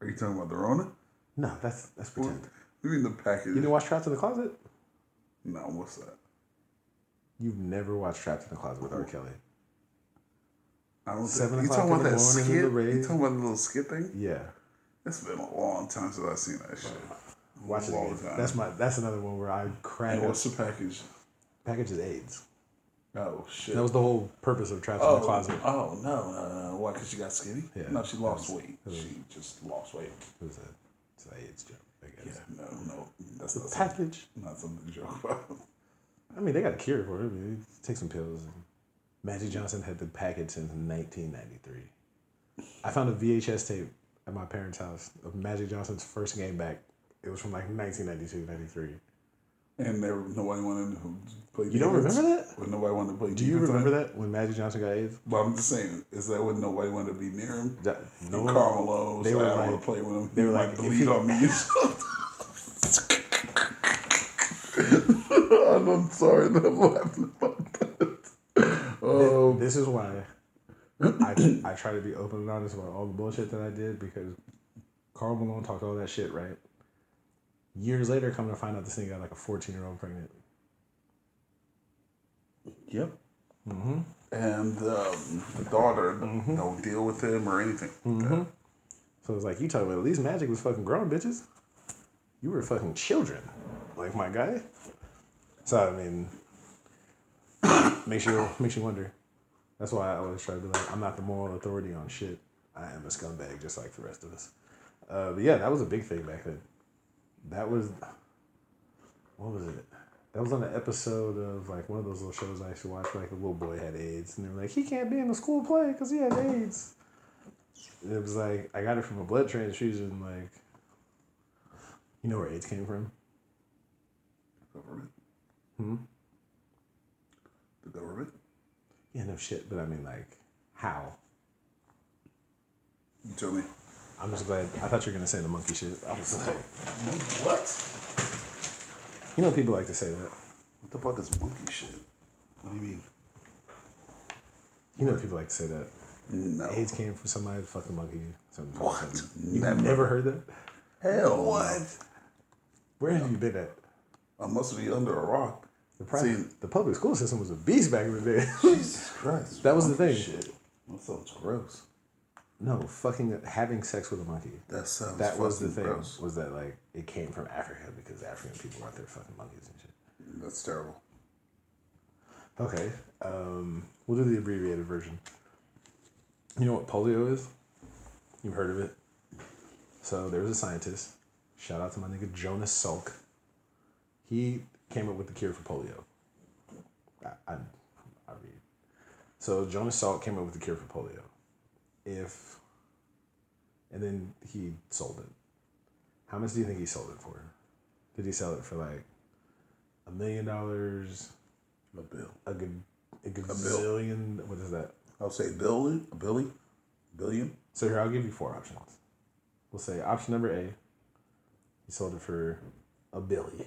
Are you talking about the Rona? No, that's pretend. What do you mean the package? You didn't watch Trapped in the Closet? No, what's that? You've never watched Trapped in the Closet with R. Kelly? I don't think. 7 You o'clock talking in about the that morning skit? in the You rain? talking about the little skit thing? Yeah. It's been a long time since I've seen that shit. Watch it again. That's another one where I cried. What's the package? Package is AIDS. Oh, shit. That was the whole purpose of Trapped in the Closet. Oh, no. Why? Because she got skinny? Yeah. No, she lost weight. She just lost weight. It was it's an AIDS joke, I guess. Yeah, no. That's The not package. Not something to joke about. I mean, they got a cure for it. I mean, take some pills. Magic Johnson had the package since 1993. I found a VHS tape at my parents' house of Magic Johnson's first game back. It was from like 1992, 93. And nobody wanted to play defense. You don't remember that? When nobody wanted to play defense. Do you remember that when Magic Johnson got AIDS? But I'm just saying, is that when nobody wanted to be near him? No one. Carl Malone was they like, were I don't like, want to play with him. They were he like, might bleed on me. I'm sorry that I'm laughing about that. This is why I try to be open and honest about all the bullshit that I did, because Carl Malone talked all that shit, right? Years later, come to find out this nigga got like a 14-year-old pregnant. Yep. Mm-hmm. And the daughter don't deal with him or anything. Mm-hmm. So it's like, you talking about at least Magic was fucking grown, bitches. You were fucking children, like my guy. So I mean, makes you wonder. That's why I always try to be like, I'm not the moral authority on shit. I am a scumbag, just like the rest of us. But yeah, that was a big thing back then. That was, what was it? That was on an episode of like one of those little shows I used to watch. Like a little boy had AIDS, and they were like, he can't be in the school play because he has AIDS. And it was like I got it from a blood transfusion. Like, you know where AIDS came from? Government. Hmm. The government. Yeah, no shit. But I mean, like, how? You tell me. I'm just glad. I thought you were gonna say the monkey shit. I was like, What? you know, people like to say that. What the fuck is monkey shit? What do you mean? You know, people like to say that. No. AIDS came from somebody fucking monkey. Something. What? You never heard that? Hell. What? No. Where have you been at? I must be under a rock. The public school system was a beast back in the day. Jesus Christ. That was the thing. Shit. That sounds gross. No, fucking having sex with a monkey. That was the thing. Gross. Was that like it came from Africa because African people were out there fucking monkeys and shit. That's terrible. Okay, we'll do the abbreviated version. You know what polio is? You've heard of it? So there was a scientist. Shout out to my nigga Jonas Salk. He came up with the cure for polio. I read. So Jonas Salk came up with the cure for polio. And then he sold it. How much do you think he sold it for? Did he sell it for like $1 million? A bill. A gazillion? What is that? I'll say billion. So here, I'll give you 4 options. We'll say option number A, he sold it for $1 billion.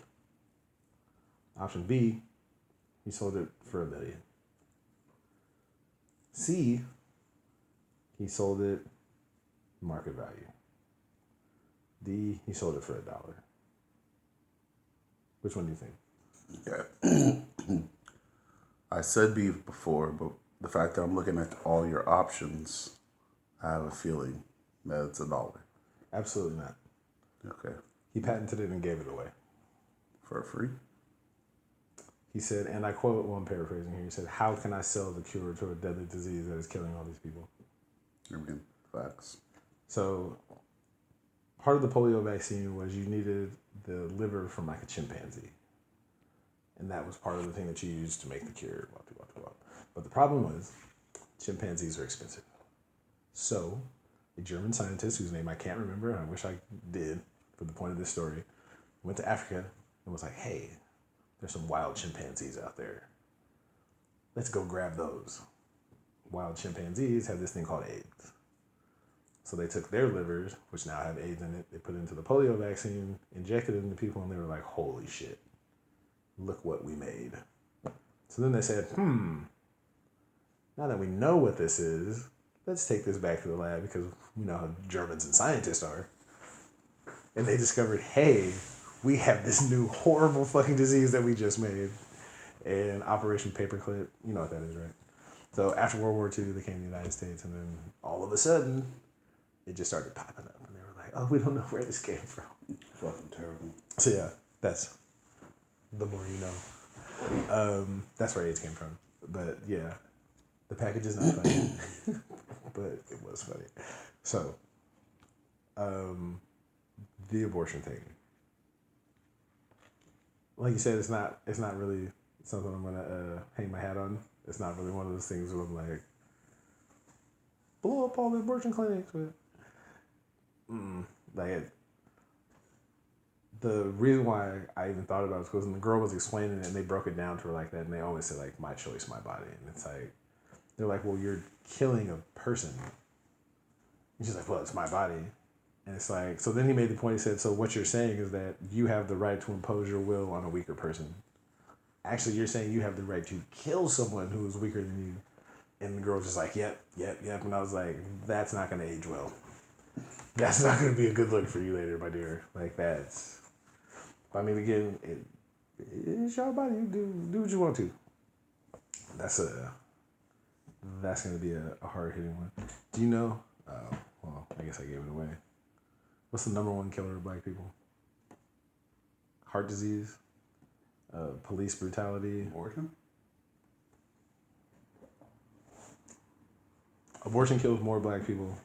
Option B, he sold it for $1 million. C, he sold it market value. D, he sold it for $1. Which one do you think? Okay. I said B before, but the fact that I'm looking at all your options, I have a feeling that it's $1. Absolutely not. Okay. He patented it and gave it away. For free? He said, and I quote, well, I'm paraphrasing here, he said, how can I sell the cure to a deadly disease that is killing all these people? Again, facts. So part of the polio vaccine was you needed the liver from like a chimpanzee. And that was part of the thing that you used to make the cure. But the problem was chimpanzees are expensive. So a German scientist whose name I can't remember, and I wish I did for the point of this story, went to Africa and was like, hey, there's some wild chimpanzees out there. Let's go grab those. Wild chimpanzees have this thing called AIDS. So they took their livers, which now have AIDS in it, they put it into the polio vaccine, injected it into people, and they were like, holy shit, look what we made. So then they said, now that we know what this is, let's take this back to the lab because we know how Germans and scientists are. And they discovered, hey, we have this new horrible fucking disease that we just made. And Operation Paperclip, you know what that is, right? So after World War II, they came to the United States, and then all of a sudden, it just started popping up. And they were like, oh, we don't know where this came from. Fucking terrible. So yeah, that's the more you know. That's where AIDS came from. But yeah, the package is not funny, but it was funny. So, the abortion thing. Like you said, it's not really something I'm gonna hang my hat on. It's not really one of those things where I'm like, blow up all the abortion clinics. But the reason why I even thought about it was because when the girl was explaining it and they broke it down to her like that, and they always said like, my choice, my body, and it's like, they're like, well, you're killing a person. And she's like, well, it's my body. And it's like, so then he made the point, he said, so what you're saying is that you have the right to impose your will on a weaker person. Actually, you're saying you have the right to kill someone who is weaker than you. And the girl was just like, yep. And I was like, that's not going to age well. That's not going to be a good look for you later, my dear. Like, that's... I mean, again, it's your body. You do what you want to. That's going to be a hard-hitting one. Do you know... well, I guess I gave it away. What's the number one killer of black people? Heart disease? Police brutality? Abortion? Abortion kills more black people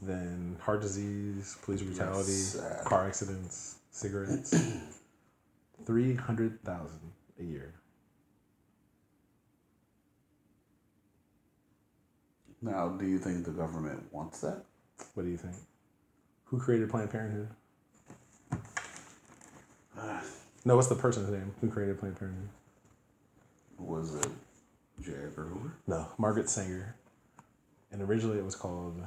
than heart disease, police brutality, car accidents, cigarettes. 300,000 a year. Now, do you think the government wants that? What do you think? Who created Planned Parenthood? No, what's the person's name? Who created Planned Parenthood? Was it J. Edgar Hoover? No, Margaret Sanger. And originally it was called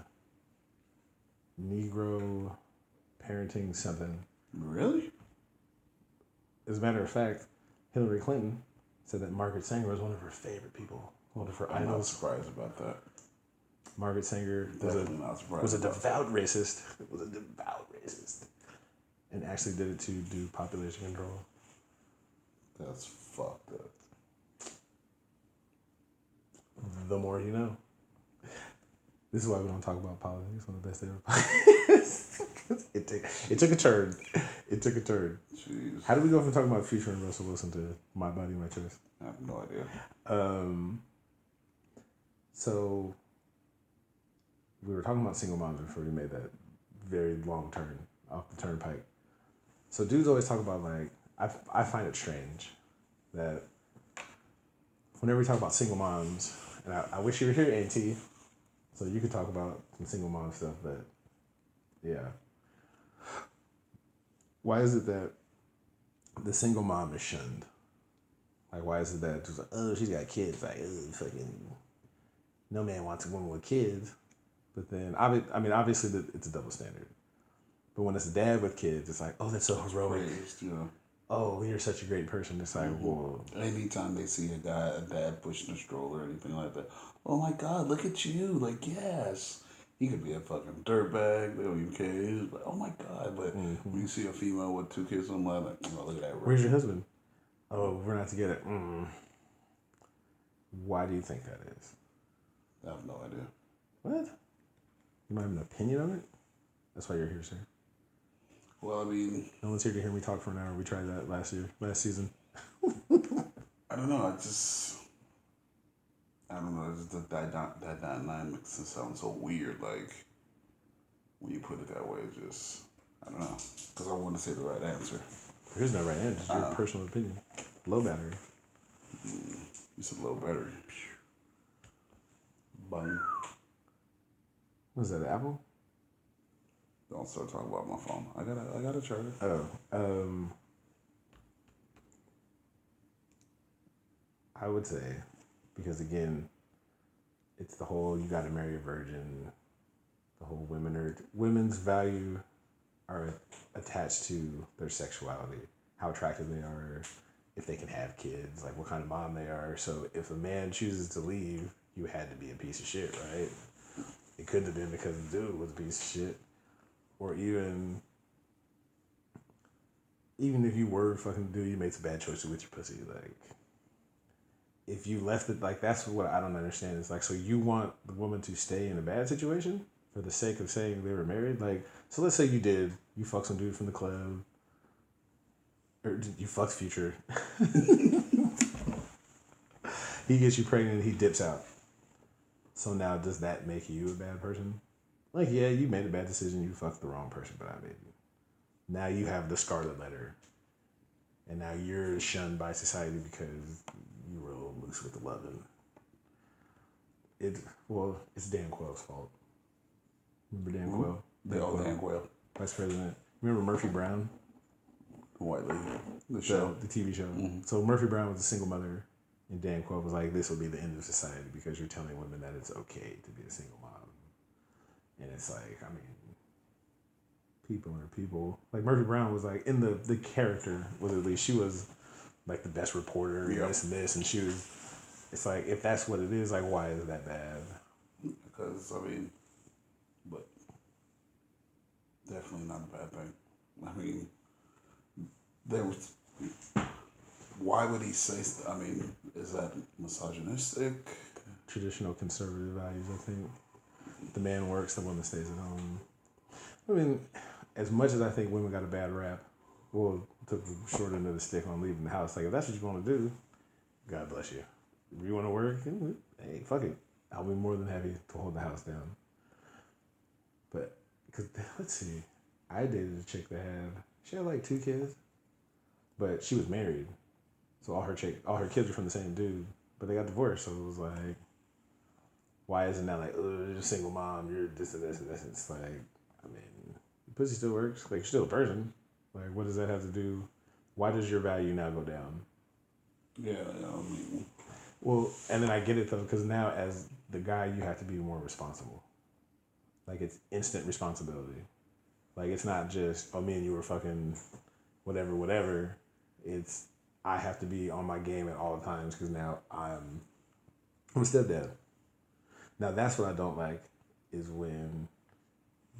Negro Parenting something. Really? As a matter of fact, Hillary Clinton said that Margaret Sanger was one of her favorite people, one of her I'm not idols. surprised about that. Margaret Sanger was a devout racist. Was a devout racist, and actually did it to do population control. That's fucked up. The more you know. This is why we don't talk about politics on the best day of podcasts. It took a turn. It took a turn. Jeez. How did we go from talking about Future and Russell Wilson to My Body, My Choice? I have no idea. So we were talking about single moms before we made that very long turn off the turnpike. So dudes always talk about, like, I find it strange that whenever we talk about single moms, and I wish you were here, Auntie, so you could talk about some single mom stuff, but yeah. Why is it that the single mom is shunned? Like, why is it that it's like, oh, she's got kids, like, oh, fucking, no man wants a woman with kids. But then, obviously, it's a double standard. But when it's a dad with kids, it's like, oh, that's so heroic. Praised, yeah. Oh, you're such a great person. It's like, whoa. Anytime they see a dad pushing a stroller or anything like that, oh my God, look at you. Like, yes. He could be a fucking dirtbag. They don't even care. He's like, oh my God. But when you see a female with 2 kids, I'm like, oh, look at that. Where's your husband? Oh, we're not together. Why do you think that is? I have no idea. What? You might have an opinion on it? That's why you're here, sir. Well, I mean, no one's here to hear me talk for an hour. We tried that last season. I don't know. I don't know. It's that dynamic sounds so weird. Like, when you put it that way, I don't know. Because I want to say the right answer. There is no right answer. It's your personal opinion. Low battery. You said low battery. Bang. Was that Apple? Don't start talking about my phone. I got a charger. I would say, because again, it's the whole you got to marry a virgin. The whole women's value are attached to their sexuality, how attractive they are, if they can have kids, like what kind of mom they are. So if a man chooses to leave, you had to be a piece of shit, right? It couldn't have been because the dude was a piece of shit. Or even if you were fucking dude, you made some bad choices with your pussy. Like, if you left it, like, that's what I don't understand. It's like, so you want the woman to stay in a bad situation for the sake of saying they were married? Like, so let's say you fucked some dude from the club, or you fucked Future. He gets you pregnant and he dips out. So now, does that make you a bad person? Like, yeah, you made a bad decision. You fucked the wrong person, but I made you. Now you have the scarlet letter. And now you're shunned by society because you were a little loose with the loving. It's Dan Quayle's fault. Remember Dan Quayle? Dan Quayle. Vice President. Remember Murphy Brown? White Lady. The show. The TV show. Mm-hmm. So Murphy Brown was a single mother. And Dan Quayle was like, this will be the end of society because you're telling women that it's okay to be a single mom. And it's like, I mean, people are people. Like, Murphy Brown was like, in the character, was at least, she was like the best reporter, and this, and she was, it's like, if that's what it is, like, why is that bad? Because, I mean, but definitely not a bad thing. I mean, why would he say, I mean, is that misogynistic? Traditional conservative values, I think. The man works, the woman stays at home. I mean, as much as I think women got a bad rap, took the short end of the stick on leaving the house. Like, if that's what you want to do, God bless you. If you want to work, hey, fuck it. I'll be more than happy to hold the house down. But, because, let's see. I dated a chick that she had like 2 kids, but she was married. So all her kids are from the same dude, but they got divorced. So it was like, why isn't that like, oh, you're a single mom, you're this and this and this? It's like, I mean, pussy still works. Like, you're still a virgin. Like, what does that have to do? Why does your value now go down? Yeah, I mean, well, and then I get it though, because now as the guy, you have to be more responsible. Like, it's instant responsibility. Like, it's not just, oh, me and you were fucking whatever. It's, I have to be on my game at all times because now I'm a stepdad. Now, that's what I don't like, is when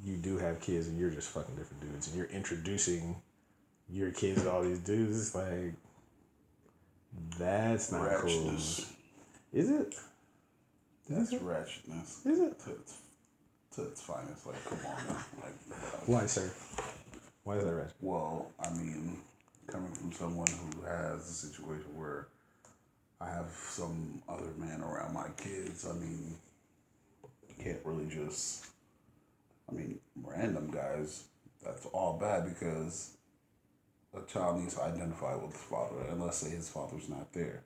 you do have kids and you're just fucking different dudes and you're introducing your kids to all these dudes. It's like, that's not ratchetness. Cool. Is it? That's ratchetness. Is it? To its finest. Like, come on now. Like, why, sir? Why is that ratchet? Well, I mean, coming from someone who has a situation where I have some other man around my kids, I mean, you can't really just, I mean, random guys, that's all bad because a child needs to identify with his father, unless say his father's not there.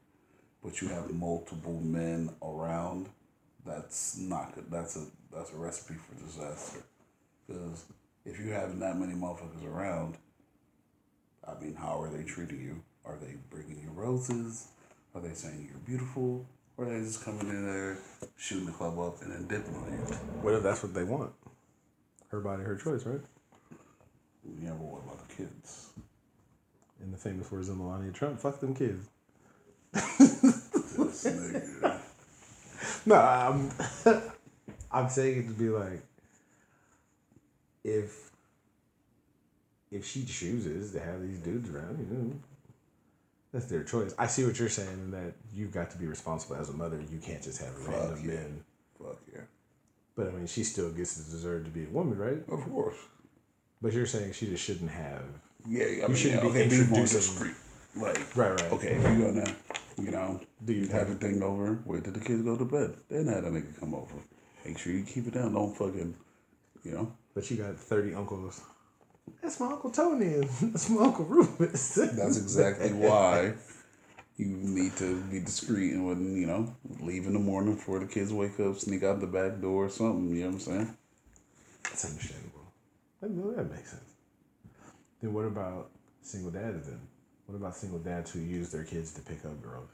But you have multiple men around, that's not good. That's a recipe for disaster. Because if you have that many motherfuckers around, I mean, how are they treating you? Are they bringing you roses? Are they saying you're beautiful? Or are they just coming in there, shooting the club up, and then dipping on you? What if that's what they want? Her body, her choice, right? Yeah, but what about the kids? And the famous words of Melania Trump, fuck them kids. This nigga. No, I'm saying it to be like, if she chooses to have these dudes around, you know, that's their choice. I see what you're saying, in that you've got to be responsible as a mother. You can't just have random men. Fuck yeah. But I mean, she still gets the deserve to be a woman, right? Of course. But you're saying she just shouldn't have. Yeah, I mean, you shouldn't be introducing. Like, right. Okay, if you're gonna, you know, you have a thing over, wait till the kids go to bed. Then have a nigga come over. Make sure you keep it down. Don't fucking, you know. But you got 30 uncles. That's my Uncle Tony and that's my Uncle Rufus. That's exactly why you need to be discreet and when, you know, leave in the morning before the kids wake up, sneak out the back door or something, you know what I'm saying? That's understandable. That makes sense. Then what about single dads then? What about single dads who use their kids to pick up girls?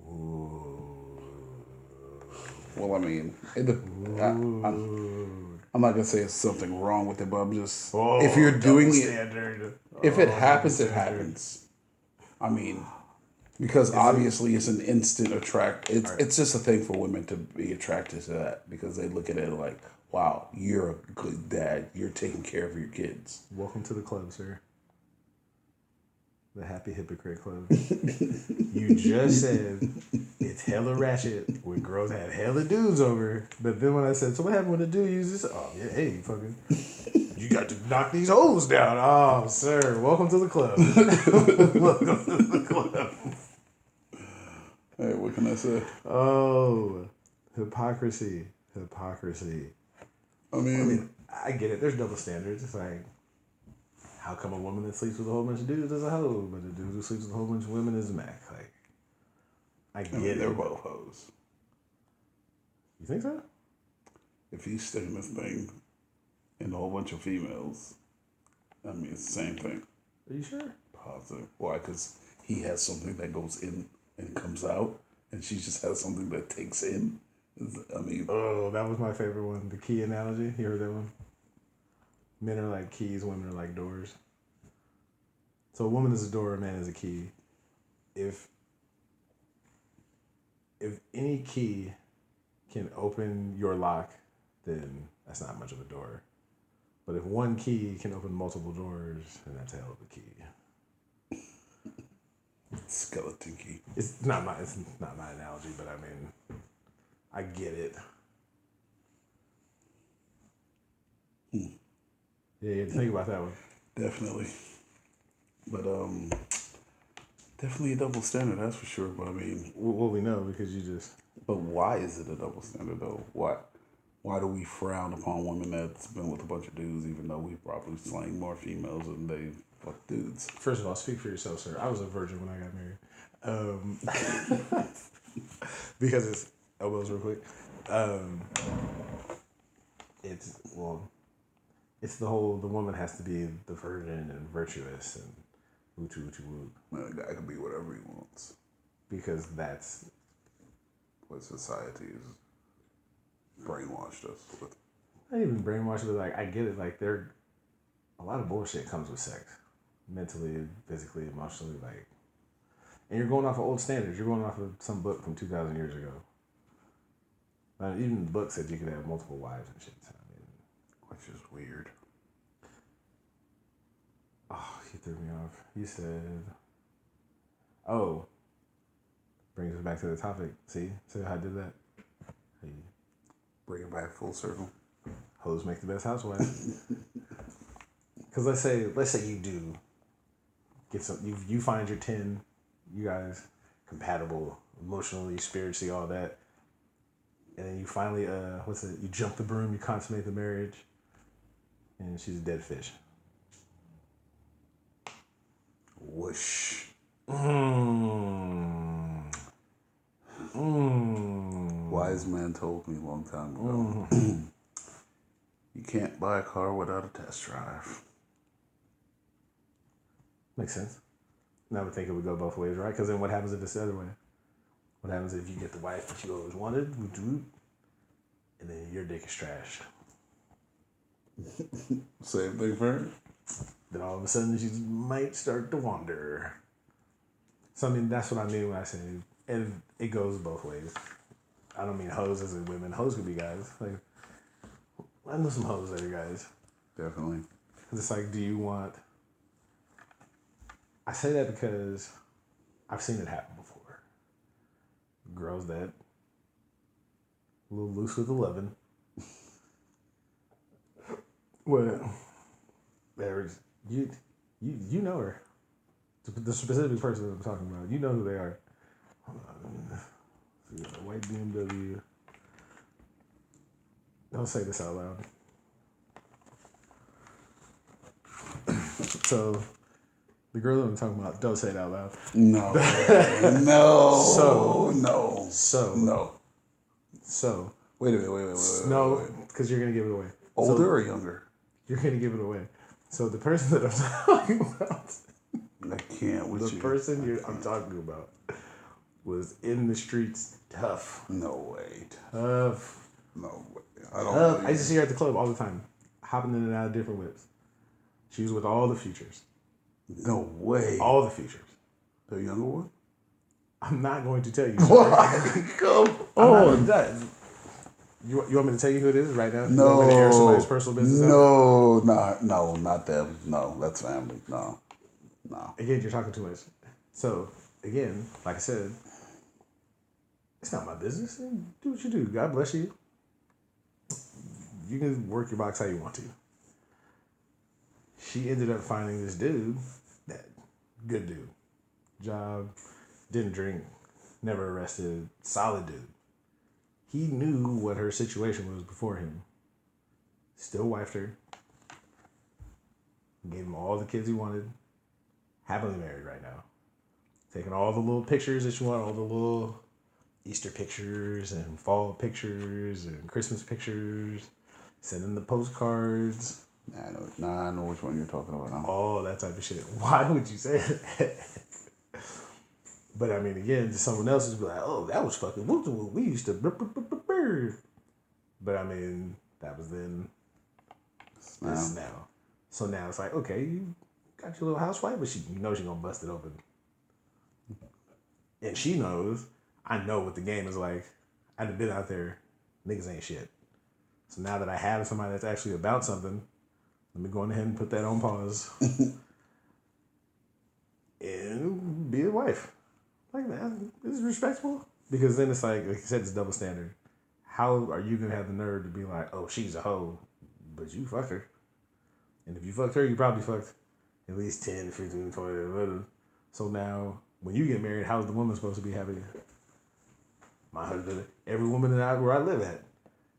Ooh. Well, I mean, I'm not gonna say it's something wrong with it, but I'm just if you're doing it, if it happens, it happens. I mean, because obviously it's an instant attract. It's just a thing for women to be attracted to that because they look at it like, wow, you're a good dad. You're taking care of your kids. Welcome to the club, sir. The Happy Hypocrite Club. You just said it's hella ratchet when girls have hella dudes over. But then when I said, so what happened when the dude uses this? Oh, yeah, hey, fucking, you got to knock these holes down. Oh, sir, welcome to the club. Welcome to the club. Hey, what can I say? Oh, hypocrisy. I mean, I get it. There's double standards. It's like, how come a woman that sleeps with a whole bunch of dudes is a hoe, but a dude who sleeps with a whole bunch of women is a Mac? Like, I get it. They're both hoes. You think so? If he's sticking this thing in a whole bunch of females, I mean, it's the same thing. Are you sure? Positive. Why? Because he has something that goes in and comes out, and she just has something that takes in. I mean... Oh, that was my favorite one. The key analogy. You heard that one? Men are like keys, women are like doors. So a woman is a door, a man is a key. If any key can open your lock, then that's not much of a door. But if one key can open multiple doors, then that's a hell of a key. Skeleton key. It's not my analogy, but I mean, I get it. Yeah, you have to think about that one. Definitely. But, definitely a double standard, that's for sure. But, I mean... Well, we know because you just... But why is it a double standard, though? Why do we frown upon women that's been with a bunch of dudes, even though we've probably slain more females than they've Fuck dudes. First of all, speak for yourself, sir. I was a virgin when I got married. Because it's elbows real quick. It's the woman has to be the virgin and virtuous and woo. Man, a guy can be whatever he wants. Because that's what society has brainwashed us with. Not even brainwashed, but like I get it. Like a lot of bullshit comes with sex, mentally, physically, emotionally. Like, and you're going off of old standards. You're going off of some book from 2,000 years ago. Even the book said you could have multiple wives and shit. I mean, which is weird. Oh, he threw me off. He said, "Oh." Brings us back to the topic. See how I did that? Hey. Bring it back full circle. Hoes make the best housewives. Because let's say you do get some. You find your 10. You guys compatible emotionally, spiritually, all that. And then you finally you jump the broom, you consummate the marriage, and she's a dead fish. Whoosh. Wise man told me a long time ago. You can't buy a car without a test drive. Makes sense. And I would think it would go both ways, right? Because then what happens if it's the other way? What happens if you get the wife that you always wanted, and then your dick is trash? Same thing for her? Then all of a sudden she might start to wander. So I mean, that's what I mean when I say, and it goes both ways. I don't mean hoes as in women. Hoes could be guys. Like, I know some hoes that are guys. Definitely. It's like, do you want... I say that because I've seen it happen before. Girls that a little loose with the loving. Well, you know her. The specific person that I'm talking about. You know who they are. So, white BMW. Don't say this out loud. So, the girl that I'm talking about, don't say it out loud. No. No. So. Wait a minute. No, because you're going to give it away. Older or younger? You're going to give it away. So, the person that I'm talking about. I can't with the person I'm talking about was in the streets tough. No way. Tough. No way. I used to see her at the club all the time, hopping in and out of different whips. She was with all the features. No way. All the features. The younger one? I'm not going to tell you. Why? Come on. You want me to tell you who it is right now? No. You want me to air somebody's personal business out? No, not them. No, that's family. No. Again, you're talking too much. So, again, like I said, it's not my business. Do what you do. God bless you. You can work your box how you want to. She ended up finding this dude, that good dude. Job, didn't drink, never arrested, solid dude. He knew what her situation was before him. Still wifed her. Gave him all the kids he wanted. Happily married right now. Taking all the little pictures that you want, all the little Easter pictures and fall pictures and Christmas pictures. Sending the postcards. I know which one you're talking about now. All that type of shit. Why would you say that? But I mean, again, someone else is like, oh, that was fucking woo. We used to. But I mean, that was then. This is now. So now it's like, okay, you got your little housewife, but you know she's gonna bust it open. And she knows, I know what the game is like. I've been out there, niggas ain't shit. So now that I have somebody that's actually about something, let me go ahead and put that on pause. And be a wife. Like, man, this is respectable. Because then it's like you said, it's double standard. How are you going to have the nerve to be like, oh, she's a hoe, but you fucked her? And if you fucked her, you probably fucked at least 10, 15, 20, whatever. So now, when you get married, how's the woman supposed to be happy? My husband, every woman where I live at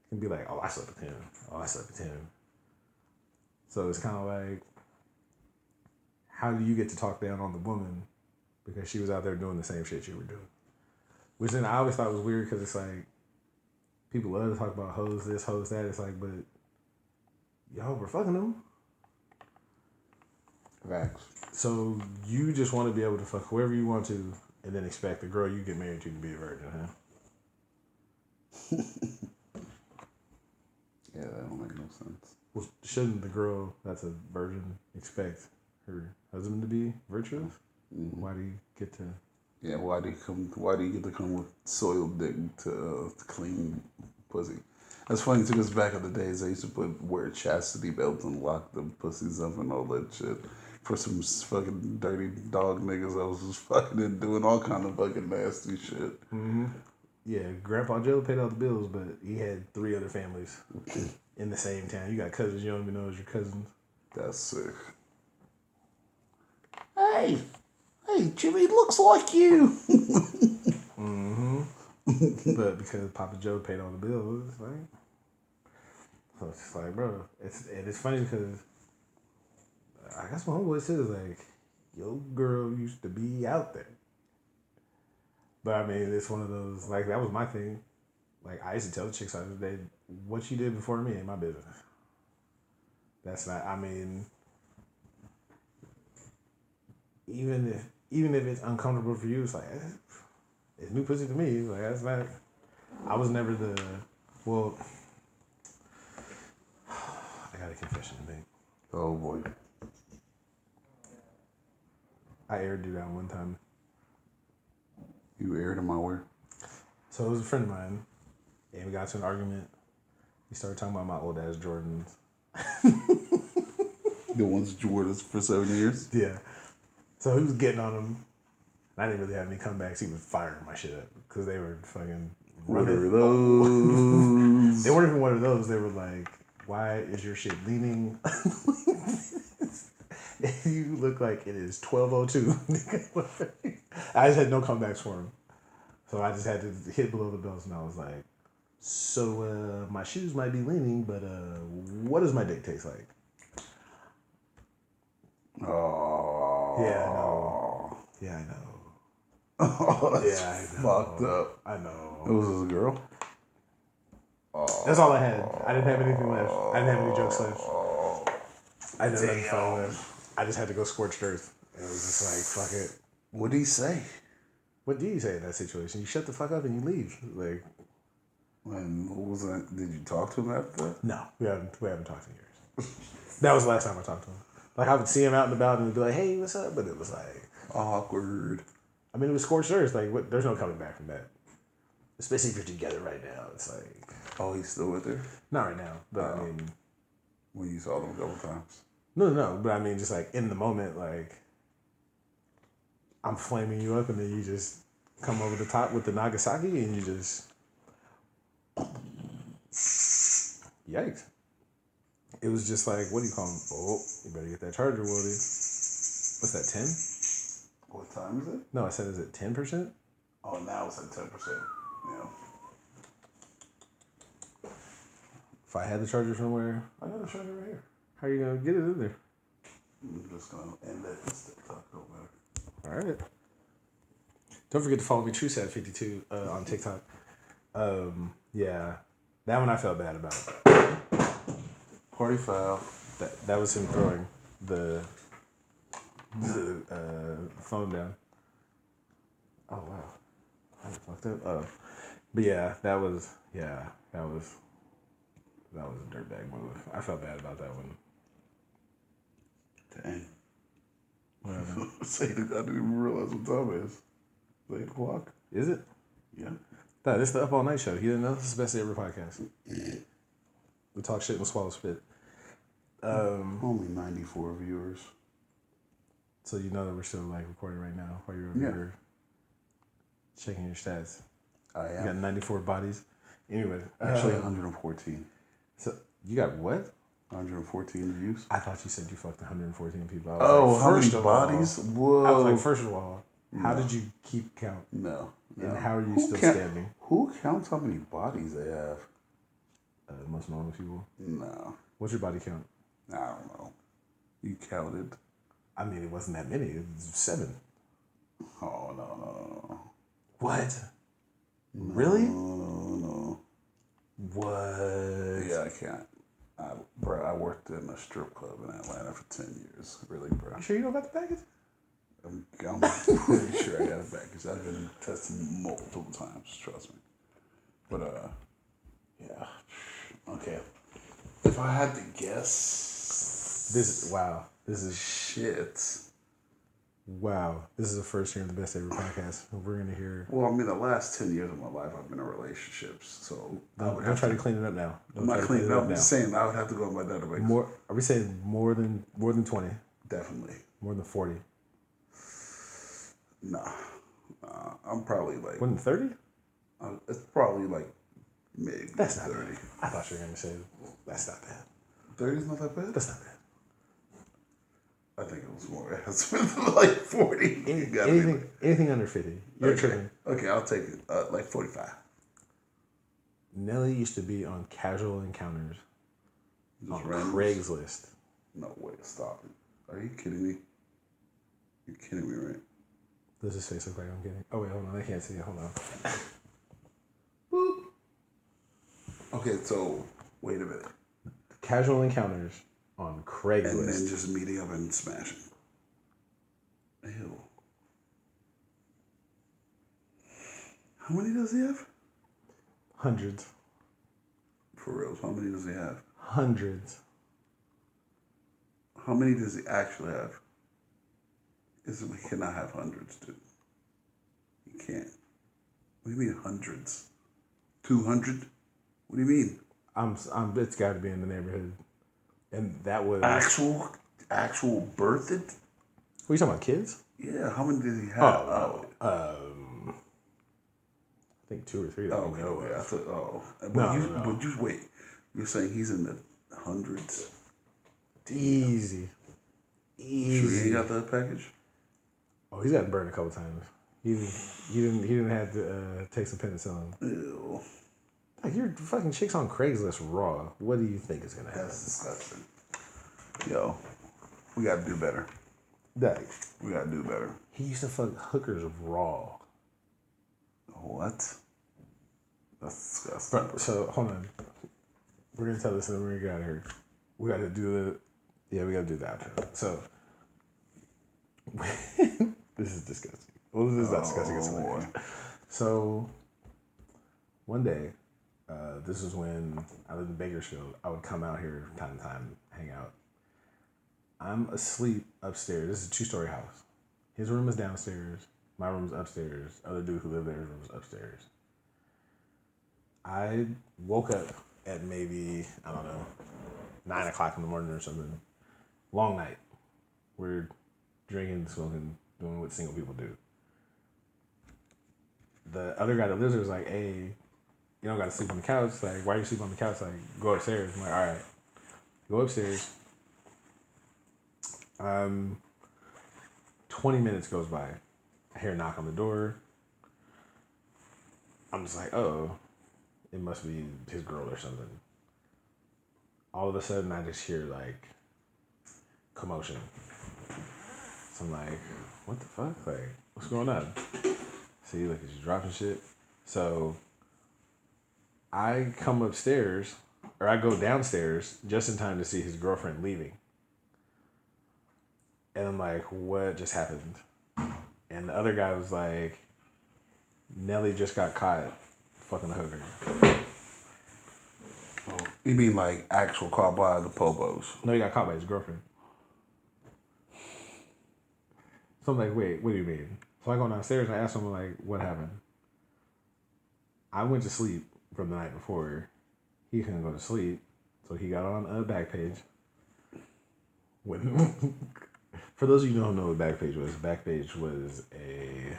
can be like, oh, I slept with him. Oh, I slept with him. So it's kind of like, how do you get to talk down on the woman because she was out there doing the same shit you were doing? Which then I always thought was weird because it's like, people love to talk about hoes this, hoes that. It's like, but y'all were fucking them. Facts. So you just want to be able to fuck whoever you want to and then expect the girl you get married to be a virgin, huh? Yeah, that don't make no sense. Well, shouldn't the girl that's a virgin expect her husband to be virtuous? Mm-hmm. Why do you get to? Yeah, why do you get to come with soiled dick to clean pussy? That's funny too, because back in the days they used to wear chastity belts and lock the pussies up and all that shit. For some fucking dirty dog niggas that was just fucking and doing all kind of fucking nasty shit. Mm-hmm. Yeah, Grandpa Joe paid all the bills, but he had 3 other families in the same town. You got cousins you don't even know is your cousins. That's sick. Hey, Jimmy looks like you. Mm-hmm. But because Papa Joe paid all the bills, it's like, so it's just like, bro, it's funny because I guess my homeboy said, like, your girl used to be out there. But I mean, it's one of those, like, that was my thing. Like, I used to tell the chicks the other day, what you did before me ain't my business. That's not, I mean, even if it's uncomfortable for you, it's like, it's new pussy to me. Like, that's not, I was never the, well, I got a confession to make. Oh boy. I aired dude out one time. You aired him out where? So it was a friend of mine, and we got to an argument. We started talking about my old ass Jordans. The ones you wore for 7 years? Yeah. So he was getting on them. I didn't really have any comebacks. He was firing my shit up because they were fucking running. What are those? They weren't even one of those. They were like, why is your shit leaning? You look like it is 12:02. I just had no comebacks for him. So I just had to hit below the belt, and I was like, so my shoes might be leaning, but what does my dick taste like? Oh. Yeah, I know. Yeah, I know. Oh, that's yeah, I know. Fucked up. I know. It was a girl? Oh. That's all I had. I didn't have anything left. I didn't have any jokes left. I didn't have nothing fun left. I just had to go scorched earth. And it was just like, fuck it. What did he say? What do you say in that situation? You shut the fuck up and you leave. Like, when what was that? Did you talk to him after that? No, we haven't talked in years. That was the last time I talked to him. Like, I would see him out and about and he'd be like, hey, what's up? But it was like awkward. I mean, it was scorched earth. Like, what, there's no coming back from that. Especially if you're together right now. It's like, oh, he's still with her? Not right now, but I mean, when you saw them a couple times. No, but I mean, just like in the moment, like I'm flaming you up, and then you just come over the top with the Nagasaki, and you just yikes. It was just like, what do you call them? Oh, you better get that charger, Woody. What's that, 10? What time is it? No, I said, is it 10%? Oh, now it's at 10%. Yeah. If I had the charger somewhere, I got the charger right here. How are you going to get it in there? I'm just going to end that TikTok over there. All right. Don't forget to follow me, Tru Sav 52 on TikTok. Yeah, that one I felt bad about. Party foul. That was him throwing the phone down. Oh wow, I fucked up. Oh, but yeah, that was a dirtbag move. I felt bad about that one. Dang. Say I didn't even realize what time it is. It's 8 o'clock. Is it? Yeah. No, this is the Up All Night show. You didn't know? This is the best ever podcast. We talk shit and swallow spit. Only 94 viewers. So you know that we're still like recording right now while you're over here checking your stats. I am. You got 94 bodies. Anyway. Actually, 114. So you got what? 114 views. I thought you said you fucked 114 people. I was like, how many bodies? Whoa. I was like, first of all, how did you keep count? No. And how are you still standing? Who counts how many bodies they have? Most normal people. No. What's your body count? I don't know. You counted. I mean, it wasn't that many. It was 7. Oh, no. What? Really? No. What? Yeah, I can't. Bro, I worked in a strip club in Atlanta for 10 years. Really, bro. You sure you don't got the package? I'm pretty sure I got a package. I've been tested multiple times, trust me. But, yeah. Okay. If I had to guess... This is... Shit. Wow. This is the first year of the Best Ever podcast. We're going to hear... Well, I mean, the last 10 years of my life, I've been in relationships, so... Don't try to clean it up now. I'm not cleaning it up. I'm just saying I would have to go on my database. Are we saying more than 20? Definitely. More than 40? Nah. I'm probably like... More than 30? It's probably like maybe that's not 30. Bad. I thought you were going to say that's not bad. 30's not that bad? That's not bad. I think it was more. It's like 40. Anything under 50. You're tripping. Okay, I'll take it. Like 45. Nelly used to be on Casual Encounters on Craigslist. No way, stop it. Are you kidding me? You're kidding me, right? Does his face look like I'm kidding? Oh, wait, hold on. I can't see it. Hold on. Boop. Okay, so, wait a minute. Casual Encounters on Craigslist. And then just meeting up and smashing. Ew. How many does he have? Hundreds. For real, how many does he have? Hundreds. How many does he actually have? He cannot have hundreds, dude. He can't. What do you mean hundreds? 200? What do you mean? It's got to be in the neighborhood, and that was actual birthed. What are you talking about, kids? Yeah. How many did he have? I think 2 or 3. Okay. I thought. But you wait. You're saying he's in the hundreds? Easy. Sure, he ain't got that package. Oh, he's gotten burned a couple times. He didn't have to take some penicillin. Ew. Like, you're fucking chicks on Craigslist raw. What do you think is gonna happen? That's disgusting. Yo, we gotta do better. Like, we gotta do better. He used to fuck hookers raw. What? That's disgusting. But, so hold on. We're gonna tell this and then we're gonna get out of here. We gotta do we gotta do the outro. So this is disgusting. Well, this is not disgusting. It's hilarious. So one day, this was when I lived in Bakersfield. I would come out here from time to time, hang out. I'm asleep upstairs. This is a 2-story house. His room is downstairs. My room's upstairs. Other dude who lived there, his room was upstairs. I woke up at maybe, 9 o'clock in the morning or something. Long night. We're drinking, smoking, doing what single people do. The other guy that lives there was like, hey, you don't got to sleep on the couch. Like, why you sleep on the couch? Like, go upstairs. I'm like, all right. Go upstairs. 20 minutes goes by. I hear a knock on the door. I'm just like, oh, it must be his girl or something. All of a sudden, I just hear, like, commotion. So I'm like, what the fuck? Like, what's going on? See, like, is she dropping shit? So I come upstairs, or I go downstairs just in time to see his girlfriend leaving. And I'm like, what just happened? And the other guy was like, Nelly just got caught fucking a hooker. Oh, you mean like actual caught by the popos? No, he got caught by his girlfriend. So I'm like, wait, what do you mean? So I go downstairs and I ask him, like, what happened? I went to sleep from the night before. He couldn't go to sleep, so he got on a Backpage. For those of you who don't know what Backpage was a...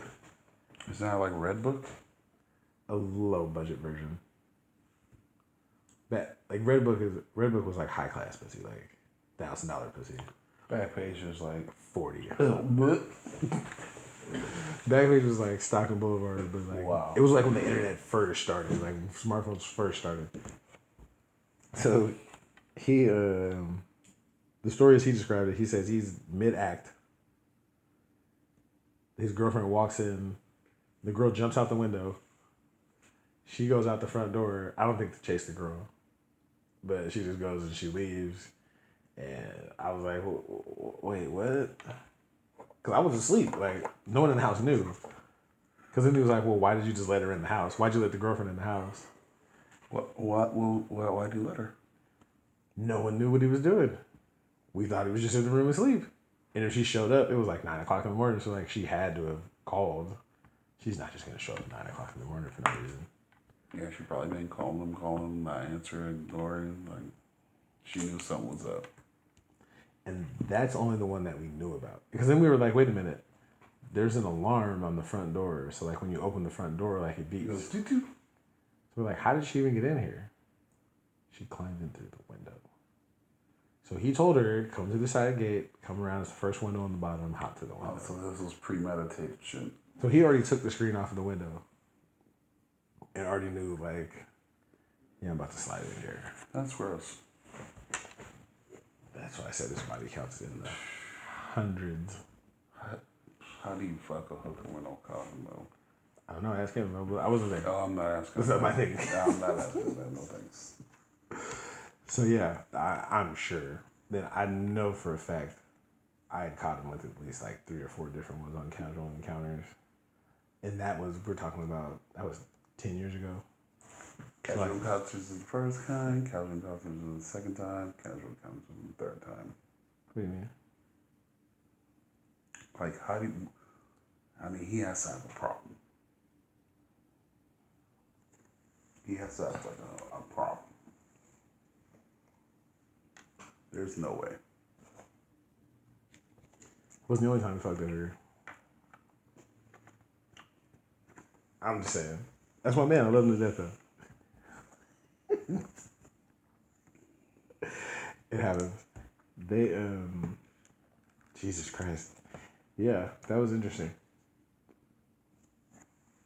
Is that like Redbook? A low budget version. Redbook was like high class pussy, like $1,000 pussy. Backpage was like 40. Backpage was like Stockton Boulevard, but like It was like when the internet first started, like smartphones first started. So he, the story as he described it, he says he's mid-act His girlfriend walks in. The girl jumps out the window. She goes out the front door. I don't think to chase the girl, but she just goes and she leaves. And I was like, wait, what? Because I was asleep. Like, no one in the house knew. Because then he was like, well, why did you just let her in the house? Why'd you let the girlfriend in the house? Why'd you let her? No one knew what he was doing. We thought he was just in the room asleep. And if she showed up, it was like 9 o'clock in the morning. So, like, she had to have called. She's not just going to show up at 9 o'clock in the morning for no reason. Yeah, she probably been calling him, not answering, ignoring. Like, she knew something was up. And that's only the one that we knew about. Because then we were like, wait a minute. There's an alarm on the front door. So, like, when you open the front door, like, it beeps. Goes, doo-doo. So we're like, how did she even get in here? She climbed in through the window. So he told her, come to the side gate, come around, it's the first window on the bottom, hop to the window. Oh, so this was premeditated shit. So he already took the screen off of the window and already knew, like, yeah, I'm about to slide in here. That's gross. That's why I said this body counts in the hundreds. How do you fuck a hooker with no condom, though? I don't know, ask him, but I wasn't there. Oh, I'm not asking. That's not my thing. Yeah, I'm not asking that, no thanks. So yeah, I'm sure. Then I know for a fact I had caught him with at least like 3 or 4 different ones on casual encounters. And that was, we're talking about, that was 10 years ago. Casual encounters is the first kind, casual encounters is the second time, casual encounters is the third time. What do you mean? Like, he has to have a problem. He has to have like a problem. There's no way. Wasn't the only time we fucked her. I'm just saying. That's my man. I love him to death, though. It happens. They, Jesus Christ. Yeah, that was interesting.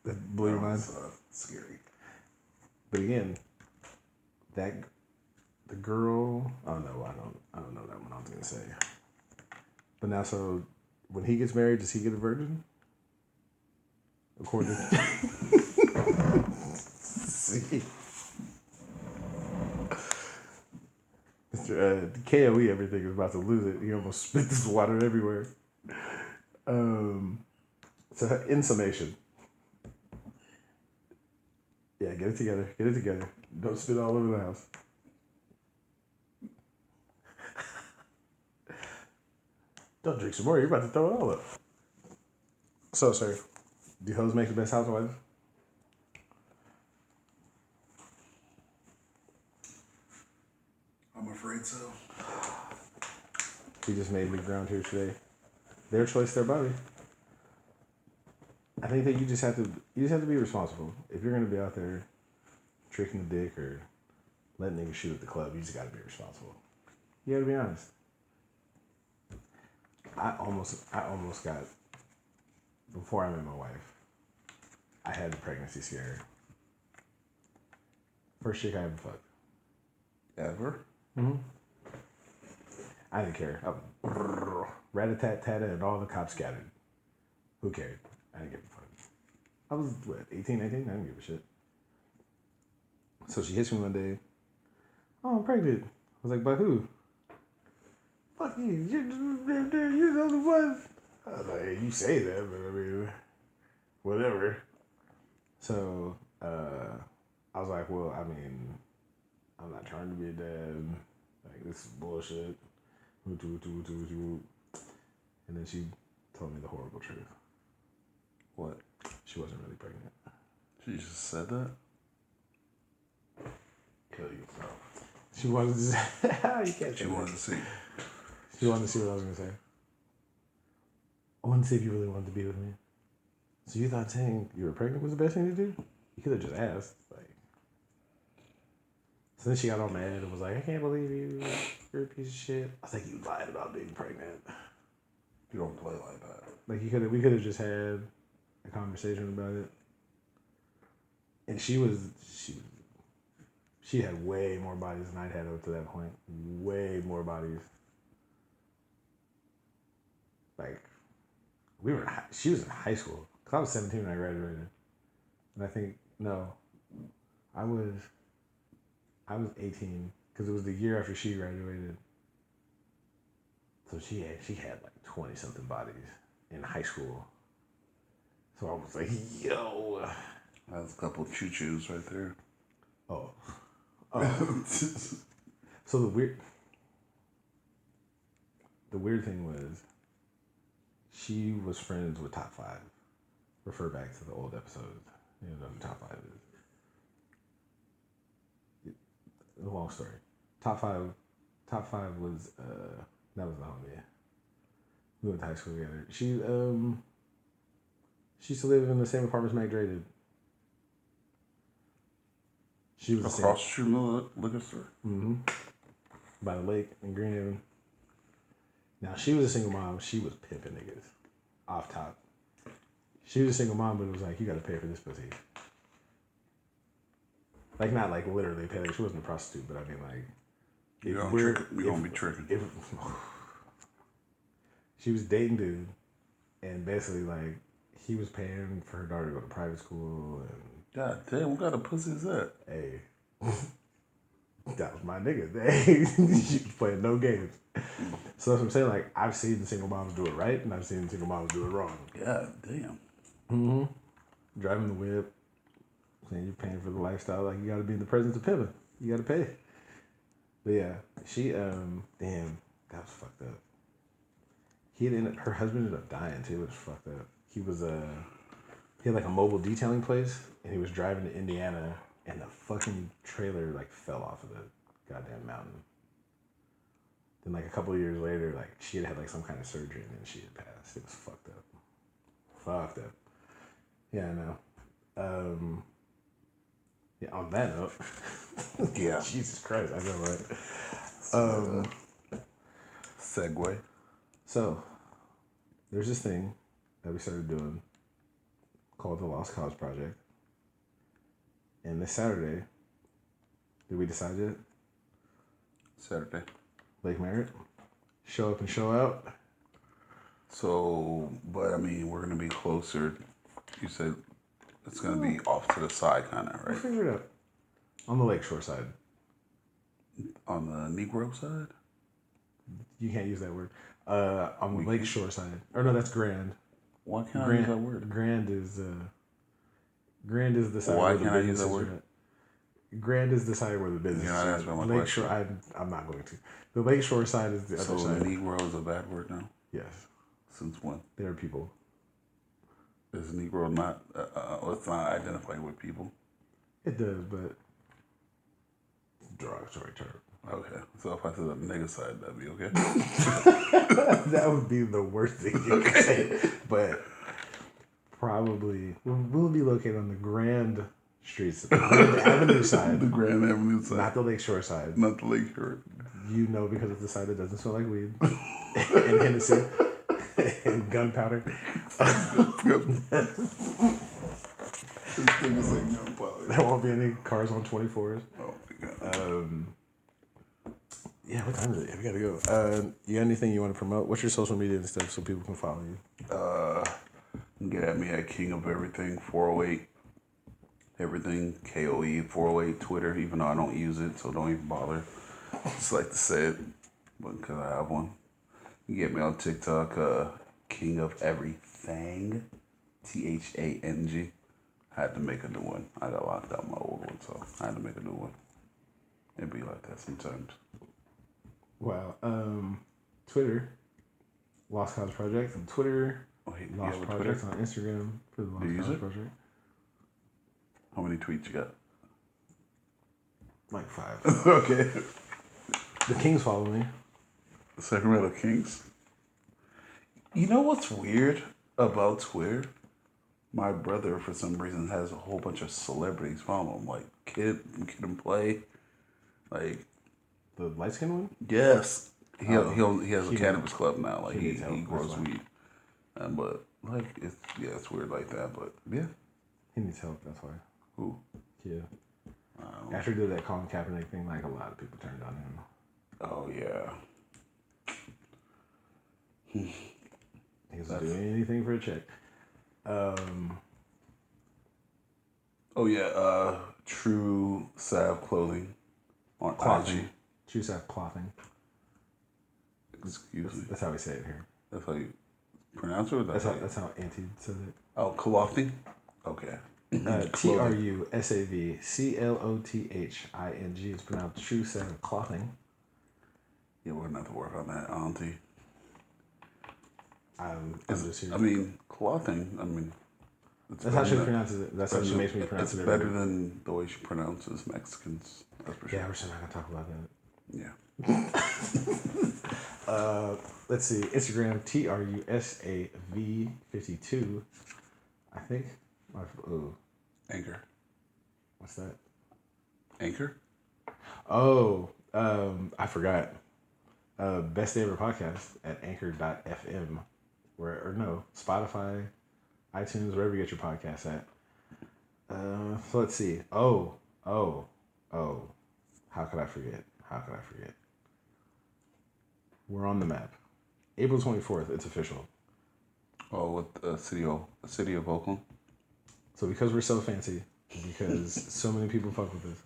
That blew your mind? Scary. But again, the girl, oh no, I don't know that one I was gonna say. But now, so when he gets married, does he get a virgin? According to see, Mr. KOE, everything is about to lose it. He almost spit this water everywhere. So in summation, yeah, get it together. Get it together. Don't spit all over the house. Don't drink some more. You're about to throw it all up. So, sir, do hoes make the best housewives? I'm afraid so. He just made me ground here today. Their choice, their body. I think that you just have to be responsible. If you're gonna be out there tricking the dick or letting niggas shoot at the club, you just gotta be responsible. You gotta be honest. I almost got, before I met my wife, I had the pregnancy scare. First chick I ever fucked. Ever? Mm-hmm. I didn't care. Rat-a-tat-tat and all the cops scattered. Who cared? I didn't give a fuck. I was, 18, 19? I didn't give a shit. So she hits me one day. Oh, I'm pregnant. I was like, by who? Fuck you. You're the only one. I was like, hey, you say that, but I mean, whatever. So, I was like, well, I mean, I'm not trying to be a dad. Like, this is bullshit. And then she told me the horrible truth. What? She wasn't really pregnant. She just said that? Kill yourself. She wanted to say, you can't She wanted to see. She wanted to see what I was going to say. I wanted to see if you really wanted to be with me. So you thought saying you were pregnant was the best thing to do? You could have just asked. Like, so then she got all mad and was like, I can't believe you. You're a piece of shit. I was like, you lied about being pregnant. You don't play like that. Like, we could have just had a conversation about it. And she had way more bodies than I'd had up to that point. Way more bodies. Like, She was in high school. Cause I was 17 when I graduated, and I think no, I was 18 because it was the year after she graduated. So she had like 20 something bodies in high school. So I was like, yo. That's a couple of choo-choos right there. Oh. So the weird thing was, she was friends with Top 5. Refer back to the old episodes. You know who Top 5 is. A long story. Top 5 was that was the homie. We went to high school together. She used to live in the same apartment as Mac Dre did. She was across the street from the liquor store. Mm-hmm. By the lake in Greenhaven. Now she was a single mom. She was pimping niggas. Off top. She was a single mom, but it was like, you gotta pay for this pussy. Like, not like literally pay. Like, she wasn't a prostitute, but I mean like, You're gonna be tricking. She was dating dude, and basically like, he was paying for her daughter to go to private school, and God damn, what kind of pussy is that? hey, that was my nigga. Hey, she was playing no games. So that's what I'm saying. Like, I've seen the single moms do it right, and I've seen the single moms do it wrong. God damn. Mm-hmm. Driving the whip, saying you're paying for the lifestyle. Like, you got to be in the presence of pimping. You got to pay. But yeah, she damn, that was fucked up. Her husband ended up dying too. It was fucked up. He had like a mobile detailing place, and he was driving to Indiana, and the fucking trailer like fell off of the goddamn mountain. Then like a couple of years later, like she had like some kind of surgery, and then she had passed. It was fucked up. Fucked up. Yeah, I know. Yeah, on that note. Yeah. Jesus Christ, I know, right? Segue. So, there's this thing that we started doing called the Lost Cause Project. And this Saturday, did we decide yet? Saturday. Lake Merritt? Show up and show out? So, but I mean, we're going to be closer. You said it's going to be off to the side, kind of, right? We'll figure it out. On the lakeshore side. On the Negro side? You can't use that word. On the lakeshore side. Or no, that's Grand. Why can't I use that word? Grand is the side Why where the can't I use business that is word? Grand is the side where the business You're not is. answering my Lakeshore, question. I'm not going to. The lakeshore side is the other So side. Negro is a bad word now? Yes. Since when? There are people. Is Negro not, it's not identifying with people? It does, but it's a derogatory term. Okay. So if I said the nigga side, that'd be okay? That would be the worst thing you could say. But probably, we'll be located on the Grand Streets, the Grand Avenue side. The Grand Avenue side. Not the Lakeshore side. Not the Lakeshore. You know, because it's the side that doesn't smell like weed. And Hennessy. And gunpowder. There won't be any cars on 24s. Oh my God. Yeah, what time is it? We gotta go. You got anything you want to promote? What's your social media and stuff so people can follow you? Get at me at King of Everything 408. Everything KOE 408 Twitter, even though I don't use it, so don't even bother. Just like to say it, but because I have one. You get me on TikTok, King of Everything, THANG. Had to make a new one. I got locked out my old one, so I had to make a new one. It be like that sometimes. Wow. Twitter, Lost Cause Project on Twitter. Lost Project on Instagram for the Lost Cause Project. How many tweets you got? Like 5. Okay. The Kings follow me. The Sacramento Kings. You know what's weird about Twitter? My brother, for some reason, has a whole bunch of celebrities follow him, like Kid and Play, like the light skinned one. Yes, he has a cannabis club now. Like he grows weed, but like it's weird like that. But yeah, he needs help. That's why. Who? Yeah. After he did that Colin Kaepernick thing, like a lot of people turned on him. Oh yeah. He was Sav. Do anything for a check. Oh yeah, Tru Sav clothing on Clothing. IG. Tru Sav clothing. Excuse me. That's how we say it here. That's how you pronounce it? Or That's how Auntie says it. Oh, clothing? Okay. TRUSAVCLOTHING is pronounced Tru Sav clothing. Yeah, we're gonna have to work on that, Auntie. I'm just here. I mean, clothing. I mean, that's how she pronounces it. That's how she makes me pronounce it. It's better than the way she pronounces Mexicans. That's for sure. Yeah, we're still not gonna talk about that. Yeah. Let's see. Instagram TRUSAV52. I think. Oh. Anchor. What's that? Anchor? Oh, I forgot. Best Day Ever podcast at anchor.fm. Spotify, iTunes, wherever you get your podcasts at. So let's see. Oh. How could I forget? We're on the map. April 24th, it's official. Oh, with the city of Oakland? So because we're so fancy, because so many people fuck with us,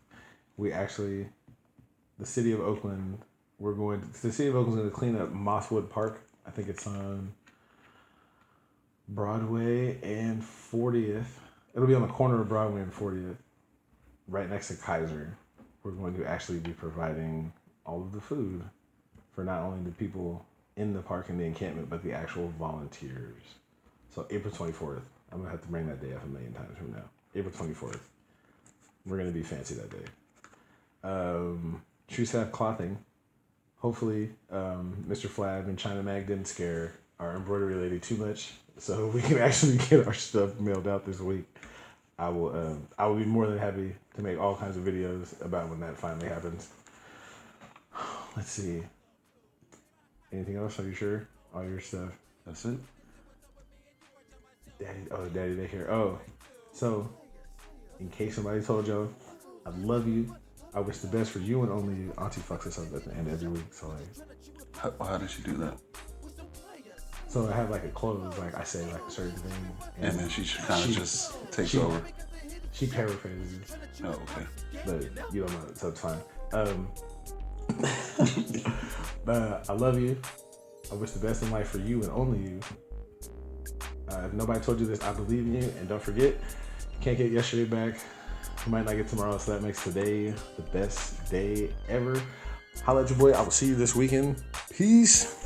the city of Oakland, the city of Oakland's going to clean up Mosswood Park. I think it's on Broadway and 40th. It'll be on the corner of Broadway and 40th, right next to Kaiser. We're going to actually be providing all of the food for not only the people in the park and the encampment, but the actual volunteers. So April 24th. I'm going to have to bring that day up a million times from now. April 24th. We're going to be fancy that day. Tru Sav clothing. Hopefully, Mr. Flab and China Mag didn't scare our embroidery lady too much, so we can actually get our stuff mailed out this week. I will be more than happy to make all kinds of videos about when that finally happens. Let's see. Anything else? Are you sure? All your stuff. That's it? Daddy daycare. Oh, so in case somebody told y'all, I love you. I wish the best for you and only you. Auntie fucks us up at the end every week. So like, how did she do that? So I have like a close, like I say like a certain thing, and then she kind of just takes over. She paraphrases. Oh, okay. But you don't know it, so it's fine. I love you. I wish the best in life for you and only you. If nobody told you this, I believe in you. And don't forget, you can't get yesterday back. You might not get tomorrow, so that makes today the best day ever. Holla at your boy. I will see you this weekend. Peace.